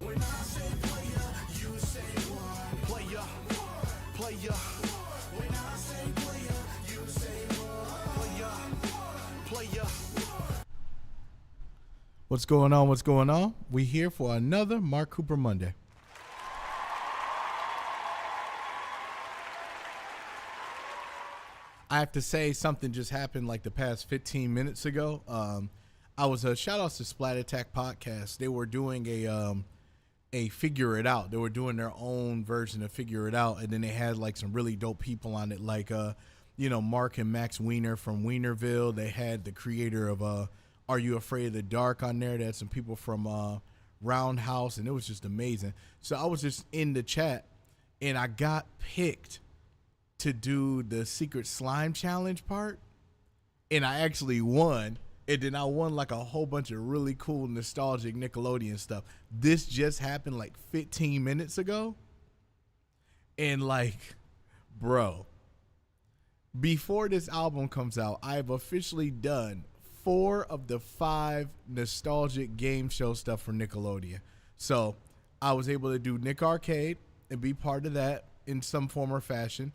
When I say player, you say what? Player, player. When I say player, you say what? Player, player. What's going on? What's going on? We here for another Mark Cooper Monday. I have to say something just happened like the past 15 minutes ago. I was shout outs to Splat Attack Podcast. They were doing a Figure It Out. They were doing their own version of Figure It Out, and then they had like some really dope people on it, like Mark and Max Wiener from Wienerville. They had the creator of Are You Afraid of the Dark on there. They had some people from Roundhouse, and it was just amazing. So I was just in the chat, and I got picked to do the Secret Slime Challenge part, and I actually won. And then I won like a whole bunch of really cool nostalgic Nickelodeon stuff. This just happened like 15 minutes ago. And like, bro, before this album comes out, I've officially done 4 of the 5 nostalgic game show stuff for Nickelodeon. So I was able to do Nick Arcade and be part of that in some form or fashion.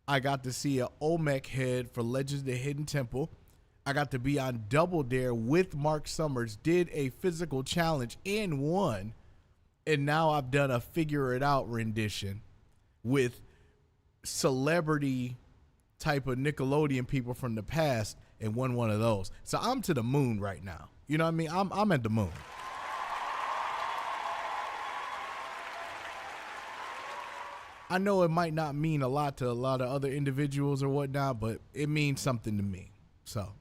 I got to see an Olmec head for Legends of the Hidden Temple. I got to be on Double Dare with Mark Summers, did a physical challenge and won. And now I've done a Figure It Out rendition with celebrity type of Nickelodeon people from the past and won one of those. So I'm to the moon right now. You know what I mean? I'm at the moon. I know it might not mean a lot to a lot of other individuals or whatnot, but it means something to me. So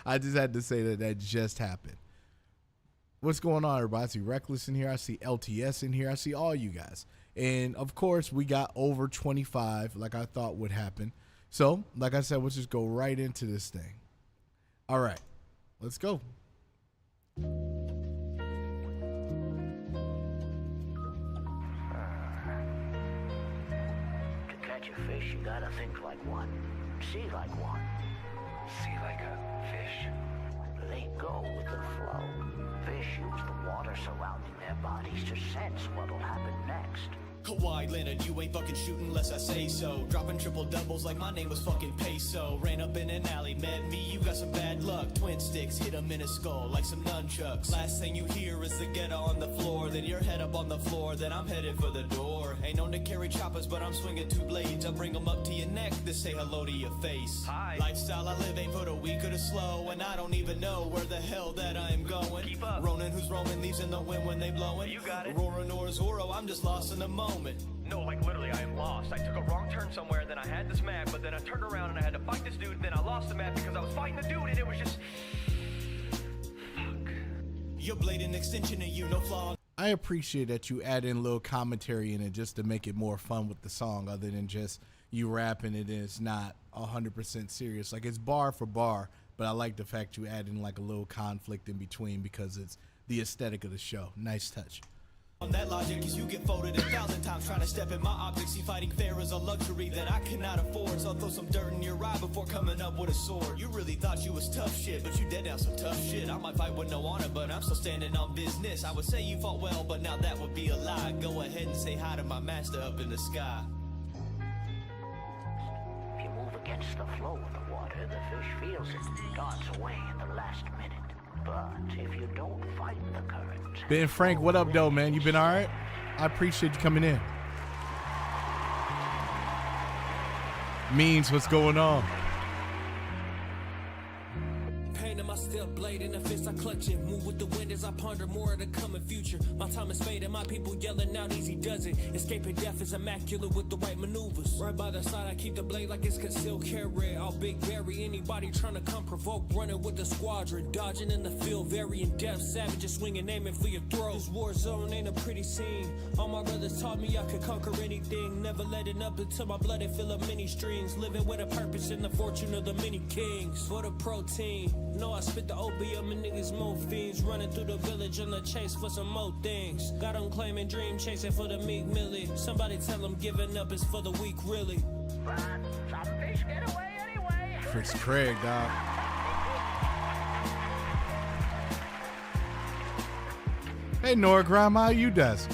I just had to say that just happened. What's going on, everybody? I see Reckless in here. I see LTS in here. I see all you guys. And, of course, we got over 25 like I thought would happen. So, like I said, we'll just go right into this thing. All right. Let's go. Catch a fish, you gotta think like one. See like one. See like a fish? Let go with the flow. Fish use the water surrounding their bodies to sense what'll happen next. Kawhi Leonard, you ain't fucking shooting unless I say so. Dropping triple doubles like my name was fucking Peso. Ran up in an alley, met me, you got some bad luck. Twin sticks, hit him in his skull like some nunchucks. Last thing you hear is the ghetto on the floor. Then your head up on the floor, then I'm headed for the door. Ain't known to carry choppers, but I'm swinging 2 blades. I'll bring them up to your neck to say hello to your face. Hi. Lifestyle I live ain't for the weak or the slow. And I don't even know where the hell that I'm going. Keep up. Ronin who's roaming, leaves in the wind when they blowing. You got it. Aurora nor Zorro, I'm just lost in the moment. No, like literally I am lost. I took a wrong turn somewhere, then I had this map, but then I turned around and I had to fight this dude, then I lost the map because I was fighting the dude, and it was just... Fuck. Your blade an extension of you, no flaw. I appreciate that you add in a little commentary in it just to make it more fun with the song, other than just you rapping it and it's not 100% serious. Like, it's bar for bar, but I like the fact you add in like a little conflict in between because it's the aesthetic of the show. Nice touch. On that logic, cause you get folded 1,000 times trying to step in my optics. See, fighting fair is a luxury that I cannot afford. So I'll throw some dirt in your eye before coming up with a sword. You really thought you was tough shit, but you dead down some tough shit. I might fight with no honor, but I'm still standing on business. I would say you fought well, but now that would be a lie. Go ahead and say hi to my master up in the sky. If you move against the flow of the water, the fish feels it, darts away in the last minute. But if you don't fight the current... Ben Frank, what up, though, man? You been all right? I appreciate you coming in. Means, what's going on? Pain in my steel blade in the fist I clutch it. Move with the wind as I ponder more of the coming future. My time is fading, my people yelling out easy does it. Escaping death is immaculate with the right maneuvers. Right by the side I keep the blade like it's concealed carry. I'll big bury anybody trying to come provoke. Running with the squadron, dodging in the field, very in depth. Savages swinging, aiming for your throat. This war zone ain't a pretty scene. All my brothers taught me I could conquer anything. Never letting up until my blood it fill up many strings. Living with a purpose and the fortune of the many kings. For the protein, no I spit the opium and niggas more fiends. Running through the village on the chase for some more things. Got them claiming dream chasing for the meek millie. Somebody tell them giving up is for the weak really. But some fish get away anyway. Fritz Craig, dog. Hey, Nora Grime, how you does?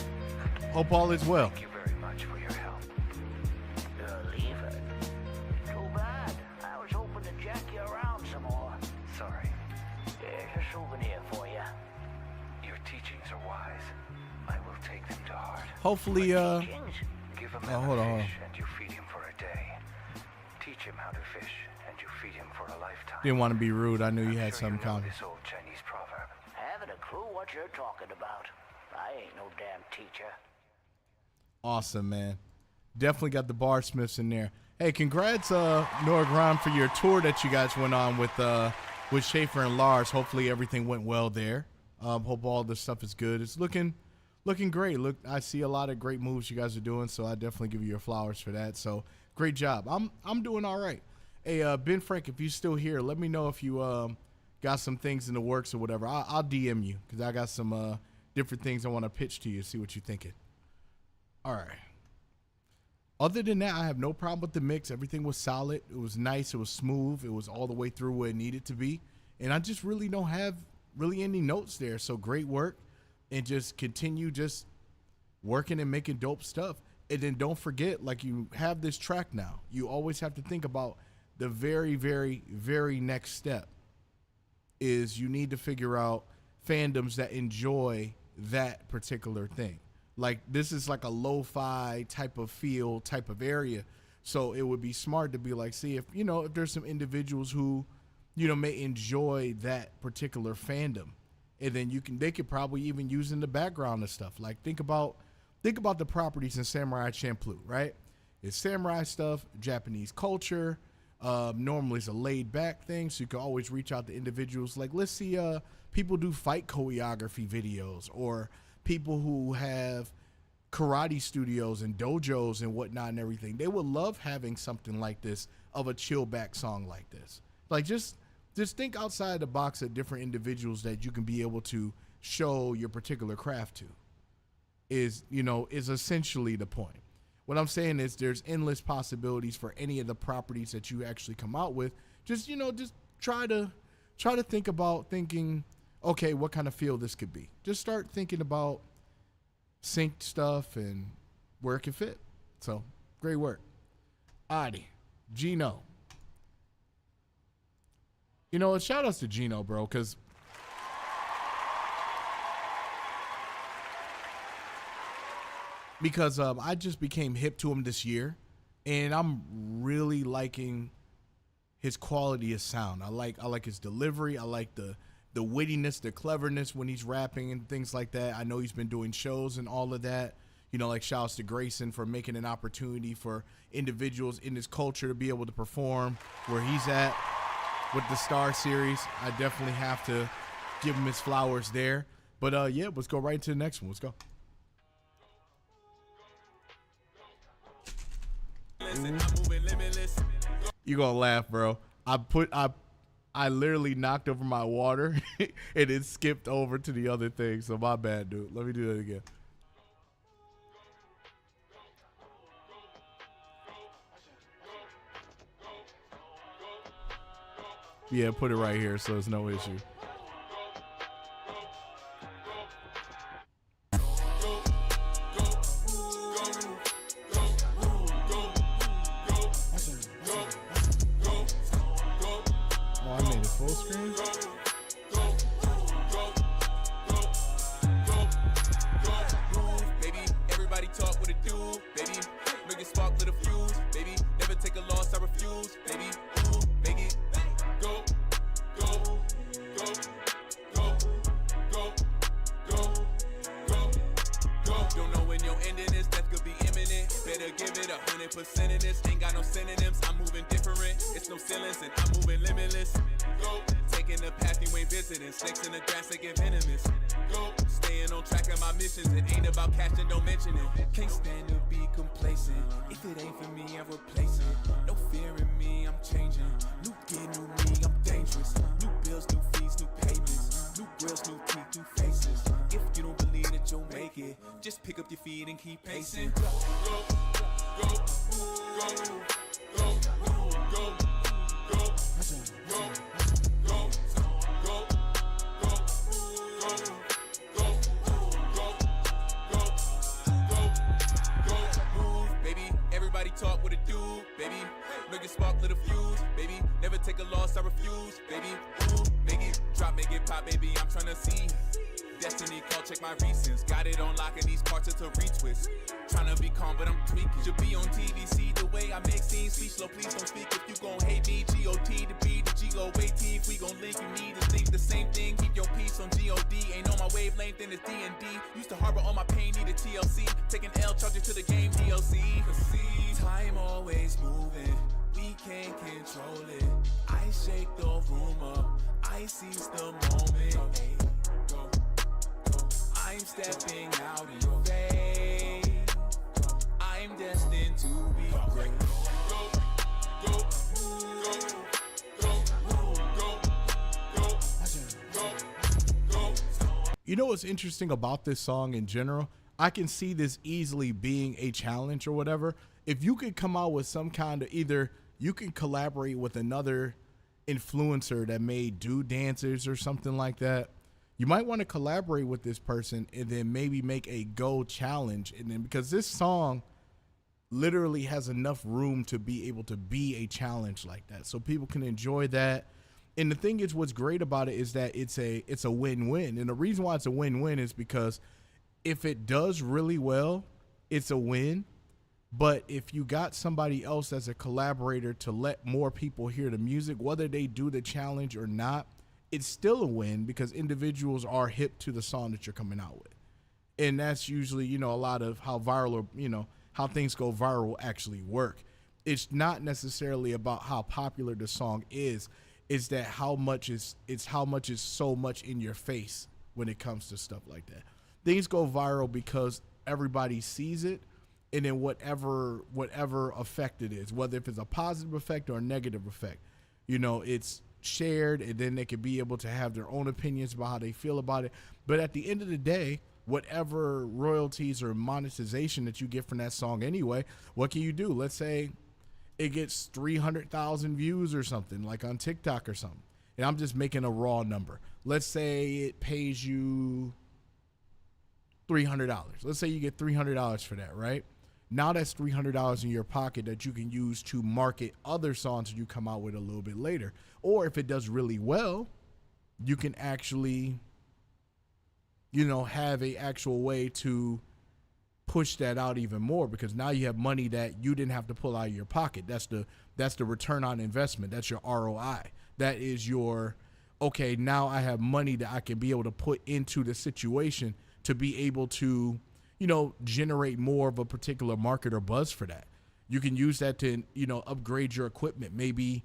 Hope all is well. Thank you very much for your help. Leave it. Too bad. I was hoping to jack you around some more. Sorry. Here's a souvenir for you. Your teachings are wise. I will take them to heart. Hopefully, Teachings? Give a Oh, man hold a on. fish and you feed him for a day. Teach him how to fish and you feed him for a lifetime. didn't want to be rude. I knew you I'm had sure something you know coming. this old Chinese proverb. Haven't a clue what you're talking about. I ain't no damn teacher. Awesome, man. Definitely got the bar smiths in there. Hey, congrats, Nora Grime, for your tour that you guys went on with Schaefer and Lars. Hopefully everything went well there. Hope all the stuff is good. It's looking great. Look, I see a lot of great moves you guys are doing, so I definitely give you your flowers for that. So great job. I'm doing all right. Hey, Ben Frank, if you're still here, let me know if you got some things in the works or whatever. I'll DM you because I got some different things I want to pitch to you. See what you're thinking. All right. Other than that, I have no problem with the mix. Everything was solid. It was nice. It was smooth. It was all the way through where it needed to be. And I just really don't have really any notes there. So great work. And just continue just working and making dope stuff. And then don't forget, like, you have this track now. You always have to think about the very, very, very next step is you need to figure out fandoms that enjoy that particular thing. Like, this is like a lo-fi type of feel, type of area. So it would be smart to be like, see if there's some individuals who, may enjoy that particular fandom. And then they could probably even use in the background and stuff. Like, think about the properties in Samurai Champloo, right? It's samurai stuff, Japanese culture. Normally it's a laid back thing. So you can always reach out to individuals. Like, let's see, people do fight choreography videos, or people who have karate studios and dojos and whatnot and everything. They would love having something like this, of a chill back song like this. Like, just think outside the box of different individuals that you can be able to show your particular craft to is essentially the point. What I'm saying is there's endless possibilities for any of the properties that you actually come out with. Just try to think about thinking, okay, what kind of feel this could be. Just start thinking about synced stuff and where it can fit. So, great work. Adi, Gino. Shout outs to Gino, bro, because I just became hip to him this year, and I'm really liking his quality of sound. I like his delivery. I like the wittiness, the cleverness when he's rapping and things like that. I know he's been doing shows and all of that. Like, shouts to Grayson for making an opportunity for individuals in his culture to be able to perform where he's at with the Star Series. I definitely have to give him his flowers there. But yeah, let's go right into the next one. Let's go. You gonna laugh, bro. I literally knocked over my water and it skipped over to the other thing. So my bad, dude. Let me do that again. Yeah, put it right here so it's no issue. Oh, I made it full screen? Baby, everybody talk what it do. Baby, make it spark with a fuse. Baby, never take a loss, I refuse. Baby, ooh, make it go, go, go, go, go, go, go, go. Don't know when your ending is, that could be imminent. Better give it 100% in this. Ain't got no synonyms, I'm moving different. It's no ceilings and I'm moving limitless. Go, taking the path you ain't visiting. Snakes in the grass, they get venomous. Go, staying on track of my missions. It ain't about catching, don't mention it. Can't stand to be complacent. If it ain't for me, I replace it. No fear in me, I'm changing. New gear, new me, I'm dangerous. New bills, new fees, new payments. New grills, new teeth, new faces. If you don't believe that you'll make it, just pick up your feet and keep pacing. Go, go, go, go, go, go, go, go. a spark, lit a fuse, baby. Never take a loss, I refuse, baby. Ooh, make it drop, make it pop, baby. I'm tryna see. Destiny call, check my recents. Got it on lock and these parts it's a retwist. Tryna be calm, but I'm tweaking. Should be on TV, see the way I make scenes. Speak slow, please don't speak if you gon' hate me. G-O-T to B, the G-O-A-T. If we gon' link, you need to think the same thing. Keep your peace on G-O-D. Ain't on my wavelength, then it's D&D. Used to harbor all my pain, need a TLC. Taking L, charge it to the game, DLC. Time always moving, we can't control it. I shake the room up, I seize the moment. Hey, go. I'm stepping out in your face. I'm destined to be great. Go, go, go, go, go, go, go, go. You know what's interesting about this song in general? I can see this easily being a challenge or whatever. If you could come out with some kind of, either you can collaborate with another influencer that made do dances or something like that. You might want to collaborate with this person and then maybe make a go challenge. And then, because this song literally has enough room to be able to be a challenge like that, so people can enjoy that. And the thing is, what's great about it is that it's a win-win. And the reason why it's a win-win is because if it does really well, it's a win. But if you got somebody else as a collaborator to let more people hear the music, whether they do the challenge or not, it's still a win, because individuals are hip to the song that you're coming out with. And that's usually, a lot of how viral, or, how things go viral actually work. It's not necessarily about how popular the song is. It's that how much is so much in your face when it comes to stuff like that. Things go viral because everybody sees it, and then whatever effect it is, whether if it's a positive effect or a negative effect, it's shared, and then they could be able to have their own opinions about how they feel about it. But at the end of the day, whatever royalties or monetization that you get from that song anyway, what can you do? Let's say it gets 300,000 views or something, like on TikTok or something. And I'm just making a raw number. Let's say it pays you $300. Let's say you get $300 for that, right? Now that's $300 in your pocket that you can use to market other songs that you come out with a little bit later. Or if it does really well, you can actually, have a actual way to push that out even more, because now you have money that you didn't have to pull out of your pocket. That's the return on investment. That's your ROI. That is your, okay, now I have money that I can be able to put into the situation to be able to, generate more of a particular market or buzz for that. You can use that to, upgrade your equipment. Maybe,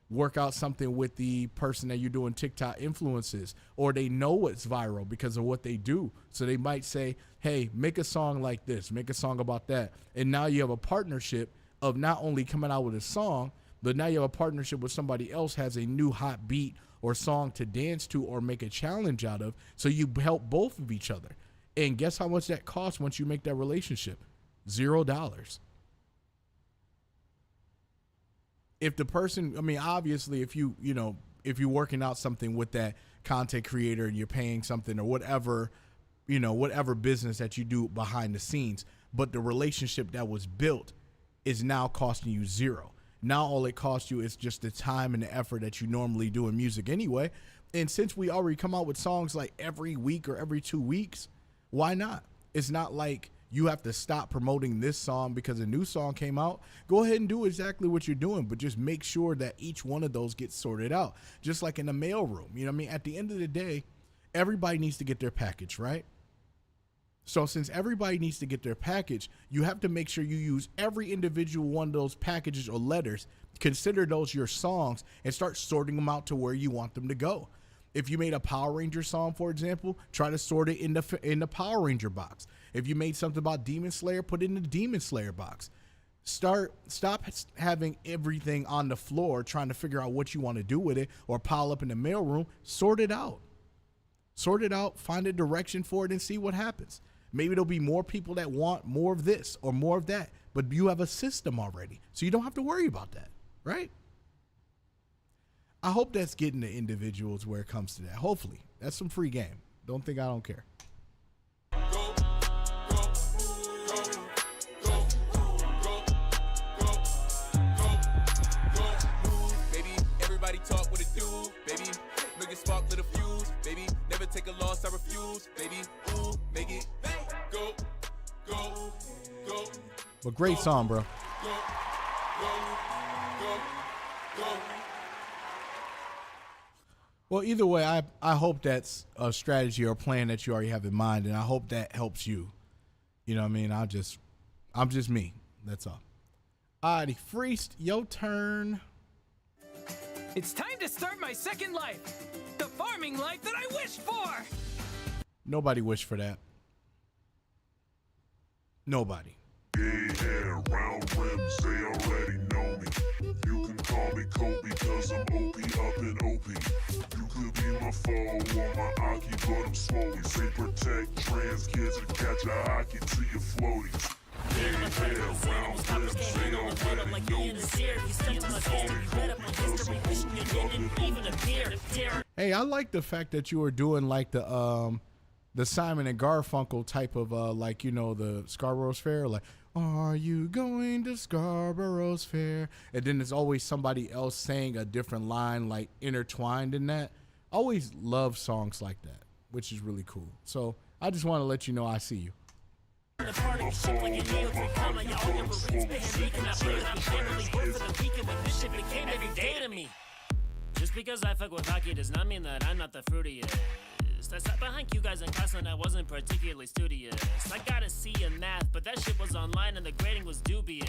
work out something with the person that you're doing TikTok influences, or they know it's viral because of what they do. So they might say, hey, make a song like this, make a song about that. And now you have a partnership of not only coming out with a song, but now you have a partnership with somebody else has a new hot beat or song to dance to or make a challenge out of. So you help both of each other. And guess how much that costs once you make that relationship? $0. If the person, obviously, if you're working out something with that content creator and you're paying something or whatever, whatever business that you do behind the scenes, but the relationship that was built is now costing you $0. Now all it costs you is just the time and the effort that you normally do in music anyway. And since we already come out with songs like every week or every 2 weeks, why not? It's not like you have to stop promoting this song because a new song came out. Go ahead and do exactly what you're doing, but just make sure that each one of those gets sorted out. Just like in the mailroom, At the end of the day, everybody needs to get their package, right? So since everybody needs to get their package, you have to make sure you use every individual one of those packages or letters, consider those your songs, and start sorting them out to where you want them to go. If you made a Power Ranger song, for example, try to sort it in the Power Ranger box. If you made something about Demon Slayer, put it in the Demon Slayer box. Stop having everything on the floor trying to figure out what you want to do with it or pile up in the mailroom. Sort it out. Find a direction for it and see what happens. Maybe there'll be more people that want more of this or more of that, but you have a system already, so you don't have to worry about that, right? I hope that's getting the individuals where it comes to that. Hopefully. That's some free game. Don't think I don't care. do, baby. Make it spark, lit a fuse, baby. Never take a loss, I refuse, baby. Ooh, make it go, go, go. But great song, bro. Go, go, go, go. Well, either way, I hope that's a strategy or plan that you already have in mind, and I hope that helps you. You know what I mean? I'm just me. That's all. Alrighty, Freest, your turn. It's time to start my second life. The farming life that I wished for. Nobody wished for that. Nobody. Gay hair, round rims, they already know me. You can call me Kobe, cause I'm OP up in OP. You could be my fall or my Aki, but I'm slowly. Say protect trans kids and catch a hockey to your floaties. Gay hair, round rims, they already know me. Hey, I like the fact that you were doing like the Simon and Garfunkel type of like, you know, the Scarborough's Fair, like, are you going to Scarborough's Fair? And then there's always somebody else saying a different line, like intertwined in that. I always love songs like that, which is really cool. So I just want to let you know I see you. Just because I fuck with hockey does not mean that I'm not the fruitiest. I sat behind you guys in class and I wasn't particularly studious. I got a C in math, but that shit was online and the grading was dubious.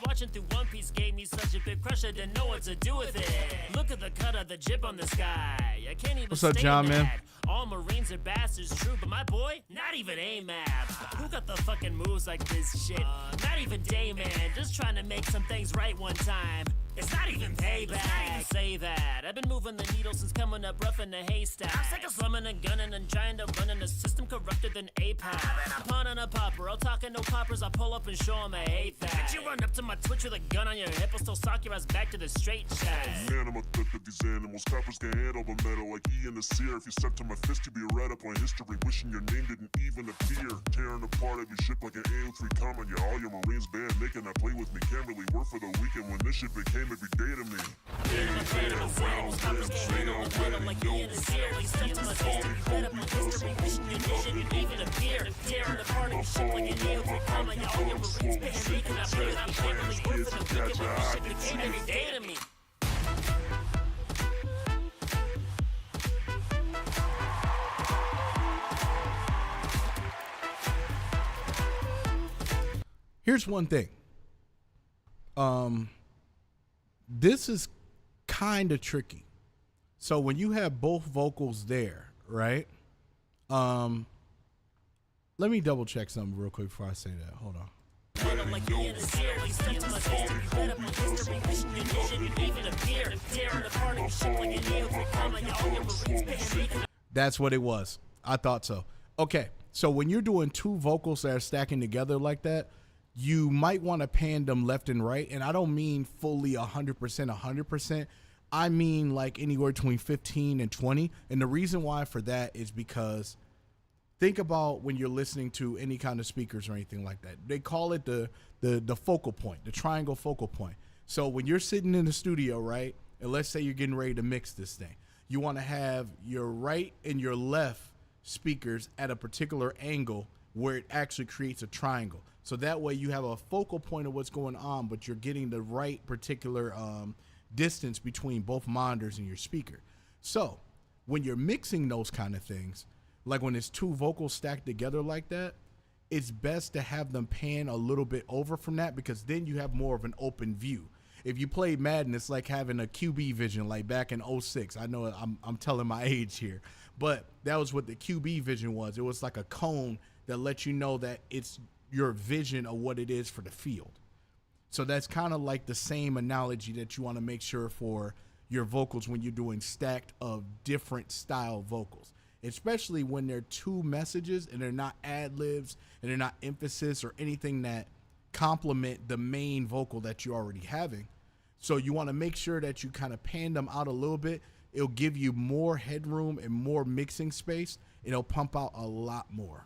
Watching through One Piece gave me such a big crush I didn't know what to do with it. Look at the cut of the jib on the sky. I can't even What's up, stay John, mad. man? All Marines are bastards, true, but my boy, not even A-Map. Who got the fucking moves like this shit? Not even Dayman, just trying to make some things right one time. It's not even payback. Say that. I've been moving the needle since coming up rough in the haystack. I'm sick of slumming and gunning and trying to run in a system corrupted than APAC. I'm pawning a popper, I'll talk no coppers, I'll pull up and show 'em I hate that. Did you run up to my Twitch with a gun on your hip? I'll still sock your ass back to the straight chest. Man, I'm a threat to these animals. Coppers can handle the metal like E in the seer. If you step to my fist, you'd be right up on history. Wishing your name didn't even appear. Tearing apart every ship like an AO3 comment. Yeah, all your Marines band making that play with me. Can't really work for the weekend when this shit became every day to me. Here's one thing. This is kind of tricky. So when you have both vocals there, right? Let me double check something real quick before I say that. Hold on. That's what it was. I thought so. Okay, so when you're doing two vocals that are stacking together like that, you might want to pan them left and right. And I don't mean fully 100%. I mean like anywhere between 15 and 20. And the reason why for that is because think about when you're listening to any kind of speakers or anything like that. They call it the focal point, the triangle focal point. So when you're sitting in the studio, right, and let's say you're getting ready to mix this thing, you want to have your right and your left speakers at a particular angle where it actually creates a triangle. So that way you have a focal point of what's going on, but you're getting the right particular distance between both monitors and your speaker. So when you're mixing those kind of things, like when it's two vocals stacked together like that, it's best to have them pan a little bit over from that, because then you have more of an open view. If you play Madden, it's like having a QB vision like back in 06. I know I'm telling my age here, but that was what the QB vision was. It was like a cone that lets you know that it's your vision of what it is for the field. So that's kind of like the same analogy that you want to make sure for your vocals when you're doing stacked of different style vocals, especially when they're two messages and they're not ad-libs and they're not emphasis or anything that complement the main vocal that you're already having. So you want to make sure that you kind of pan them out a little bit. It'll give you more headroom and more mixing space. It'll pump out a lot more.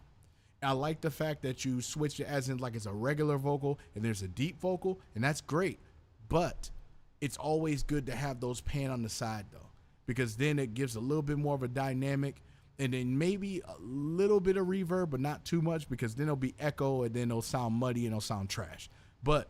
I like the fact that you switch it as in like it's a regular vocal and there's a deep vocal, and that's great. But it's always good to have those pan on the side though, because then it gives a little bit more of a dynamic, and then maybe a little bit of reverb, but not too much, because then it'll be echo and then it'll sound muddy and it'll sound trash. But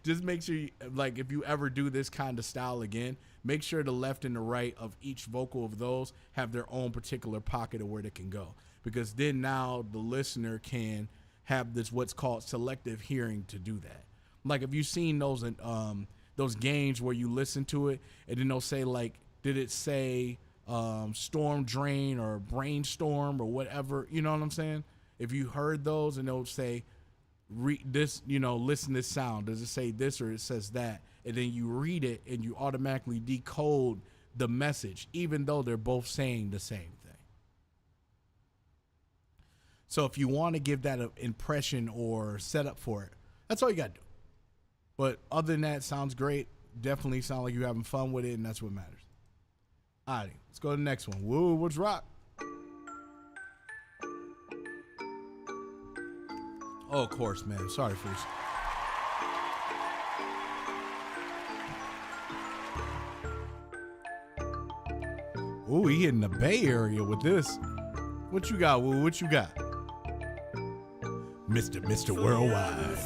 just make sure you, like, if you ever do this kind of style again, make sure the left and the right of each vocal of those have their own particular pocket of where they can go, because then now the listener can have this what's called selective hearing to do that. Like, if you've seen those games where you listen to it and then they'll say, like, did it say storm drain or brainstorm or whatever, you know what I'm saying? If you heard those and they'll say, read this, listen to this sound, does it say this or it says that? And then you read it and you automatically decode the message, even though they're both saying the same thing. So if you want to give that an impression or setup for it, that's all you got to do. But other than that, sounds great. Definitely sound like you're having fun with it, and that's what matters. All right, let's go to the next one. Woo, what's rock? Oh, of course, man. Sorry, Freeze. Ooh, he in the Bay Area with this. What you got, Woo? What you got? Mr. Worldwide.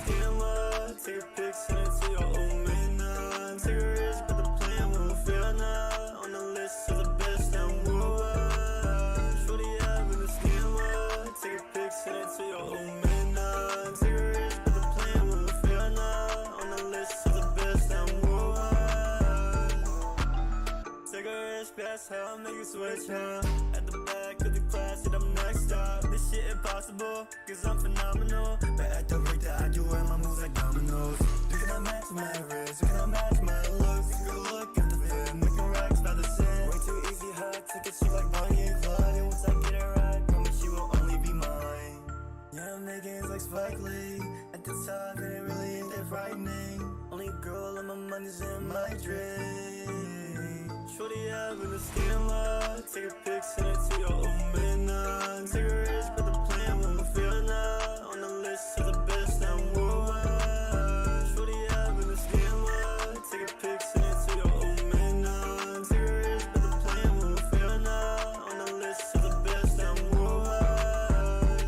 That's how I make it switch, huh? At the back of the class, and I'm next up. This shit impossible, cause I'm phenomenal. But at the rate that I do it, my moves like dominoes. You cannot match my wrist, you cannot match my looks. Take a look at the film, making racks by the cent. Way too easy, hot tickets, you like Bonnie and Clyde. And once I get it right, promise you will only be mine. Yeah, I'm making it like Spike Lee. At the top, and it really ain't that frightening. Only girl, and my money's in my drink. Shorty up in the schema. Take a pic, send it to your old man. Take a risk, but the plan won't fail now. On the list of the best, I'm worldwide. Shorty up in the schema. Take a pic, send it to your old man. Take a risk, but the plan won't fail now. On the list of the best, I'm worldwide.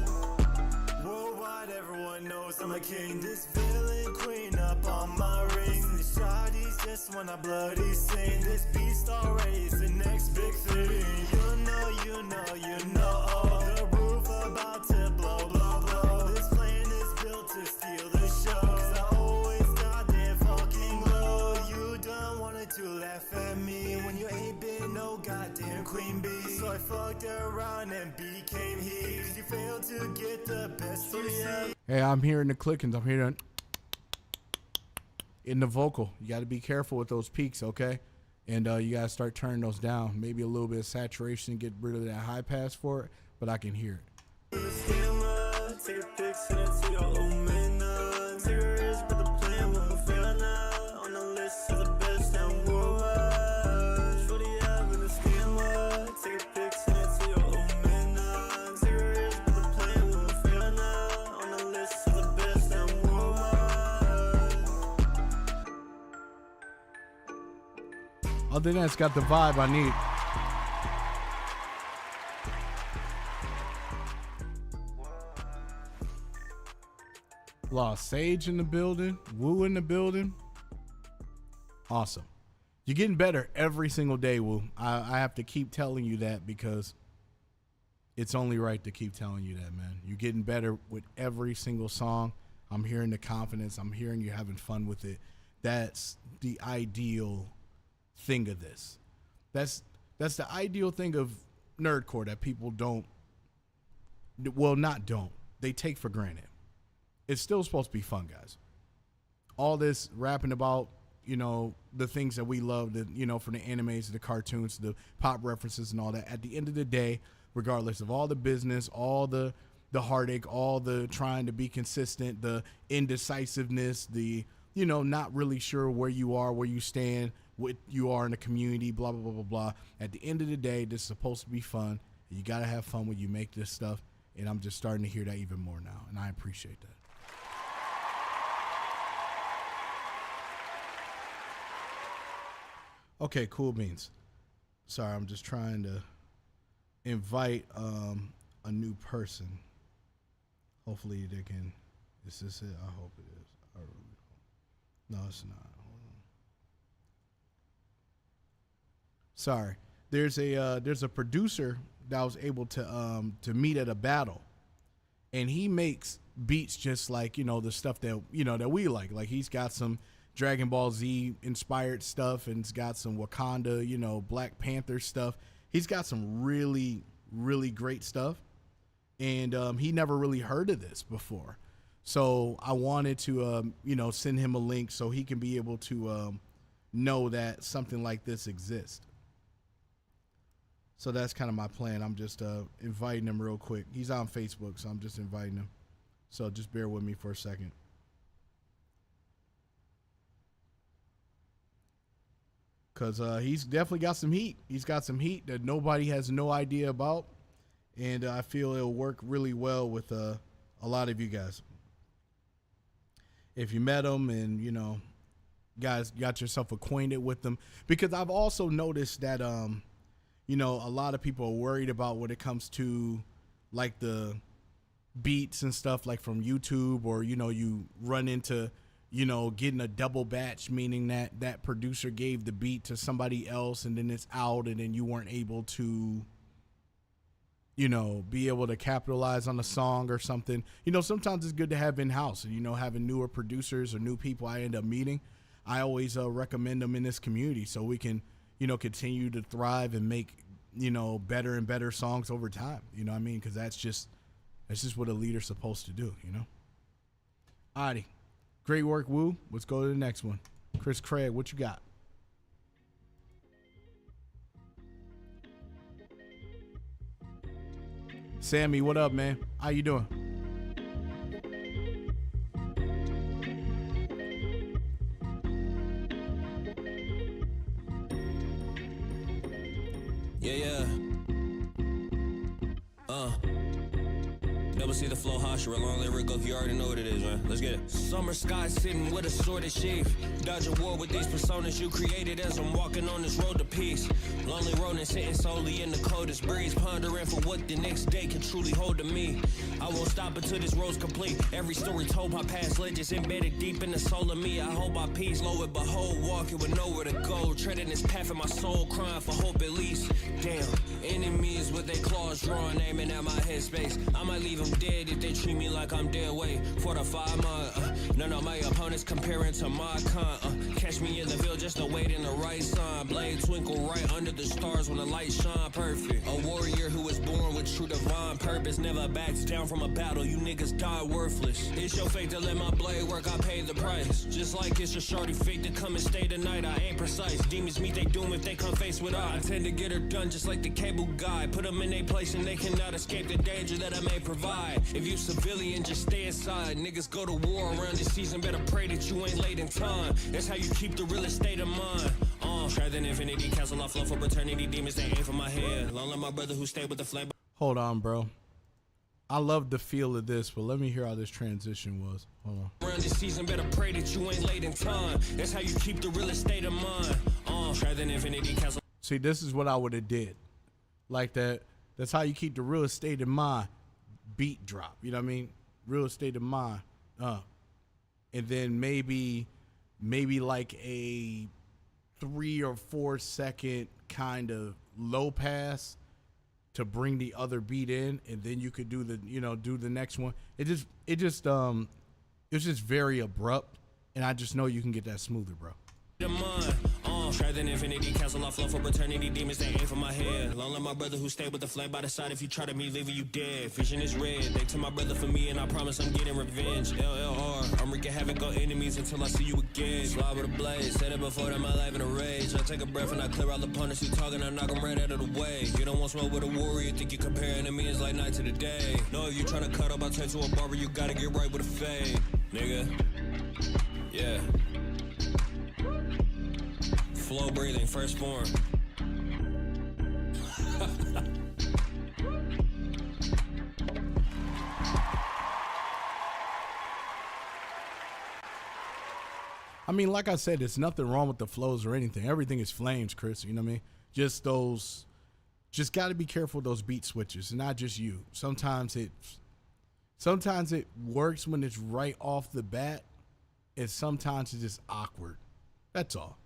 Worldwide, everyone knows I'm a king. This villain queen up on my ring. This shawty's just when I bloody sing. This beast already is the next big thing. You know, oh, the roof about to blow, blow, blow. This plane is built to steal the show. Cause I always got that fucking glow. You don't wanted to laugh at me when you ain't been no goddamn queen bee. So I fucked around and became he. Cause you failed to get the best you see. Hey, I'm hearing the clickings. I'm hearing in the vocal. You got to be careful with those peaks, okay? And you got to start turning those down. Maybe a little bit of saturation, get rid of that high pass for it, but I can hear it. Take a pic, send it to your old man. Take a risk, but the plan won't fail now. On the list of the best, I'm worldwide. Shorty up in the schema. Take a pic, send it to your old man. Take a risk, but the plan won't fail now. On the list of the best, I'm worldwide. Other than that, it's got the vibe I need. Lost Sage in the building. Woo in the building. Awesome. You're getting better every single day, Woo. I have to keep telling you that because it's only right to keep telling you that, man. You're getting better with every single song. I'm hearing the confidence. I'm hearing you having fun with it. That's the ideal thing of this. That's the ideal thing of nerdcore that people they take for granted. It's still supposed to be fun, guys. All this rapping about, the things that we love, from the animes to the cartoons, to the pop references and all that. At the end of the day, regardless of all the business, all the heartache, all the trying to be consistent, the indecisiveness, the, not really sure where you are, where you stand, what you are in the community, blah, blah, blah, blah, blah. At the end of the day, this is supposed to be fun. You got to have fun when you make this stuff. And I'm just starting to hear that even more now. And I appreciate that. Okay, cool beans. Sorry, I'm just trying to invite a new person. Hopefully they can. Is this it? I hope it is. I really hope. No, it's not. Hold on. Sorry. There's a producer that was able to meet at a battle, and he makes beats just like, you know, the stuff that, you know, that we like. Like, he's got some Dragon Ball Z inspired stuff, and he's got some Wakanda, you know, Black Panther stuff. He's got some really, really great stuff, and he never really heard of this before. So I wanted to, you know, send him a link so he can be able to know that something like this exists. So that's kind of my plan. I'm just inviting him real quick. He's on Facebook, so I'm just inviting him. So just bear with me for a second. Because he's definitely got some heat. He's got some heat that nobody has no idea about. And I feel it'll work really well with a lot of you guys. If you met him and, you know, guys got yourself acquainted with them. Because I've also noticed that, you know, a lot of people are worried about when it comes to like the beats and stuff like from YouTube, or, you know, you run into, you know, getting a double batch, meaning that that producer gave the beat to somebody else and then it's out and then you weren't able to, you know, be able to capitalize on a song or something. You know, sometimes it's good to have in-house, and, you know, having newer producers or new people I end up meeting, I always recommend them in this community so we can, you know, continue to thrive and make, you know, better and better songs over time. You know what I mean? Because that's just what a leader's supposed to do, you know? Alrighty. Great work, Woo. Let's go to the next one. Chris Craig, what you got? Sammy, what up, man? How you doing? Yeah. Double see the flow Hashira, long lyric go, you already know what it is, man. Let's get it. Summer sky sitting with a sworded sheath. Dodge a war with these personas you created as I'm walking on this road to peace. Lonely rodent sitting solely in the coldest breeze, pondering for what the next day can truly hold to me. I won't stop until this road's complete. Every story told by past legends embedded deep in the soul of me. I hold my peace, lo and behold, walking with nowhere to go. Treading this path in my soul, crying for hope at least. Damn, enemies with their claws drawn, aiming at my headspace. I might leave them dead if they treat me like I'm dead weight. Fortify my, none of my opponents comparing to my kind. Catch me in the field just awaiting the right sign. Blade twinkle right under the stars when the light shine perfect. A warrior who was born with true divine purpose, never backs down from a battle. You niggas die worthless. It's your fate to let my blade work, I pay the price. Just like it's your shorty fate to come and stay tonight. I ain't precise. Demons meet they doom if they come face with I tend to get her done just like the cable guy. Put them in a place and they cannot escape the danger that I may provide. If you civilian, just stay inside. Niggas go to war around this season, better pray that you ain't late in time. That's how you keep the realest state of mind. Stronger than infinity, cancel off flow for eternity. Demons, they aim for my head. Long live my brother who stayed with the flame. Hold on, bro. I love the feel of this, but let me hear how this transition was. Hold on. Around this season, better pray that you ain't late in time. That's how you keep the realest state of mind. Stronger than infinity, cancel. See, this is what I would have did. Like that. That's how you keep the real estate in mind. Beat drop. You know what I mean? Real estate in mind. And then maybe like a 3 or 4 second kind of low pass to bring the other beat in, and then you could do the next one. It was just very abrupt, and I just know you can get that smoother, bro. Stronger than infinity, cancel off flow for eternity. Demons, they aim for my head. Long live my brother who stayed with the flame by the side. If you try to me, leaving you dead. Vision is red. They took my brother for me, and I promise I'm getting revenge. LLR, I'm wreaking havoc on enemies until I see you again. Slide with a blade, said it before that my life in a rage. I take a breath and I clear all the opponents who talking. I knock them right out of the way. You don't want smoke with a warrior, think you comparing to me is like night to the day. No, if you trying to cut up, I'll turn to a barber. You gotta get right with a fade, nigga. Yeah. Flow breathing, firstborn. I mean, like I said, there's nothing wrong with the flows or anything. Everything is flames, Chris. You know what I mean? just got to be careful with those beat switches, not just you. Sometimes it works when it's right off the bat, and sometimes it's just awkward. That's all.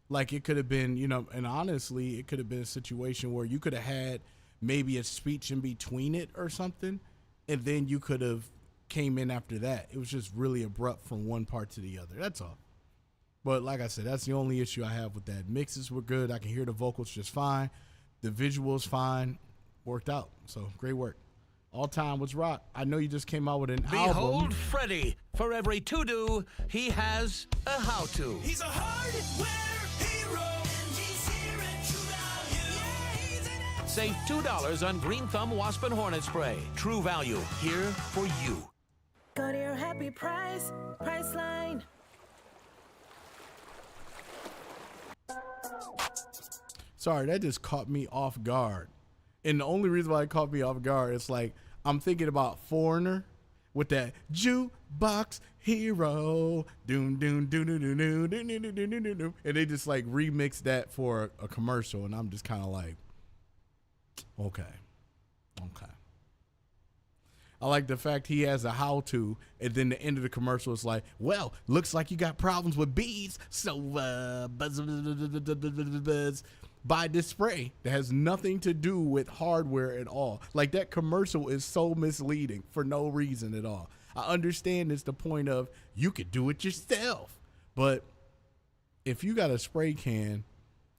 Like it could have been, and honestly, it could have been a situation where you could have had maybe a speech in between it or something, and then you could have came in after that. It was just really abrupt from one part to the other. That's all. But like I said, that's the only issue I have with that. Mixes were good. I can hear the vocals just fine. The visuals fine. Worked out. So great work. All time was rock. I know you just came out with an album. Behold Freddy. For every to-do, he has a how-to. He's a hardware hero, and he's here at True Value. Yeah, he's an Save $2 on Green Thumb Wasp and Hornet Spray. True Value, here for you. Go to your happy price, Priceline. Sorry, that just caught me off guard. And the only reason why it caught me off guard is like I'm thinking about Foreigner with that jukebox hero, doom doom doom doom doom doom doom doom doom doom doom, and they just like remixed that for a commercial, and I'm just kind of like, okay. I like the fact he has a how-to, and then the end of the commercial is like, well, looks like you got problems with bees, so buy this spray that has nothing to do with hardware at all. Like that commercial is so misleading for no reason at all. I understand it's the point of you could do it yourself, but if you got a spray can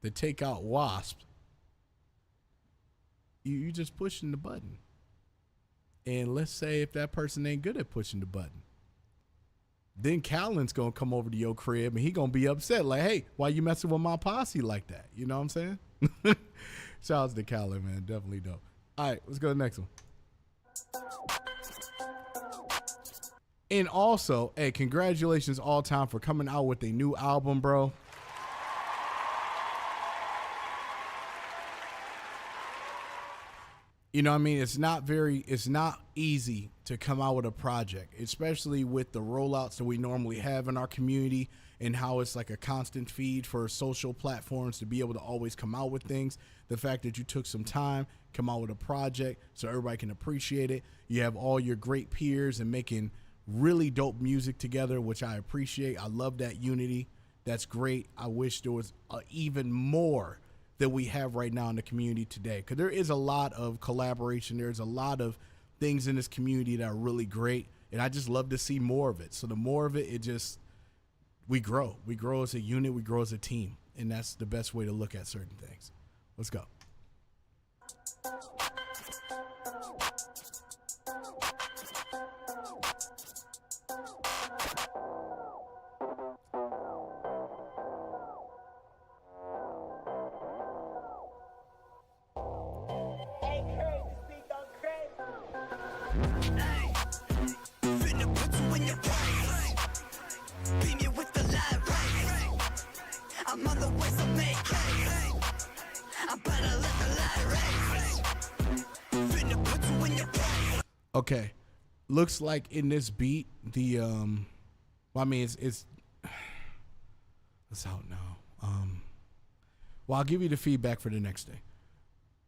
to take out wasps, you just pushing the button. And let's say if that person ain't good at pushing the button, then Callan's going to come over to your crib and he going to be upset. Like, hey, why you messing with my posse like that? You know what I'm saying? Shout out to Callan, man. Definitely dope. All right, let's go to the next one. And also, hey, congratulations All Time for coming out with a new album, bro. You know what I mean? It's not easy to come out with a project, especially with the rollouts that we normally have in our community and how it's like a constant feed for social platforms to be able to always come out with things. The fact that you took some time, come out with a project so everybody can appreciate it. You have all your great peers and making really dope music together, which I appreciate. I love that unity. That's great. I wish there was even more that we have right now in the community today, because there is a lot of collaboration. There's a lot of things in this community that are really great, and I just love to see more of it. So the more of it, we grow as a unit, we grow as a team, and that's the best way to look at certain things. Let's go. Okay, looks like in this beat, the it's out now. Well, I'll give you the feedback for the next day.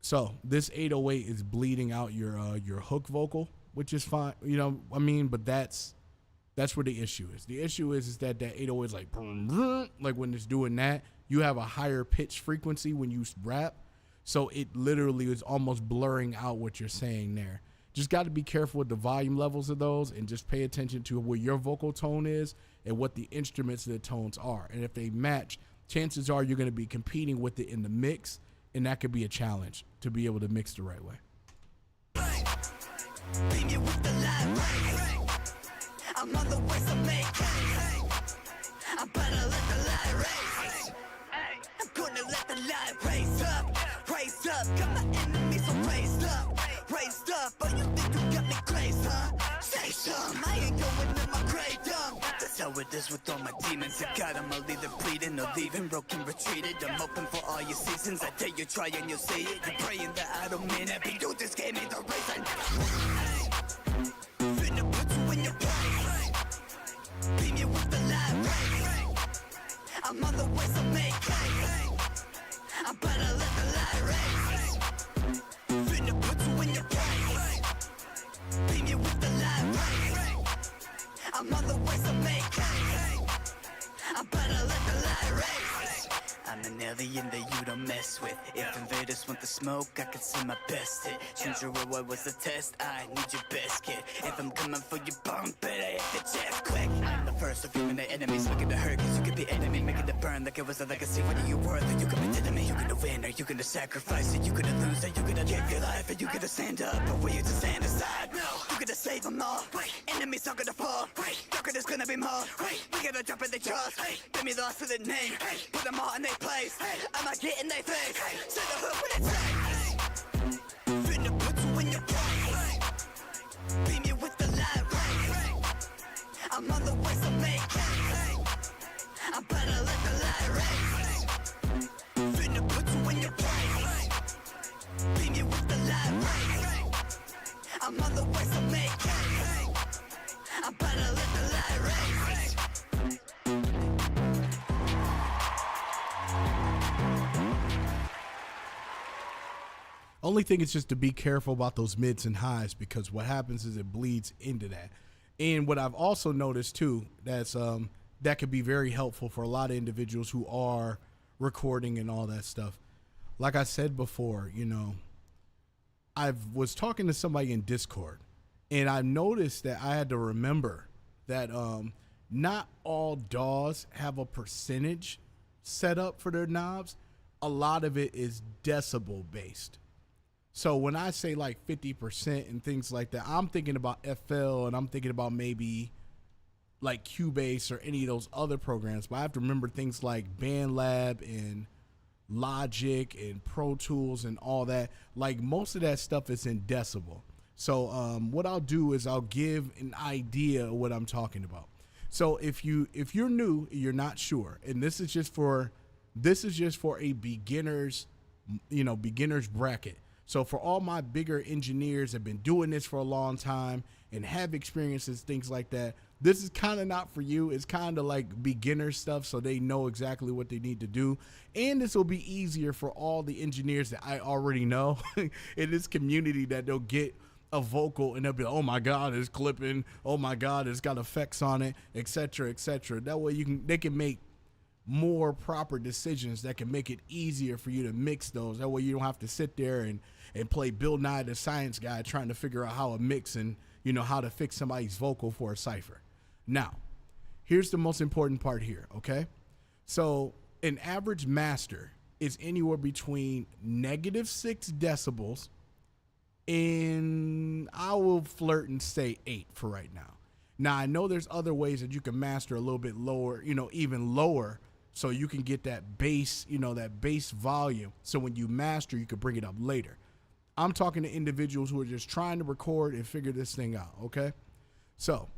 So this 808 is bleeding out your hook vocal, which is fine. You know, I mean, but that's where the issue is. The issue is that 808 is like when it's doing that, you have a higher pitch frequency when you rap, so it literally is almost blurring out what you're saying there. Just got to be careful with the volume levels of those and just pay attention to where your vocal tone is and what the instruments of the tones are. And if they match, chances are you're going to be competing with it in the mix, and that could be a challenge to be able to mix the right way. I'm on the way, so make I better let the light raise. I'm gonna let the light raise up. Got my enemies so raised up. But you think you got me crazed, huh? Say some, I ain't going in my grave, dumb. That's how it is with all my demons. I got them, I'll either bleeding or leaving, broken, retreated. I'm open for all your seasons. I tell you, try and you'll see it. You're praying that I don't mean it, but you just gave me the reason. Finna put you in your place. Beam you with the light rays. I'm on the way, so make haste. I better let the light I'm on the way, so make haste. I'm about to let the light race. I'm an alien that you don't mess with. If invaders want the smoke, I can see my best hit. Choose your role, what was the test? I need your best kid. If I'm coming for your bone, better hit the chest quick. I'm the first of human enemies, making it hurt, cause you could be enemy, making it burn like it was a legacy. What are you worth? You can pretend to me, you gonna win, or you gonna sacrifice it, you gonna lose it, you gonna give your life, and you gonna stand up, or will you just stand aside? No, you gonna save them all. Enemies are gonna fall. Darker there's gonna be more. We gotta drop in the jaws. Get me lost with the name. Put them all in their place. I'ma get in their face. Say the hood when it's safe. Finna put you in your place. Beam you with the light rays. I'm on the way, so make haste. I'm about to let the light rays. Finna put you in your place. Beam you with the light rays. I'm on the way, so make haste. I'm about to let the light rays. Only thing is just to be careful about those mids and highs, because what happens is it bleeds into that. And what I've also noticed too, that could be very helpful for a lot of individuals who are recording and all that stuff. Like I said before, I was talking to somebody in Discord, and I noticed that I had to remember that not all DAWs have a percentage set up for their knobs. A lot of it is decibel based. So when I say like 50% and things like that, I'm thinking about FL, and I'm thinking about maybe like Cubase or any of those other programs. But I have to remember things like BandLab and Logic and Pro Tools and all that. Like most of that stuff is in decibel. So what I'll do is I'll give an idea of what I'm talking about. So if you're new, you're not sure, and this is just for a beginner's bracket. So for all my bigger engineers that have been doing this for a long time and have experiences, things like that, this is kind of not for you. It's kind of like beginner stuff, so they know exactly what they need to do. And this will be easier for all the engineers that I already know in this community, that they'll get a vocal and they'll be like, oh my God, it's clipping. Oh my God, it's got effects on it, etc., etc. That way they can make more proper decisions that can make it easier for you to mix those. That way you don't have to sit there and play Bill Nye the Science Guy trying to figure out how to mix and how to fix somebody's vocal for a cipher. Now, here's the most important part here, okay? So an average master is anywhere between -6 decibels and I will flirt and say 8 for right now. Now, I know there's other ways that you can master a little bit lower, even lower, so you can get that bass, that bass volume. So when you master, you can bring it up later. I'm talking to individuals who are just trying to record and figure this thing out, okay? So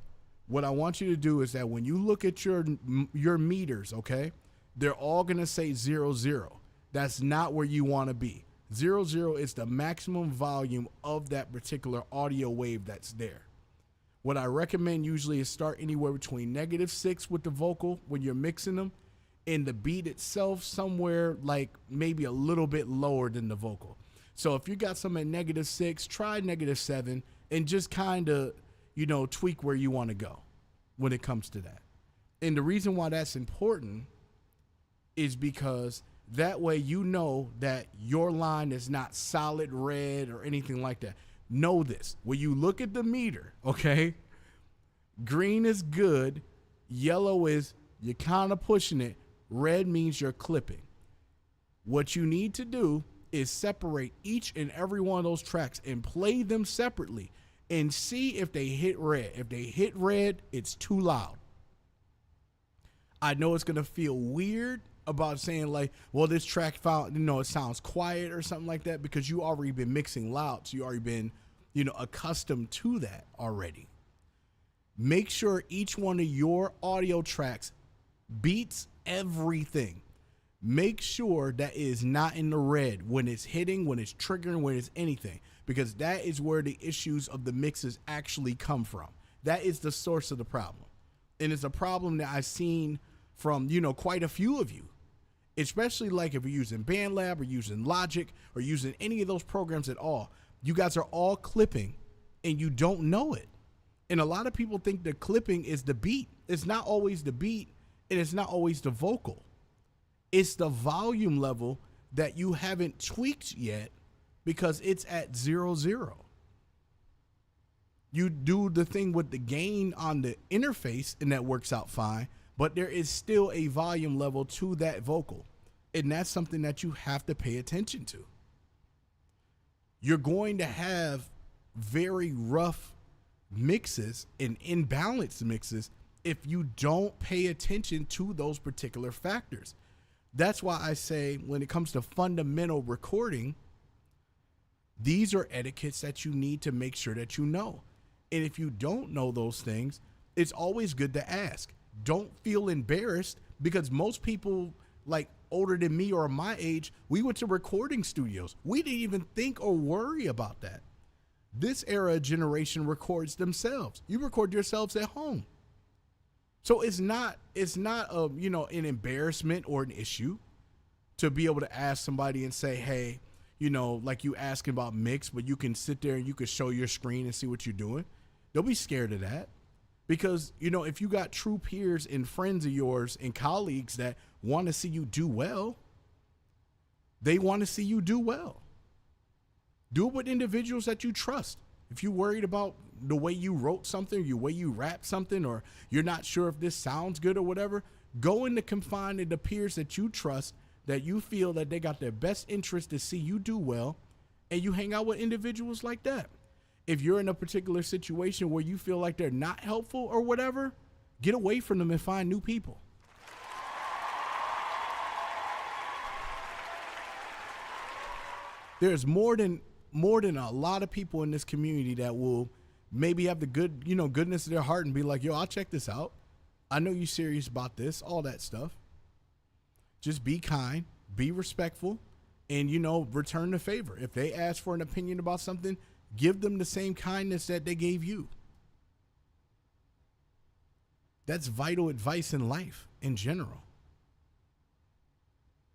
what I want you to do is that when you look at your meters, okay, they're all going to say 0, 0. That's not where you want to be. 0, 0 is the maximum volume of that particular audio wave that's there. What I recommend usually is start anywhere between -6 with the vocal when you're mixing them, and the beat itself somewhere like maybe a little bit lower than the vocal. So if you got some at -6, try -7 and just kind of, tweak where you want to go when it comes to that. And the reason why that's important is because that way that your line is not solid red or anything like that. Know this. When you look at the meter, okay, green is good, yellow is you're kind of pushing it, red means you're clipping. What you need to do is separate each and every one of those tracks and play them separately and see if they hit red. If they hit red, it's too loud. I know it's going to feel weird about saying like, well, this track it sounds quiet or something like that, because you already been mixing loud. So you already been, accustomed to that already. Make sure each one of your audio tracks beats everything. Make sure that it is not in the red when it's hitting, when it's triggering, when it's anything, because that is where the issues of the mixes actually come from. That is the source of the problem. And it's a problem that I've seen from, quite a few of you, especially like if you're using BandLab or using Logic or using any of those programs at all. You guys are all clipping and you don't know it. And a lot of people think the clipping is the beat. It's not always the beat, and it's not always the vocal. It's the volume level that you haven't tweaked yet because it's at 0-0. You do the thing with the gain on the interface, and that works out fine, but there is still a volume level to that vocal, and that's something that you have to pay attention to. You're going to have very rough mixes and imbalanced mixes if you don't pay attention to those particular factors. That's why I say when it comes to fundamental recording, these are etiquettes that you need to make sure that you know. And if you don't know those things, it's always good to ask. Don't feel embarrassed, because most people like older than me or my age, we went to recording studios. We didn't even think or worry about that. This era generation records themselves. You record yourselves at home. So it's not an embarrassment or an issue to be able to ask somebody and say, hey, like you asking about mix, but you can sit there and you can show your screen and see what you're doing. Don't be scared of that, because, if you got true peers and friends of yours and colleagues that want to see you do well, they want to see you do well. Do it with individuals that you trust. If you're worried about the way you wrote something, the way you rap something, or you're not sure if this sounds good or whatever, go into confine to the peers that you trust, that you feel that they got their best interest to see you do well, and you hang out with individuals like that. If you're in a particular situation where you feel like they're not helpful or whatever, get away from them and find new people. There's more than a lot of people in this community that will maybe have the goodness of their heart and be like, yo, I'll check this out. I know you're serious about this, all that stuff. Just be kind, be respectful, and, return the favor. If they ask for an opinion about something, give them the same kindness that they gave you. That's vital advice in life in general.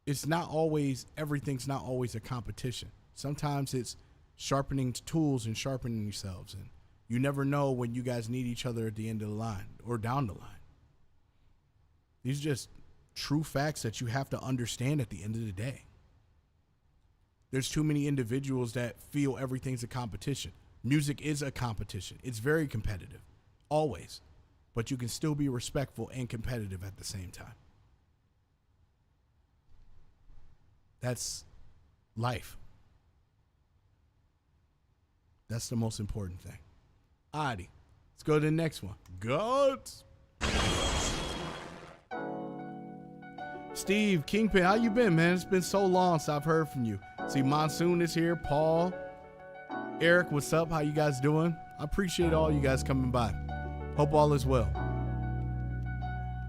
Everything's not always a competition. Sometimes it's sharpening tools and sharpening yourselves. And you never know when you guys need each other at the end of the line or down the line. These are just true facts that you have to understand at the end of the day. There's too many individuals that feel everything's a competition. Music is a competition. It's very competitive, always. But you can still be respectful and competitive at the same time. That's life. That's the most important thing. Alrighty, let's go to the next one. Goats. Steve, Kingpin, how you been, man? It's been so long since I've heard from you. See, Monsoon is here. Paul, Eric, what's up? How you guys doing? I appreciate all you guys coming by. Hope all is well.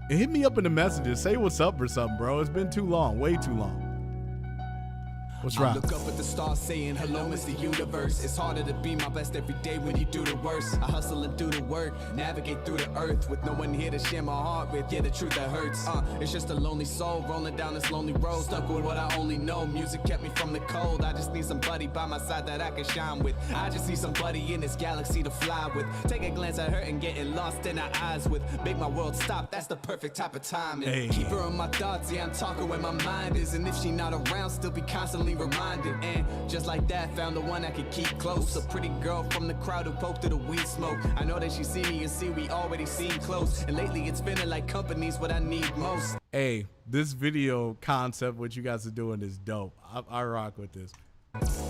And hit me up in the messages. Say what's up or something, bro. It's been too long, way too long. What's I right? look up at the stars saying hello, Mr. Universe. It's harder to be my best every day when you do the worst. I hustle and do the work, navigate through the earth with no one here to share my heart with. Yeah, the truth that hurts. It's just a lonely soul rolling down this lonely road. Stuck with what I only know. Music kept me from the cold. I just need somebody by my side that I can shine with. I just need somebody in this galaxy to fly with. Take a glance at her and getting lost in her eyes with. Make my world stop. That's the perfect type of time. And keep her in my thoughts. Yeah, I'm talking where my mind is. And if she not around, still be constantly reminded. And just like that, found the one I could keep close. A pretty girl from the crowd who poked through the weed smoke. I know that she see me and see we already seem close. And lately it's feeling like company's what I need most. Hey, this video concept, what you guys are doing is dope. I rock with this.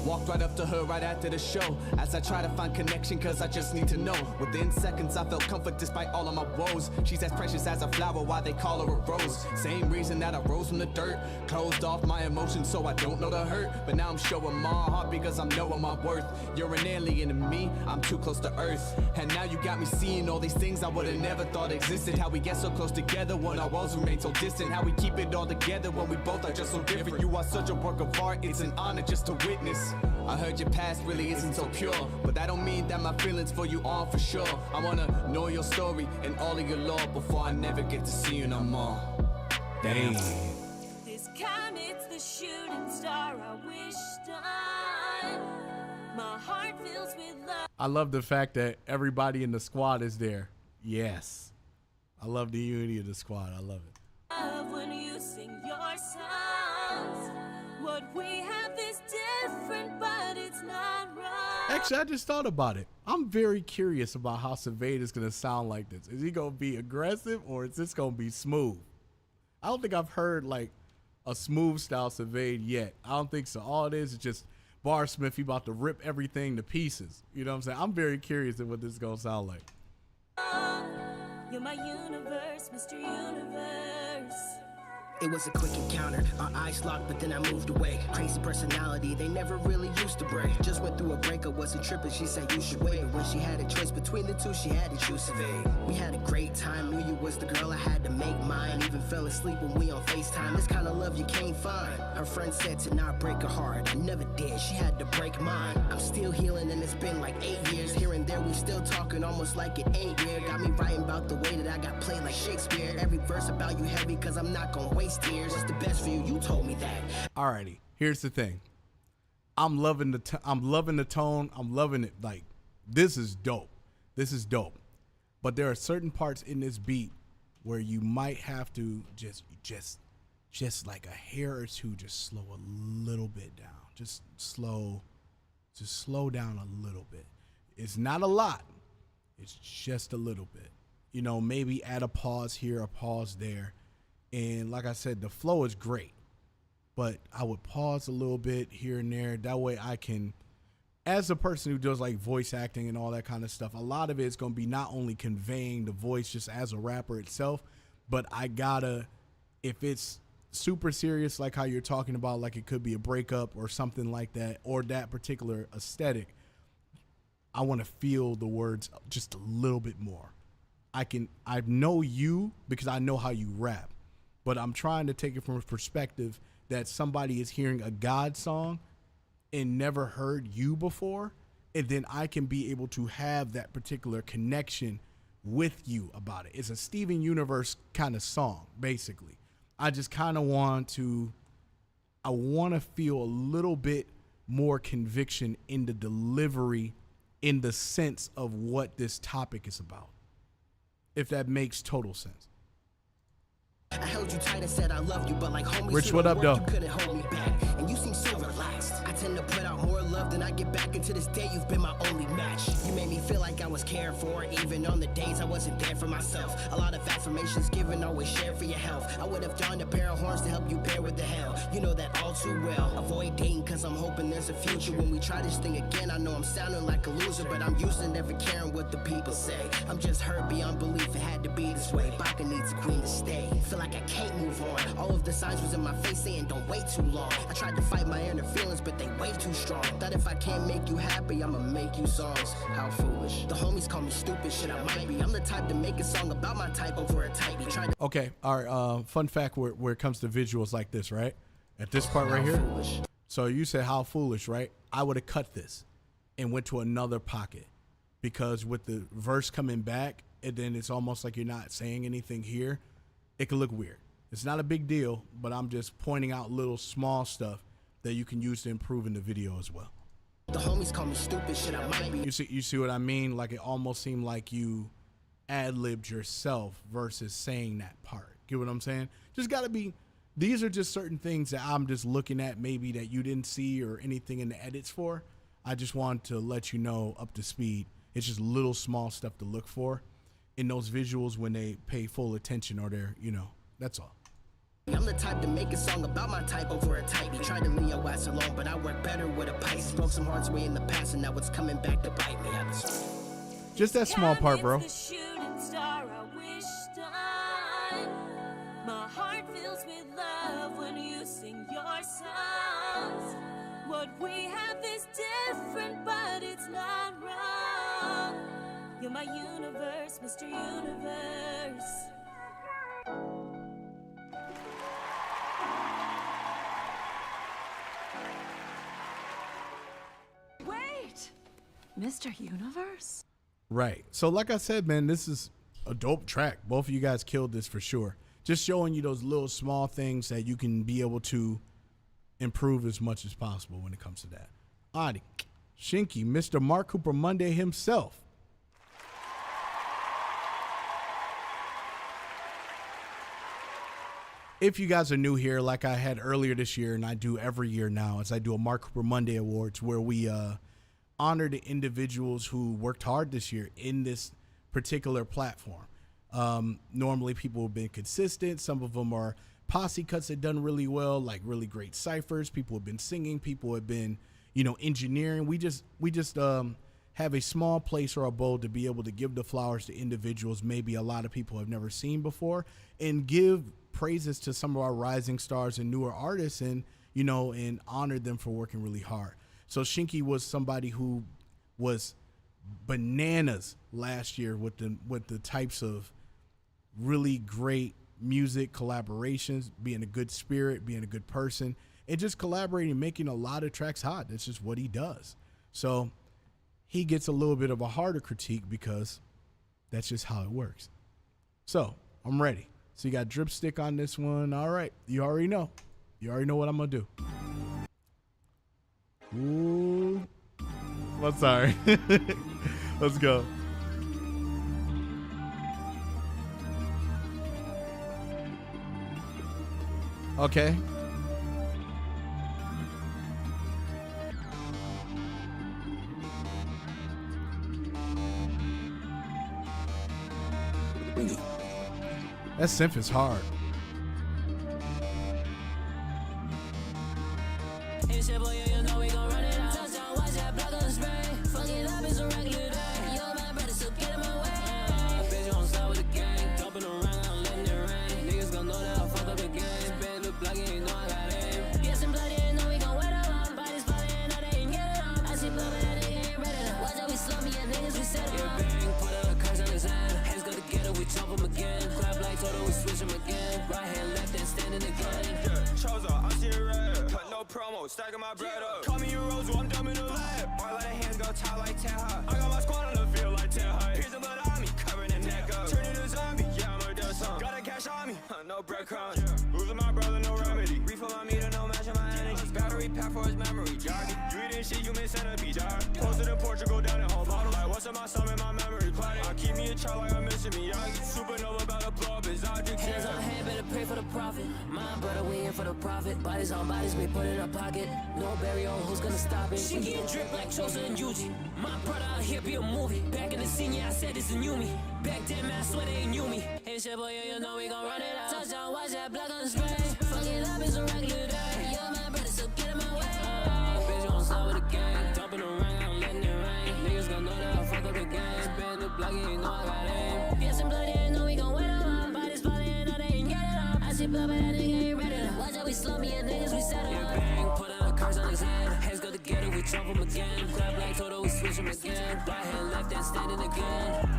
Walked right up to her right after the show as I try to find connection cause I just need to know. Within seconds I felt comfort despite all of my woes. She's as precious as a flower, why they call her a rose. Same reason that I rose from the dirt. Closed off my emotions so I don't know the hurt. But now I'm showing my heart because I'm knowing my worth. You're an alien to me, I'm too close to earth. And now you got me seeing all these things I would've never thought existed. How we get so close together when our worlds remain so distant. How we keep it all together when we both are just so different. You are such a work of art, it's an honor just to witness. I heard your past really isn't so pure, but that don't mean that my feelings for you aren't for sure. I wanna know your story and all of your lore before I never get to see you no more. Dang. This comet's the shooting star I wished on. My heart fills with love. I love the fact that everybody in the squad is there. Yes. I love the unity of the squad. I love it. When you sing your songs, what we have is different, but it's not wrong. Actually, I just thought about it. I'm very curious about how Savade is going to sound like this. Is he going to be aggressive or is this going to be smooth? I don't think I've heard like a smooth style Savade yet. I don't think so. All it is just Barsmith. He about to rip everything to pieces. You know what I'm saying? I'm very curious at what this is going to sound like. You're my universe, Mr. Universe. It was a quick encounter, our eyes locked, but then I moved away. Crazy personality, they never really used to break. Just went through a breakup, wasn't tripping, she said you should wait. But when she had a choice between the two, she had to choose Savade. We had a great time, knew you was the girl I had to make mine. Even fell asleep when we on FaceTime, this kind of love you can't find. Her friend said to not break her heart, I never did, she had to break mine. I'm still healing and it's been like 8 years. Here and there we still talking almost like it ain't weird. Got me writing about the way that I got played like Shakespeare. Every verse about you heavy cause I'm not gonna waste tears. What's the best for you? You told me that. Alrighty, here's the thing. I'm loving the tone. I'm loving it. Like, this is dope. This is dope. But there are certain parts in this beat where you might have to just like a hair or two, just slow a little bit down. Just slow down a little bit. It's not a lot. It's just a little bit. You know, maybe add a pause here, a pause there. And like I said, the flow is great, but I would pause a little bit here and there. That way I can, as a person who does like voice acting and all that kind of stuff, a lot of it is going to be not only conveying the voice just as a rapper itself, but I gotta, if it's super serious, like how you're talking about, like it could be a breakup or something like that, or that particular aesthetic, I want to feel the words just a little bit more. I know you because I know how you rap. But I'm trying to take it from a perspective that somebody is hearing a God song and never heard you before, and then I can be able to have that particular connection with you about it. It's a Steven Universe kind of song, basically. I just kind of want to feel a little bit more conviction in the delivery, in the sense of what this topic is about, if that makes total sense. I held you tight and said I love you, but like homies, Rich, what up, though? You couldn't hold me back, and you seem so relaxed. I tend to put out more love than I get back, and to this day you've been my only match. You made me feel like I was cared for, even on the days I wasn't there for myself. A lot of affirmations given, always shared for your health. I would have joined a pair of horns to help you bear with the hell. You know that all too well. Avoid dating cause I'm hoping there's a future. When we try this thing again, I know I'm sounding like a loser, but I'm used to never caring what the people say. I'm just hurt beyond belief, it had to be this way. Baka needs a queen to stay. Feel like I can't move on. All of the signs was in my face saying don't wait too long. I tried to fight my inner feelings, but they way too strong. Thought if I can't make you happy, I'ma make you songs. How foolish. The homies call me stupid, shit I might be. I'm the type to make a song about my type over a typey. Tried to Okay, all right, fun fact where it comes to visuals like this, right? At this part right here. foolish. So you said how foolish, right? I would have cut this and went to another pocket, because with the verse coming back and then it's almost like you're not saying anything here, it could look weird. It's not a big deal, but I'm just pointing out little small stuff that you can use to improve in the video as well. The homies call me stupid, shit I might be. You see what I mean? Like it almost seemed like you ad-libbed yourself versus saying that part. Get what I'm saying? Just gotta be, these are just certain things that I'm just looking at maybe that you didn't see or anything in the edits for. I just want to let you know up to speed. It's just little small stuff to look for in those visuals when they pay full attention, or they're, you know, that's all. I'm the type to make a song about my type over a typey. Tried to leave your ass alone, but I work better with a pipe. Broke some hearts way in the past, and now it's coming back to bite me. Just that small part, bro. The shooting star I wished on. My heart fills with love when you sing your songs. What we have is different, but it's not wrong. You're my universe, Mr. Universe. Wait! Mr. Universe? Right. So like I said, man, this is a dope track. Both of you guys killed this for sure. Just showing you those little small things that you can be able to improve as much as possible when it comes to that. Alrighty. Shinky, Mr. Mark Cooper Monday himself. If you guys are new here, like I had earlier this year, and I do every year now, is I do a Mark Cooper Monday Awards where we honor the individuals who worked hard this year in this particular platform. Normally people have been consistent. Some of them are posse cuts that done really well, like really great ciphers. People have been singing. People have been, engineering. We just have a small place or a bowl to be able to give the flowers to individuals maybe a lot of people have never seen before, and give praises to some of our rising stars and newer artists, and and honor them for working really hard. So Shinky was somebody who was bananas last year with the types of really great music collaborations, being a good spirit, being a good person, and just collaborating, making a lot of tracks hot. That's just what he does. So he gets a little bit of a harder critique because that's just how it works. So I'm ready. So you got Dripstick on this one. All right. You already know. You already know what I'm going to do. Ooh. Well, sorry. Let's go. Okay. That synth is hard. Stacking my bread up. Call me a rose, I'm dumb in the lab. All of the hands go tight like Taha. I got my squad on the field like Taha. Here's the blood on me, covering the neck up. Turning to zombie, yeah, I'm a dead son. Got a cash on me, no breadcrumbs. Losing my brother, no remedy. Refill my meter, no match on my energy. Battery pack for his memory. Jogging, you eating shit, you miss centipede. Posted in Portugal, down in whole bottle. Like, what's in my stomach, my memory clouded. I keep me a child like I'm missing Miyagi. Supernova about to blow up his object. Hands on head, better pray for the profit. My brother, we in for the profit. Bodies on bodies, we put in a pocket. No burial, who's gonna stop it? She getting drip like Chosa and Yuji. My brother out here be a movie. Back in the scene, yeah, I said it's a new me. Back then, man, I swear they ain't knew me. Hey, shit, boy, yeah, you know we gon' run it out. Touchdown, watch that block on the spray. Fuck it up, it's a regular day. You're my brother, so get in my way. Bitch, gon' start with the gang. Dumping the ring, I'm letting it rain. Niggas gon' know that I fuck up the game. Spin the block, you know I got aim. Get some blood, yeah, know we gon' win them up. Bodies falling, know they ain't get it up. I see blood, but that nigga ain't ready to. Watch out, we slow me and niggas, we settle up. Bang, put a curse on his head. Hands go together, we jump him again. Clap like Toto, we switch him again. Right hand, left hand, standing again.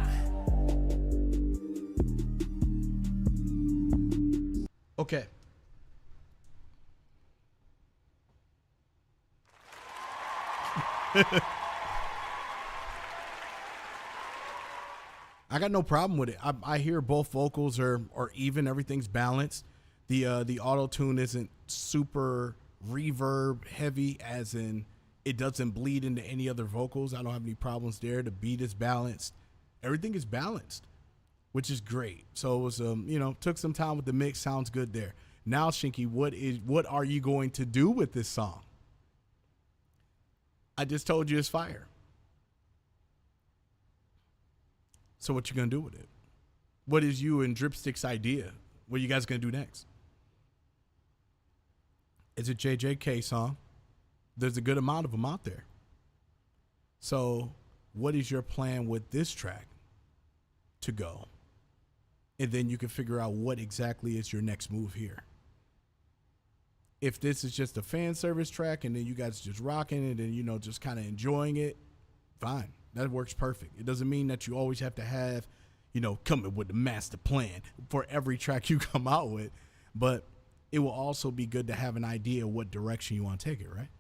Okay. I got no problem with it. I hear both vocals are even. Everything's balanced. The auto tune isn't super reverb heavy, as in it doesn't bleed into any other vocals. I don't have any problems there. The beat is balanced. Everything is balanced, which is great. So it was took some time with the mix. Sounds good there. Now, Shinky, what are you going to do with this song? I just told you it's fire. So what you gonna do with it? What is you and Dripstick's idea? What are you guys gonna do next? It's a JJK song. There's a good amount of them out there. So what is your plan with this track to go? And then you can figure out what exactly is your next move here. If this is just a fan service track and then you guys just rocking it and, just kind of enjoying it, fine. That works perfect. It doesn't mean that you always have to have, coming with the master plan for every track you come out with. But it will also be good to have an idea of what direction you want to take it, right?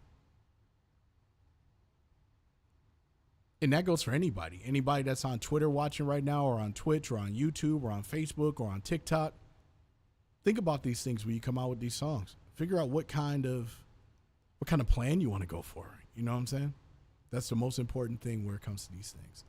And that goes for anybody. Anybody that's on Twitter watching right now, or on Twitch, or on YouTube, or on Facebook, or on TikTok. Think about these things when you come out with these songs. Figure out what kind of plan you want to go for. You know what I'm saying? That's the most important thing where it comes to these things.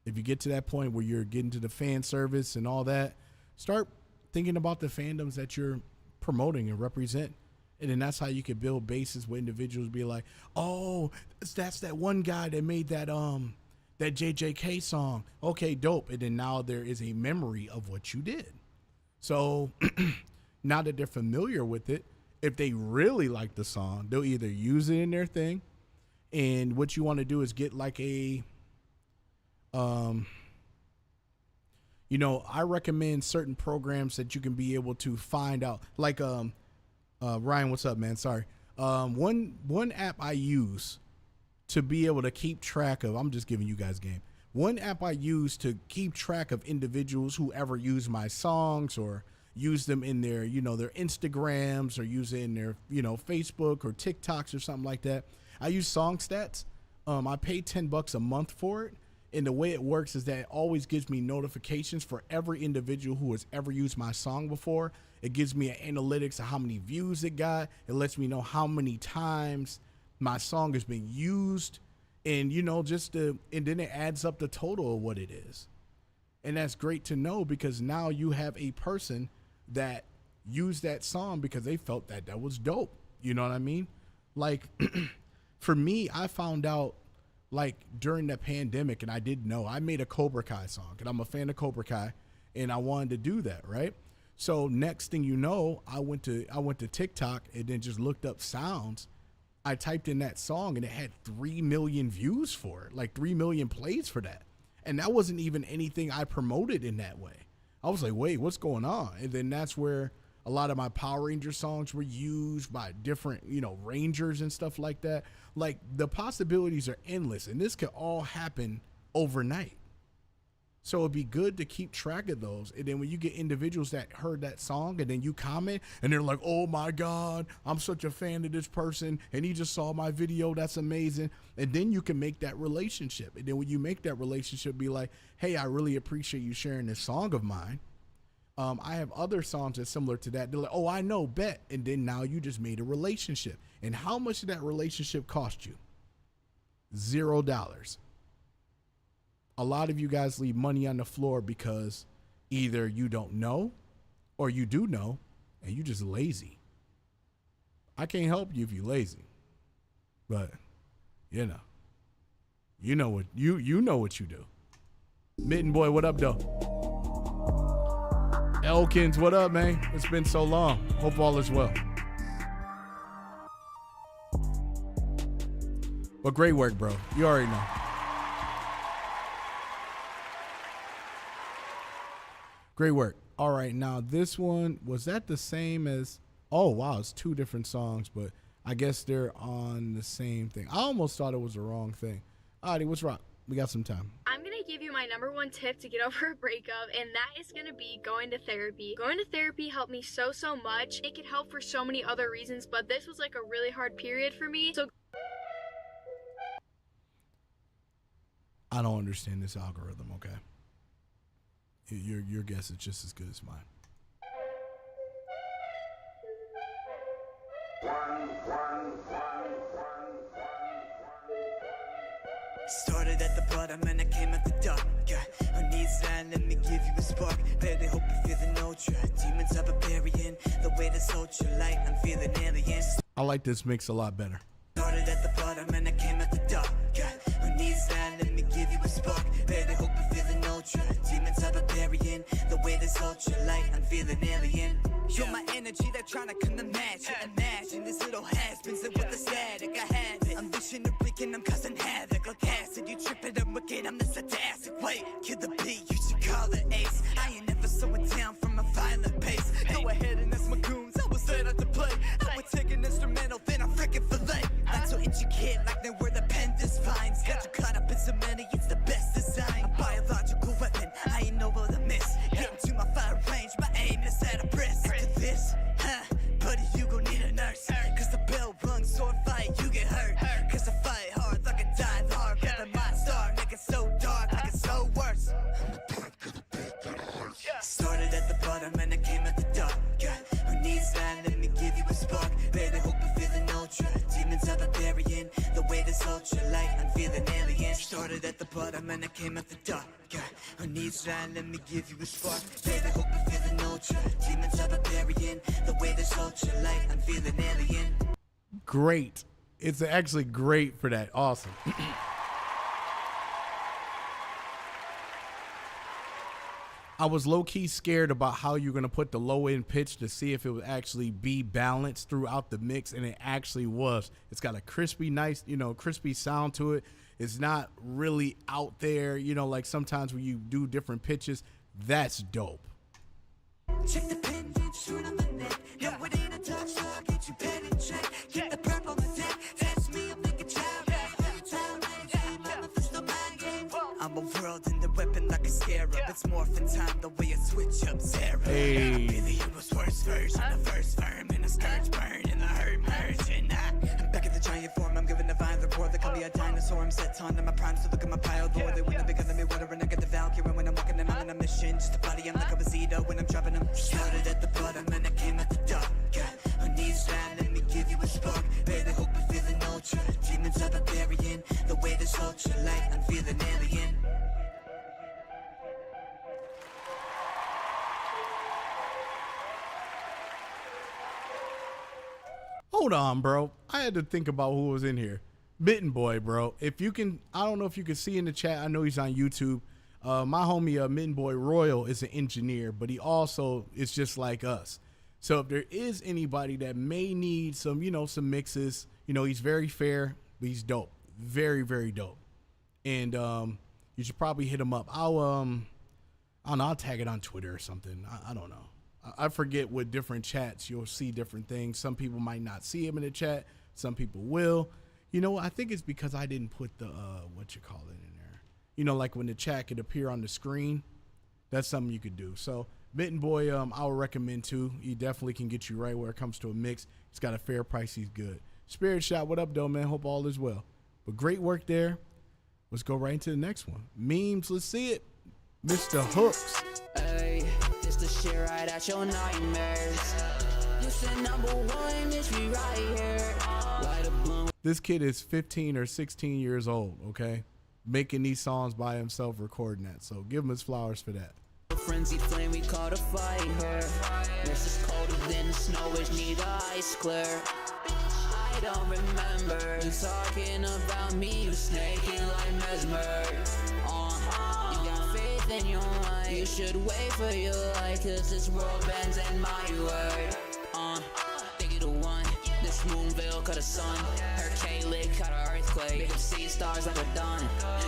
If you get to that point where you're getting to the fan service and all that, start thinking about the fandoms that you're promoting and represent. And then that's how you can build bases where individuals be like, oh, that's that one guy that made that that JJK song. Okay, dope. And then now there is a memory of what you did. So now that they're familiar with it, if they really like the song, they'll either use it in their thing. And what you want to do is get like a, I recommend certain programs that you can be able to find out, like, Ryan, what's up, man? Sorry. One app I use to be able to keep track of, I'm just giving you guys game. One app I use to keep track of individuals who ever use my songs or use them in their, their Instagrams or use it in their, Facebook or TikToks or something like that. I use Song Stats. I pay $10 a month for it. And the way it works is that it always gives me notifications for every individual who has ever used my song before. It gives me an analytics of how many views it got. It lets me know how many times my song has been used. And, and then it adds up the total of what it is. And that's great to know because now you have a person that used that song because they felt that was dope. You know what I mean? Like, for me, I found out like during the pandemic, and I didn't know, I made a Cobra Kai song, and I'm a fan of Cobra Kai, and I wanted to do that, right? So next thing you know, I went to TikTok and then just looked up sounds. I typed in that song, and it had 3 million views for it, like 3 million plays for that. And that wasn't even anything I promoted in that way. I was like, wait, what's going on? And then that's where a lot of my Power Ranger songs were used by different, Rangers and stuff like that. Like, the possibilities are endless, and this could all happen overnight. So it'd be good to keep track of those. And then when you get individuals that heard that song and then you comment and they're like, oh my God, I'm such a fan of this person and he just saw my video, that's amazing. And then you can make that relationship. And then when you make that relationship, be like, hey, I really appreciate you sharing this song of mine. I have other songs that's similar to that. They're like, oh, I know, bet. And then now you just made a relationship. And how much did that relationship cost you? $0. A lot of you guys leave money on the floor because either you don't know or you do know and you just lazy. I can't help you if you're lazy. But, you know what you know what you do. Mitten Boy, what up, though? Elkins, what up, man? It's been so long. Hope all is well. But great work, bro. You already know. Great work. All right, now this one, was that the same as, oh, wow, it's 2 different songs, but I guess they're on the same thing. I almost thought it was the wrong thing. Alrighty, what's rock? We got some time. I'm going to give you my #1 tip to get over a breakup, and that is going to be going to therapy. Going to therapy helped me so much. It could help for so many other reasons, but this was like a really hard period for me. So I don't understand this algorithm, okay? Your guess is just as good as mine. Started at the bottom and I came at the top. Yeah, her knees down, let me give you a spark. Baby, hope you feel the ultra. Demons are burying the way that's ultra light. I'm feeling alien. I like this mix a lot better. Started at the bottom and I came at the top. Yeah, her knees down, let me give you a spark. Baby, hope you feel the ultra. Demons are burying the way that's ultra light. I'm feeling alien. You're my energy, they're trying to come and match it. Imagine this little has-beens and with the static I have it. I'm wishing to break and I'm causing havoc like acid. You tripping, I'm wicked, I'm the sadistic. Wait, kill the beat, you should call it ace. I ain't never slowing down from a violent pace. Go ahead and ask my goons, I was set out to play. I would take an instrumental, then I freaking fillet. I'm so intricate, like they were the Pentas vines. Got you caught up in so many, it's the best design. A biological weapon, I ain't no to miss. Get into my fire range, my aim is at a brisk. After this, buddy, you gon' need a nurse. Cause the bell rung, sword fight, you get hurt. Cause I fight hard, like a die hard. Grabbing my star, make it so dark, like it's so worse. Started at the bottom and I came at the top. Yeah, her knees down, let me give you a spark. Baby, hope you're feeling ultra. Demons are burying the way that's ultra light. I'm feeling feeling alien. Started at the bottom and I came at the top. Yeah, I need shine, let me give you a spark. Baby, hope you're feeling ultra. Demons are barbarian. The way this ultra light, I'm feeling alien. Great. It's actually great for that. Awesome. I was low-key scared about how you're going to put the low-end pitch to see if it would actually be balanced throughout the mix, and it actually was. It's got a crispy, nice, crispy sound to it. It's not really out there, like sometimes when you do different pitches. That's dope. Check the pen, shoot on the neck. No, it ain't a touch, so I'll get you pen in check. Get the prep on the deck. That's me, I'm making child. I'm a world in the weapon like a scarab. It's morphin' time the way I switch up Zara. Hey. Be the hero's worst version, the first firm, and the skirts burn, and the hurt merging. I'm back at the giant form, I'm giving a vine report. They call me a dinosaur, I'm set on in my prime, so look at my pile door. They wouldn't be calling me water, and I get the Valkyrie when I'm walking them, I'm on a mission. Just a body, I'm like a Bazito when I'm dropping them. Started at the bottom, and I came at the top. I need shine, let me give you a spark. Baby, hope you're feeling ultra. Demons are barbarian. The way this ultra light, I'm feeling alien. Hold on, bro. I had to think about who was in here. Mitten Boy, bro. If you can, I don't know if you can see in the chat. I know he's on YouTube. My homie, Mitten Boy Royal, is an engineer, but he also is just like us. So if there is anybody that may need some, some mixes, he's very fair, but he's dope. Very, very dope. And you should probably hit him up. I don't know, I'll tag it on Twitter or something. I don't know. I forget what different chats you'll see different things. Some people might not see him in the chat. Some people will. I think it's because I didn't put the in there. Like when the chat could appear on the screen. That's something you could do. So Mitten Boy, I would recommend too. He definitely can get you right where it comes to a mix. He's got a fair price. He's good. Spirit Shot, what up, though, man? Hope all is well. But great work there. Let's go right into the next one. Memes, let's see it. Mr. Hooks. Hey, this the shit right at your nightmares. You said number one, this we right here. Light a blunt. This kid is 15 or 16 years old, okay? Making these songs by himself, recording that. So give him his flowers for that. Frenzied flame, we caught a fight here. This is colder than the snow, which need ice clear. I don't remember you talking about me, you snaking like Mesmer. You got faith in your mind, you should wait for your light, cause this world bends in my word. Think you the one, this moon veil cut a sun, hurricane lit cut a earthquake, make them see stars like a dawn.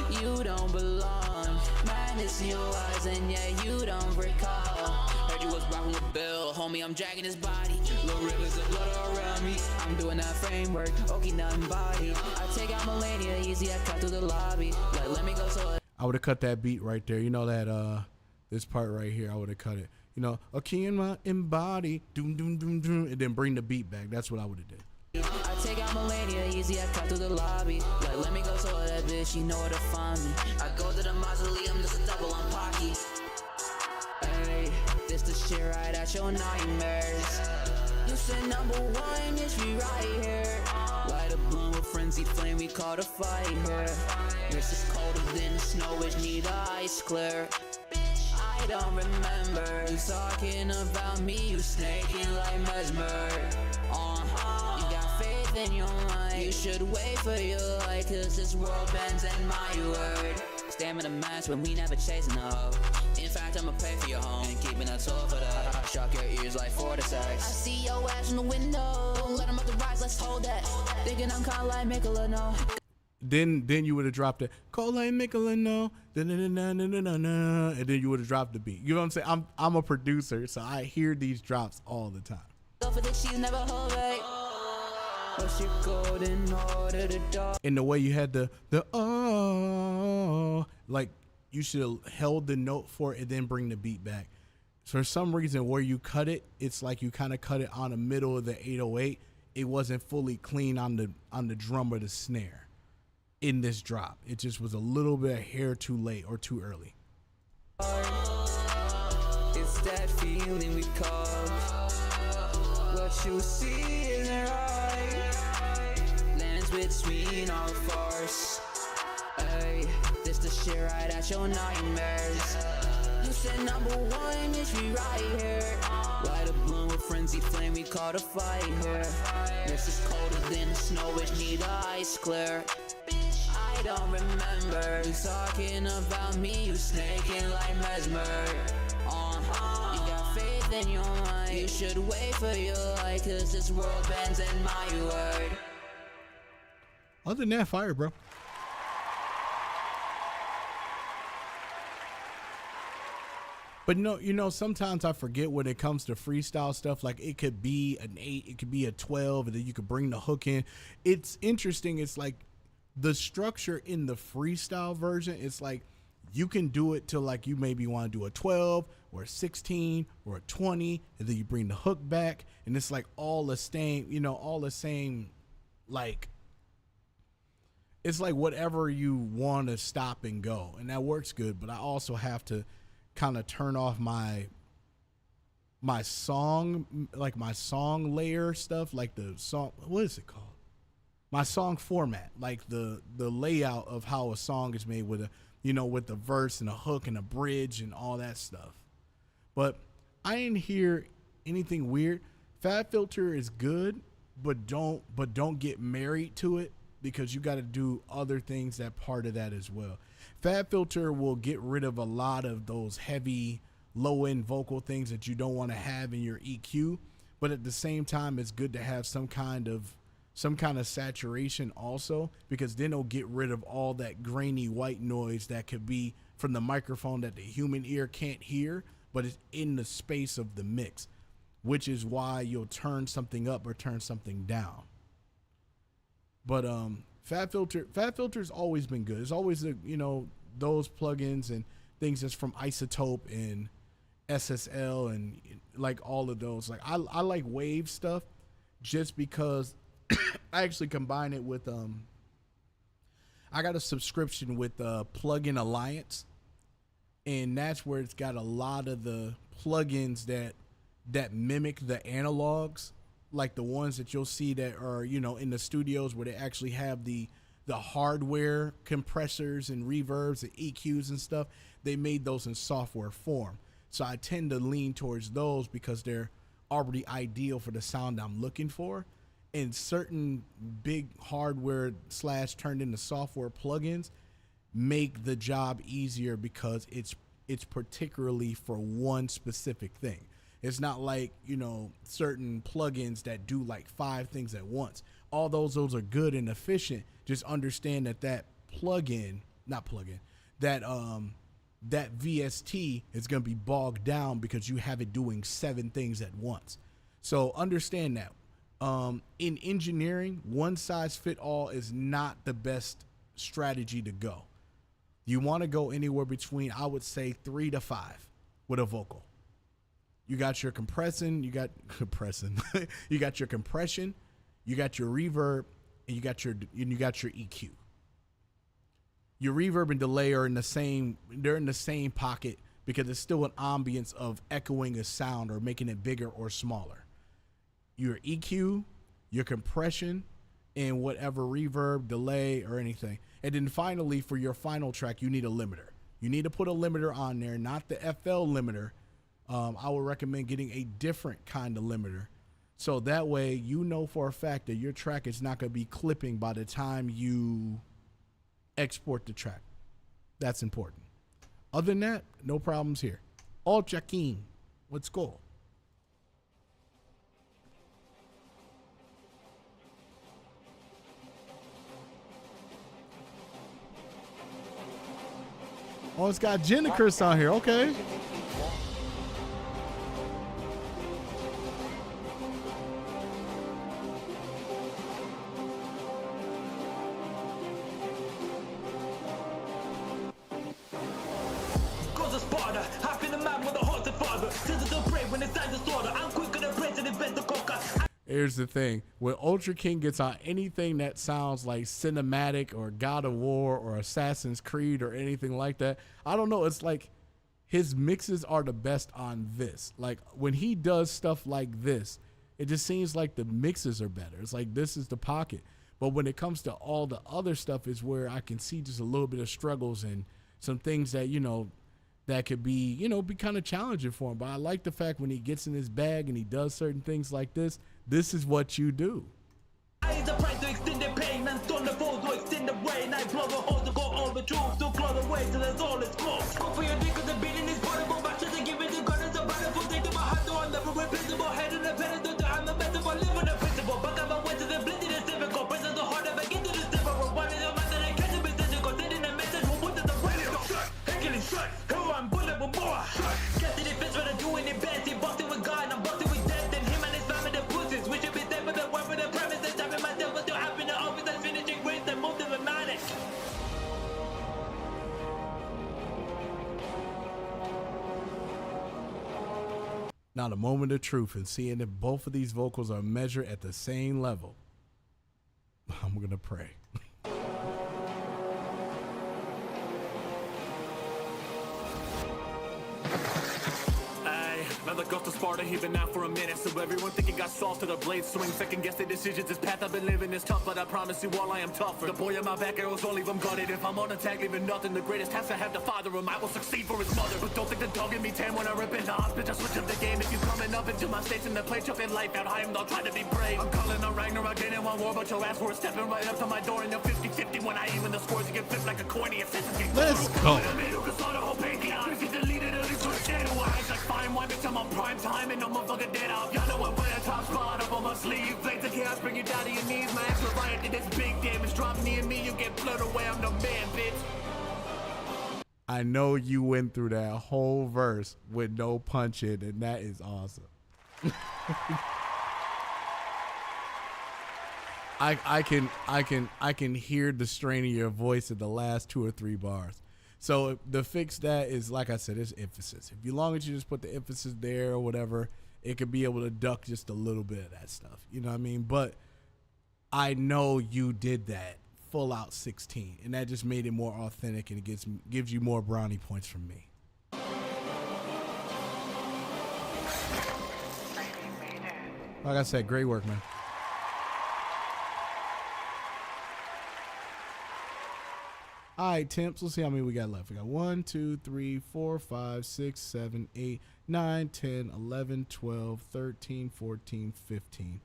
You don't belong, madness in your eyes, and yeah, you don't recall. Heard you was rocking with Bill, homie, I'm dragging his body. Little rivers of blood all around me, I'm doing that framework, okay, nothing body. I take out millennia, easy, I cut through the lobby, like let me go so I would have cut that beat right there. That this part right here, I would have cut it. A key in my embody, doom, doom, doom, doom, and then bring the beat back. That's what I would have did. I take out millennia, easy, I cut through the lobby. Like, let me go so that bitch, you know where to find me. I go to the mausoleum, just a double on Pocky. Hey, this the shit right at your nightmares. You said number one, it's we right here. Light a blunt with frenzied flame, we caught a fight here. This is colder than the snow, which need ice clear. I don't remember you talking about me, you snaking like Mesmer. You got faith in your mind, you should wait for your light, cause this world bends in my word. Stamina match when we never chasing a hoe. In fact, I'ma pay for your home and keeping a tour for that. I shock your ears like 4 to 6. I see your ass in the window, let them up the rise, let's hold that. Thinking I'm kinda like Michelino. Then you would have dropped it. Call like Michelino, and then you would have dropped the beat. You know what I'm saying? I'm a producer, so I hear these drops all the time. And the way you had the like you should have held the note for it and then bring the beat back. For some reason, where you cut it, it's like you kind of cut it on the middle of the 808. It wasn't fully clean on the drum or the snare. In this drop, it just was a little bit a hair too late or too early. It's that feeling we call what you see in their eye, lands between our farce. used to share right at your nightmares. You said number one is we right here. Light a blunt with frenzy flame, we caught a fight here. This is colder than the snow, which need the ice clear. I don't remember you talking about me, you snaking like Mesmer. You got faith in your mind, you should wait for your light, cause this world bends in my word. Other than that, fire, bro. But no, sometimes I forget when it comes to freestyle stuff, like it could be an 8, it could be a 12, and then you could bring the hook in. It's interesting. It's like the structure in the freestyle version, it's like you can do it to like you maybe want to do a 12 or a 16 or a 20, and then you bring the hook back, and it's like all the same, like it's like whatever you want to stop and go, and that works good. But I also have to kind of turn off my song layer stuff, like the song, what is it called? My song format, like the layout of how a song is made with with the verse and a hook and a bridge and all that stuff. But I didn't hear anything weird. Fab Filter is good, but don't get married to it, because you got to do other things that part of that as well. Fab Filter will get rid of a lot of those heavy low-end vocal things that you don't want to have in your EQ, but at the same time it's good to have some kind of saturation also, because then it'll get rid of all that grainy white noise that could be from the microphone that the human ear can't hear, but it's in the space of the mix, which is why you'll turn something up or turn something down. But Fab Filter's always been good. It's always those plugins and things that's from Isotope and SSL and like all of those. Like I like Wave stuff just because I actually combine it with I got a subscription with Plugin Alliance, and that's where it's got a lot of the plugins that mimic the analogs, like the ones that you'll see that are in the studios where they actually have the hardware compressors and reverbs and EQs and stuff. They made those in software form, so I tend to lean towards those because they're already ideal for the sound I'm looking for. And certain big hardware / turned into software plugins make the job easier because it's particularly for one specific thing. It's not like, certain plugins that do like 5 things at once. All those are good and efficient. Just understand that that VST is going to be bogged down because you have it doing 7 things at once. So understand that. In engineering, one size fit all is not the best strategy to go. You want to go anywhere between, I would say, 3 to 5 with a vocal. You got your compression, you got your compression, you got your reverb, and you got your EQ. Your reverb and delay are in the same pocket because it's still an ambience of echoing a sound or making it bigger or smaller. Your EQ, your compression, and whatever reverb, delay, or anything. And then finally, for your final track, you need a limiter. You need to put a limiter on there, not the FL limiter. I would recommend getting a different kind of limiter. So that way, you know for a fact that your track is not going to be clipping by the time you export the track. That's important. Other than that, no problems here. All check-in. Let's go. Oh, it's got Jennikers on here. Okay. Here's the thing. When Ultra King gets on anything that sounds like cinematic or God of War or Assassin's Creed or anything like that, I don't know. It's like his mixes are the best on this. Like when he does stuff like this, it just seems like the mixes are better. It's like this is the pocket. But when it comes to all the other stuff is where I can see just a little bit of struggles and some things that, that could be, be kind of challenging for him. But I like the fact when he gets in his bag and he does certain things like this is what you do. I the price to extend the pain and stone the fold to extend the way. And I blow the hole to go all the truth to claw the way to the soul is close. Go for your dick with the beating is portable. Back to the give it to God is a bountiful thing to my heart to I'm never replaceable. Head in the pedestal to I'm the best of all living the principle. Back on my way to the blended is difficult. Present the heart of a get to the silver. One in the mind that I catch a message. Go send in a message. Who put the radio? Hercules, who I'm bullet with more. Guess the defense for the doing it best. He boxing with God and I'm boxing with death. And him and his family the pussies. We should be there for the work for the premise. And tapping myself with the happen to office and finishing grace and move to the manic. Now, the moment of truth and seeing if both of these vocals are measured at the same level, I'm going to pray. Another ghost of Sparta, he been out for a minute. So everyone think he got soft to the blade swing. Second guess the decisions, this path I've been living is tough. But I promise you all I am tougher. The boy on my back arrows won't leave him gutted. If I'm on attack, leaving nothing. The greatest task I have to father him, I will succeed for his mother. But don't think the dog in me tan when I rip into hospital. Just switch up the game if you coming up into my states. And the play choking life out high, I'm not trying to be brave. I'm calling on Ragnarok, didn't want war, but your ass were stepping right up to my door. And you're 50-50 when I even the scores, you get flipped like a coin. Let's go. Like fine wine, bitch, I'm on prime time and no motherfucker dead out. Y'all know I'm putting a top spot up on my sleeve. Blades of chaos bring you down to your knees. My axe riot did this big damage. Drop near me, you get blown away. I'm the man, bitch. I know you went through that whole verse with no punch in, and that is awesome. I can hear the strain of your voice in the last 2 or 3 bars. So the fix that is, like I said, is emphasis. If you long as you just put the emphasis there or whatever, it could be able to duck just a little bit of that stuff. You know what I mean? But I know you did that full out 16, and that just made it more authentic, and it gives you more brownie points from me. Like I said, great work, man. All right, Temps, let's see how many we got left. We got 1, 2, 3, 4, 5, 6, 7, 8, 9, 10, 11, 12, 13, 14, 15,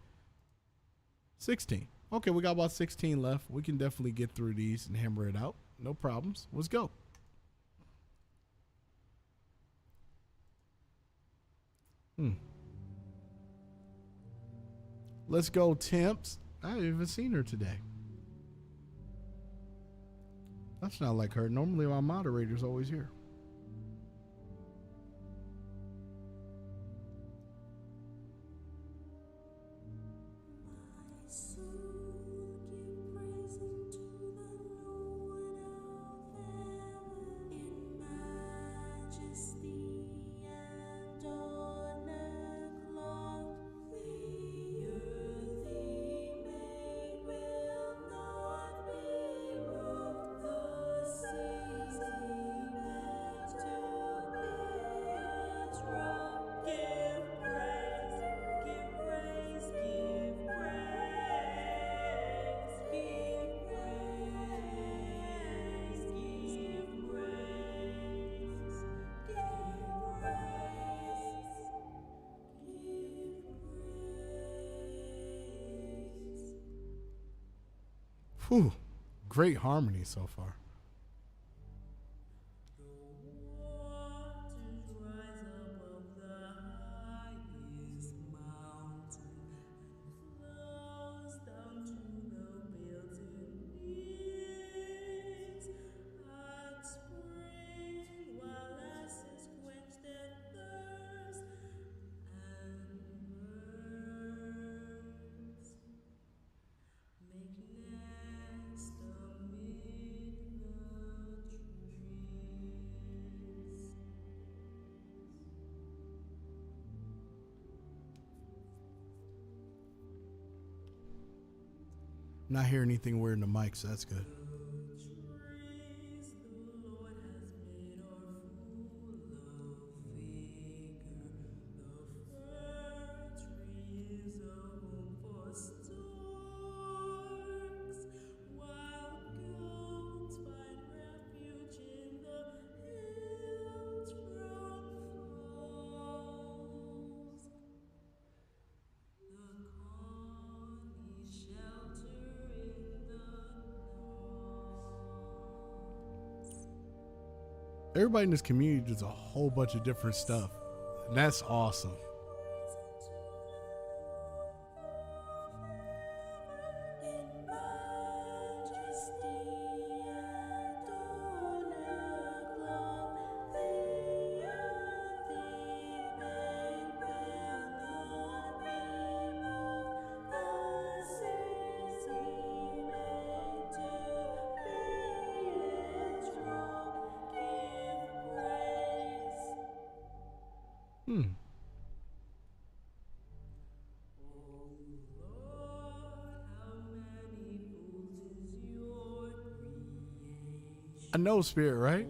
16. Okay, we got about 16 left. We can definitely get through these and hammer it out. No problems. Let's go. Let's go, Temps. I haven't even seen her today. That's not like her. Normally my moderator's always here. Whew, great harmony so far. Not hearing anything weird in the mic, so that's good. Everybody in this community does a whole bunch of different stuff. And that's awesome. I know, Spirit, right?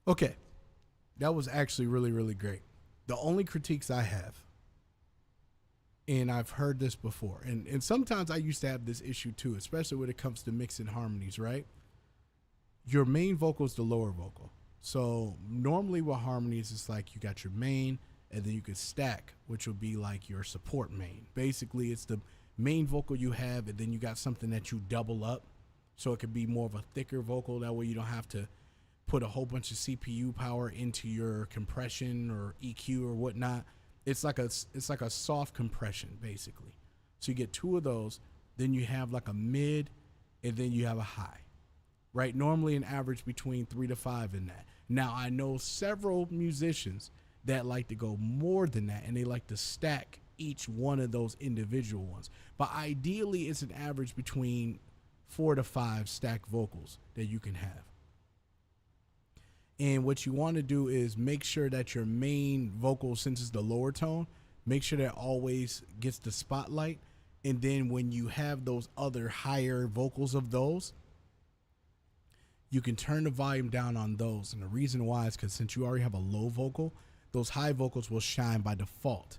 Okay, that was actually really, really great. The only critiques I have, and I've heard this before, and sometimes I used to have this issue too, especially when it comes to mixing harmonies, right? Your main vocal is the lower vocal. So normally with harmonies, it's like you got your main, and then you could stack, which will be like your support main. Basically, it's the main vocal you have, and then you got something that you double up. So it could be more of a thicker vocal. That way you don't have to put a whole bunch of CPU power into your compression or EQ or whatnot. It's like a soft compression basically. So you get two of those, then you have like a mid, and then you have a high, right? Normally an average between 3 to 5 in that. Now I know several musicians that like to go more than that, and they like to stack each one of those individual ones. But ideally it's an average between 4 to 5 stacked vocals that you can have. And what you want to do is make sure that your main vocal, since it's the lower tone, make sure that always gets the spotlight. And then when you have those other higher vocals of those, you can turn the volume down on those. And the reason why is because since you already have a low vocal, those high vocals will shine by default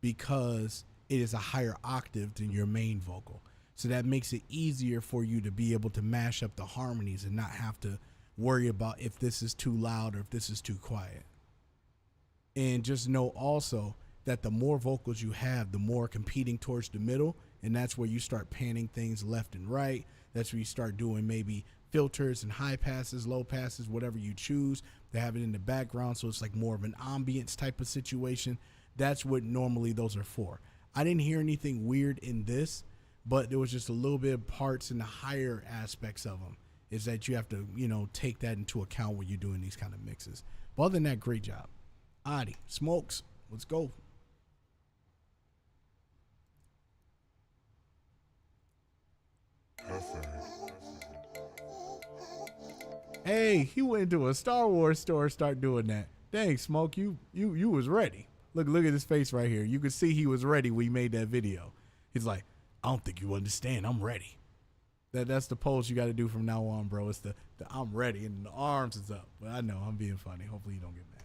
because it is a higher octave than your main vocal. So that makes it easier for you to be able to mash up the harmonies and not have to worry about if this is too loud or if this is too quiet. And just know also that the more vocals you have, the more competing towards the middle, and that's where you start panning things left and right. That's where you start doing maybe filters and high passes, low passes, whatever you choose to have it in the background, so it's like more of an ambience type of situation. That's what normally those are for. I didn't hear anything weird in this, but there was just a little bit of parts in the higher aspects of them is that you have to, take that into account when you're doing these kind of mixes. But other than that, great job. Adi, Smokes, let's go. Cafe. Hey, he went into a Star Wars store, start doing that. Dang, Smoke, you was ready. Look at his face right here. You could see he was ready when he made that video. He's like, I don't think you understand. I'm ready. That's the pose you got to do from now on, bro. It's the I'm ready, and the arms is up. But I know I'm being funny. Hopefully you don't get mad.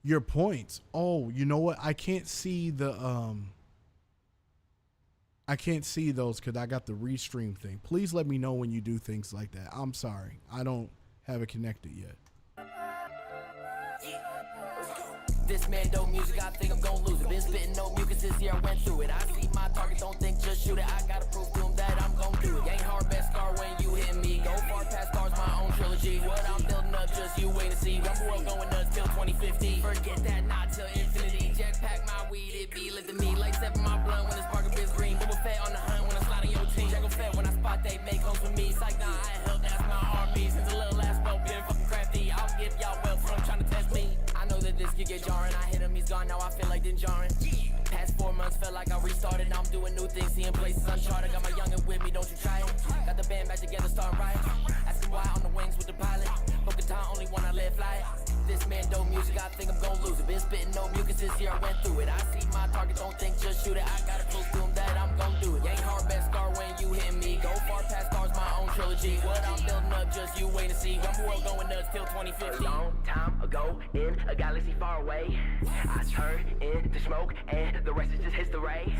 Your points. Oh, you know what? I can't see I can't see those because I got the restream thing. Please let me know when you do things like that. I'm sorry. I don't have it connected yet. This man dope music, I think I'm gon' lose it. Been spitting no mucus this year, I went through it. I see my target, don't think, just shoot it. I gotta prove to him that I'm gon' do it. Ain't hard, best scar when you hit me. Go far past stars, my own trilogy. What I'm building up, just you wait to see. Rumble world going nuts till 2050. Forget that, not till infinity. Jetpack my weed, it be lifting me. Like seven my blunt when it's sparking biz green. Double fat on the hunt when I slide on your team. Jackal fat when I spot, they make homes for me. Psych, nah, I help, that's my army. Since a little last belt, been fucking crafty. I'll give y'all well from trying to test me. I know that this could get jarring. I hit him, he's gone, now I feel like then jarring. Past 4 months felt like I restarted. Now I'm doing new things, seeing places uncharted. Got my youngin' with me, don't you try it. Got the band back together, starting right. Asking why on the wings with the pilot. Book the time, only one I let fly. This man dope music, I think I'm gon' lose it. Been spitting no mucus this year, I went through it. I see my target, don't think, just shoot it. I gotta prove to him that I'm gon' do it. Ain't hard, best scar when you hit me. Go far past stars, my own trilogy. What I'm building up, just you wait to see. Rumble world going nuts till 2050. A long time ago, in a galaxy far away, I turned into smoke, and the rest is just history.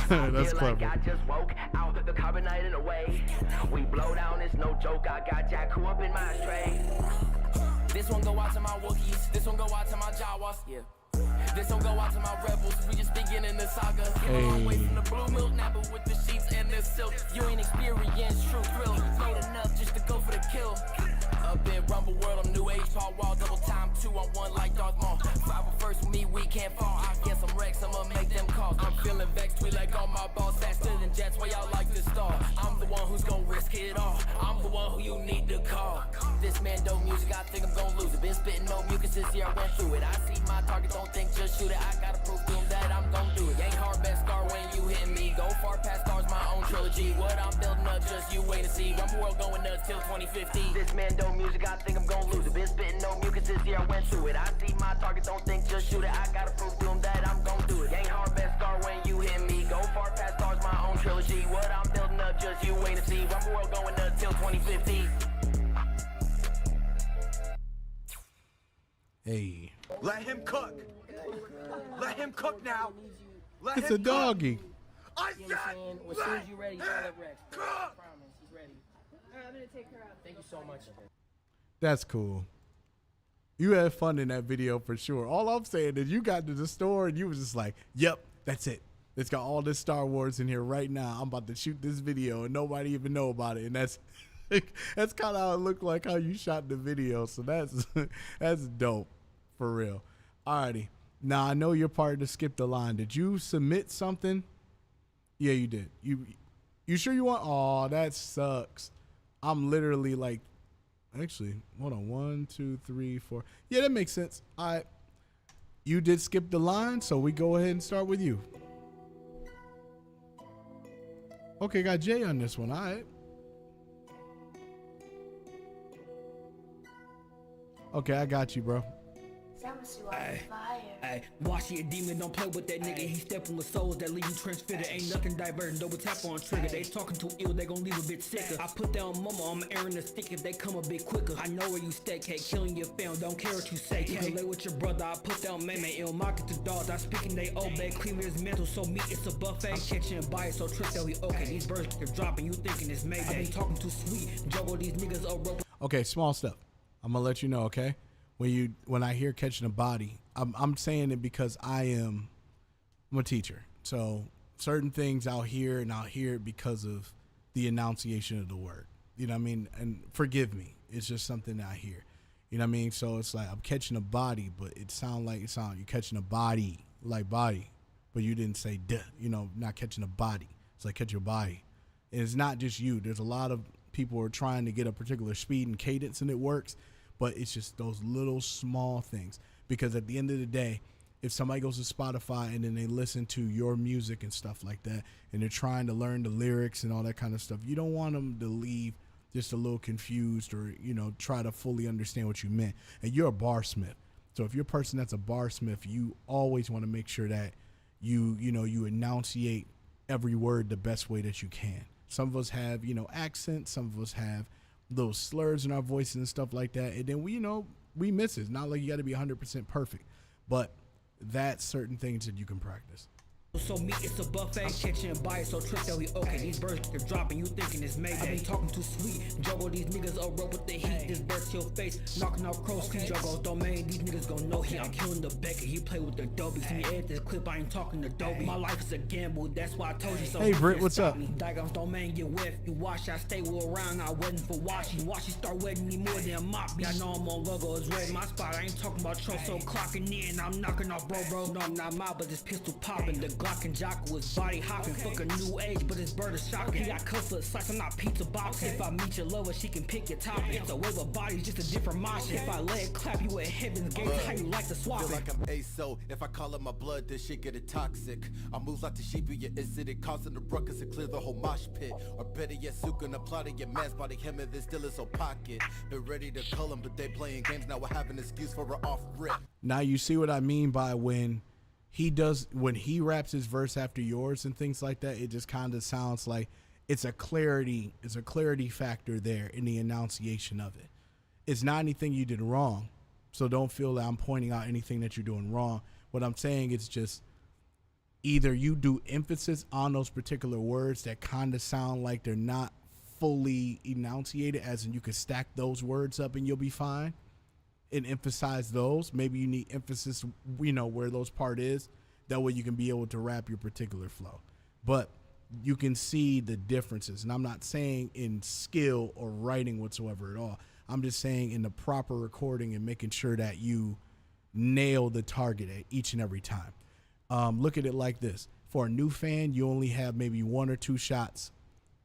That's feel clever. like I just woke out the carbonating away. We blow down, it's no joke. I got Jakku up in my tray. This one go out to my Wookiees. This one go out to my Jawas. Yeah. This one go out to my rebels. We just beginning the saga. Came a long way from the blue milk napper with the sheets and the silk. You ain't experienced true thrill. Load enough just to go for the kill. Up in Rumble World, I'm new age, Paul Wall, double time, 2-on-1 like Darth Maul. 501st with me, we can't fall. I guess I'm Rex, I'ma make them calls. I'm feeling vexed, tweet like all my balls faster than jets. Why y'all like this stall? I'm the one who's gon' risk it all. I'm the one who you need to call. This man dope music, I think I'm gon' lose it. Been spitting no mucus this year, I went through it. I see my target, don't think, just shoot it. I gotta prove to him that I'm gon' do it. Ain't hard, best scar when you hit me. Go far past stars, my own trilogy. What I'm building up, just you wait to see. Rumble world going nuts till 2050. This man dope music, I think I'm gon' lose it. Been spitting no mucus this year, I went through it. I see my target, don't think, just shoot it. I gotta prove to him that I'm gon' do it. Ain't hard, best scar when you hit me. Go far past stars, my own trilogy. What I'm building up, just you wait to see. Rumble world going nuts till 2050. Hey. Let him cook. Let him cook now. Let It's him a doggy. Cook. I said, As soon as you're ready, call up Rex. cook. I promise, he's ready. I'm gonna take her out. Thank you so much. That's cool. You had fun in that video for sure. All I'm saying is you got to the store and you was just like, yep, that's it. It's got all this Star Wars in here right now. I'm about to shoot this video and nobody even know about it. And that's that's kind of how it looked like how you shot the video. So that's that's dope for real. Alrighty. Now I know you're part of the Skip the Line. Did you submit something? Yeah, you did. You sure you want? Oh, that sucks. I'm literally like, actually, hold on. 1, 2, 3, 4. Yeah, that makes sense. You did skip the line, so we go ahead and start with you. Okay, got Jay on this one. All right. Okay, I got you, bro. Ay, watch your demon, don't play with that nigga. He stepping with souls that leave you transfitted. Ain't nothing diverting, double tap on trigger. They talking too ill, they gon' leave a bit sicker. I put that on mama, I'm airing the stick if they come a bit quicker. I know where you stay, K, killing your fam, don't care what you say. You can lay with your brother, I put that on man, ill market the dogs. I speaking they obey, cleaver is mental, so me it's a buffet. I'm catching bias, so trick that we okay. These birds are dropping, you thinking it's Mayday. I been talking too sweet, juggle these niggas a rope. Okay, small stuff. I'm gonna let you know, okay? When I hear catching a body, I'm saying it because I'm a teacher. So certain things I'll hear it because of the enunciation of the word. You know what I mean? And forgive me. It's just something I hear. You know what I mean? So it's like I'm catching a body, but it sound you're catching a body, like body, but you didn't say duh, not catching a body. It's like catch your body. And it's not just you. There's a lot of people who are trying to get a particular speed and cadence and it works. But it's just those little small things. Because at the end of the day, if somebody goes to Spotify and then they listen to your music and stuff like that, and they're trying to learn the lyrics and all that kind of stuff, you don't want them to leave just a little confused or, you know, try to fully understand what you meant. And you're a barsmith. So if you're a person that's a barsmith, you always want to make sure that you enunciate every word the best way that you can. Some of us have, you know, accents. Some of us have little slurs in our voices and stuff like that. And then we miss it. It's not like you got to be 100% perfect, but that's certain things that you can practice. So me, it's a buffet, kitchen buy it, so trick that we okay. These birds are dropping, you thinking it's Mayday. I been talking too sweet, juggle these niggas up with the heat. This bird to your face, knocking off crows, juggle domain. These niggas gon' know he, I'm killing the Becker. He play with the Dobie. See me edit this clip, I ain't talking to Dobie. My life is a gamble, that's why I told you so. Hey Britt, what's up? Diagrams domain get wet. You watch, I stay around, I waiting for watching. Watch you start wetting me more than mop me. I know I'm on logo, it's red. My spot, I ain't talking about tro, so clocking in. I'm knocking off bro. No, I'm not mine, but this pistol popping. The Glock and Jock was body hopping, fuck a new age, but this bird is shocking. He got cuffs for slice, I'm not pizza boxing. If I meet your lover, she can pick your topic. It's a wave of bodies, just a different motion. If I let it clap you at heaven's gate, how you like to swap Feel it? like I'm ASO. If I call up my blood, this shit get it toxic. I move like the sheep in your incident, causing the ruckus to clear the whole mosh pit. Or better yet, Sukin applauding your man's body, him and this still is so pocket. Been ready to call him, but they playing games now. I have an excuse for an off rip. Now you see what I mean by when he raps his verse after yours and things like that, it just kind of sounds like it's a clarity factor there in the enunciation of it. It's not anything you did wrong, so don't feel that I'm pointing out anything that you're doing wrong. What I'm saying is just either you do emphasis on those particular words that kind of sound like they're not fully enunciated, as in you can stack those words up and you'll be fine, and emphasize those. Maybe you need emphasis, you know, where those part is. That way you can be able to rap your particular flow. But you can see the differences. And I'm not saying in skill or writing whatsoever at all. I'm just saying in the proper recording and making sure that you nail the target at each and every time. Look at it like this. For a new fan, you only have maybe 1 or 2 shots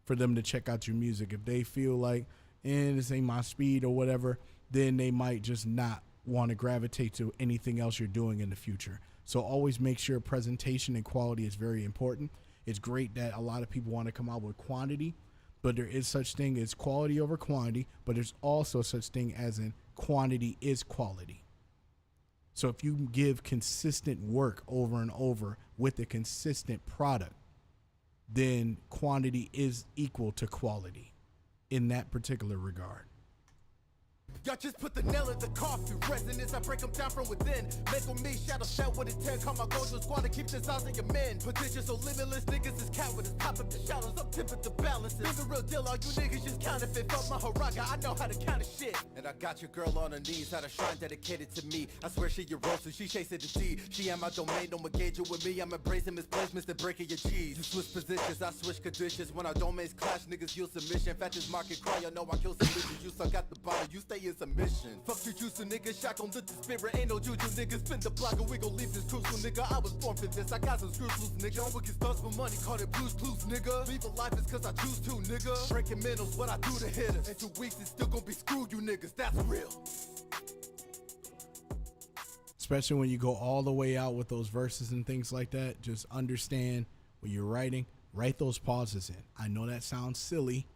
for them to check out your music. If they feel like, this ain't my speed or whatever, then they might just not want to gravitate to anything else you're doing in the future. So always make sure presentation and quality is very important. It's great that a lot of people want to come out with quantity, but there is such thing as quality over quantity, but there's also such thing as in quantity is quality. So if you give consistent work over and over with a consistent product, then quantity is equal to quality in that particular regard. Y'all just put the nail in the coffin. Resonance, I break them down from within. Make on me, shadow shot with a 10. Call my goals to squad to keep this eyes on your men. Potential so limitless, niggas is cowardice. Pop up the shadows, I'm tipping the balances. Live the real deal, all you niggas just counterfeit. Fuck my haraga, I know how to count shit. And I got your girl on her knees, had a shrine dedicated to me. I swear she your roast, she chasing the D. She at my domain, don't engage it with me. I'm embracing misplacements, then breaking your cheese. You switch positions, I switch conditions. When our domains clash, niggas use submission. Fat this market cry, you know I kill solutions. You suck at the bottom, you stay in submission. Fuck you juice, nigga, shot gon' lift the spirit. Ain't no juju, niggas spin the block and we gon' leave this crucial, nigga. I was born for this, I got some screws loose, nigga. John Wick starts for money, call it blues clues, nigga. Leave a life is cause I choose to, nigga. Breaking mentals, what I do to hitters. In 2 weeks, it's still gon' be screwed, you niggas, that's real. Especially when you go all the way out with those verses and things like that, just understand when you're writing, write those pauses in. I know that sounds silly,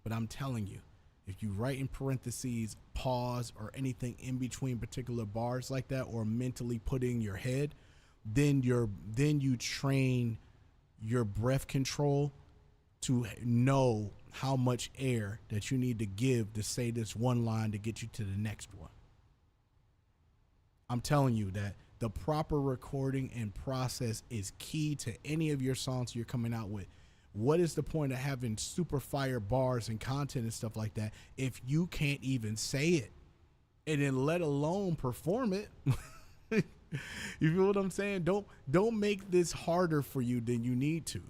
but I'm telling you, if you write in parentheses, pause, or anything in between particular bars like that, or mentally put in your head, then you train your breath control to know how much air that you need to give to say this one line to get you to the next one. I'm telling you that the proper recording and process is key to any of your songs you're coming out with. What is the point of having super fire bars and content and stuff like that if you can't even say it, and then let alone perform it? You feel what I'm saying? Don't make this harder for you than you need to.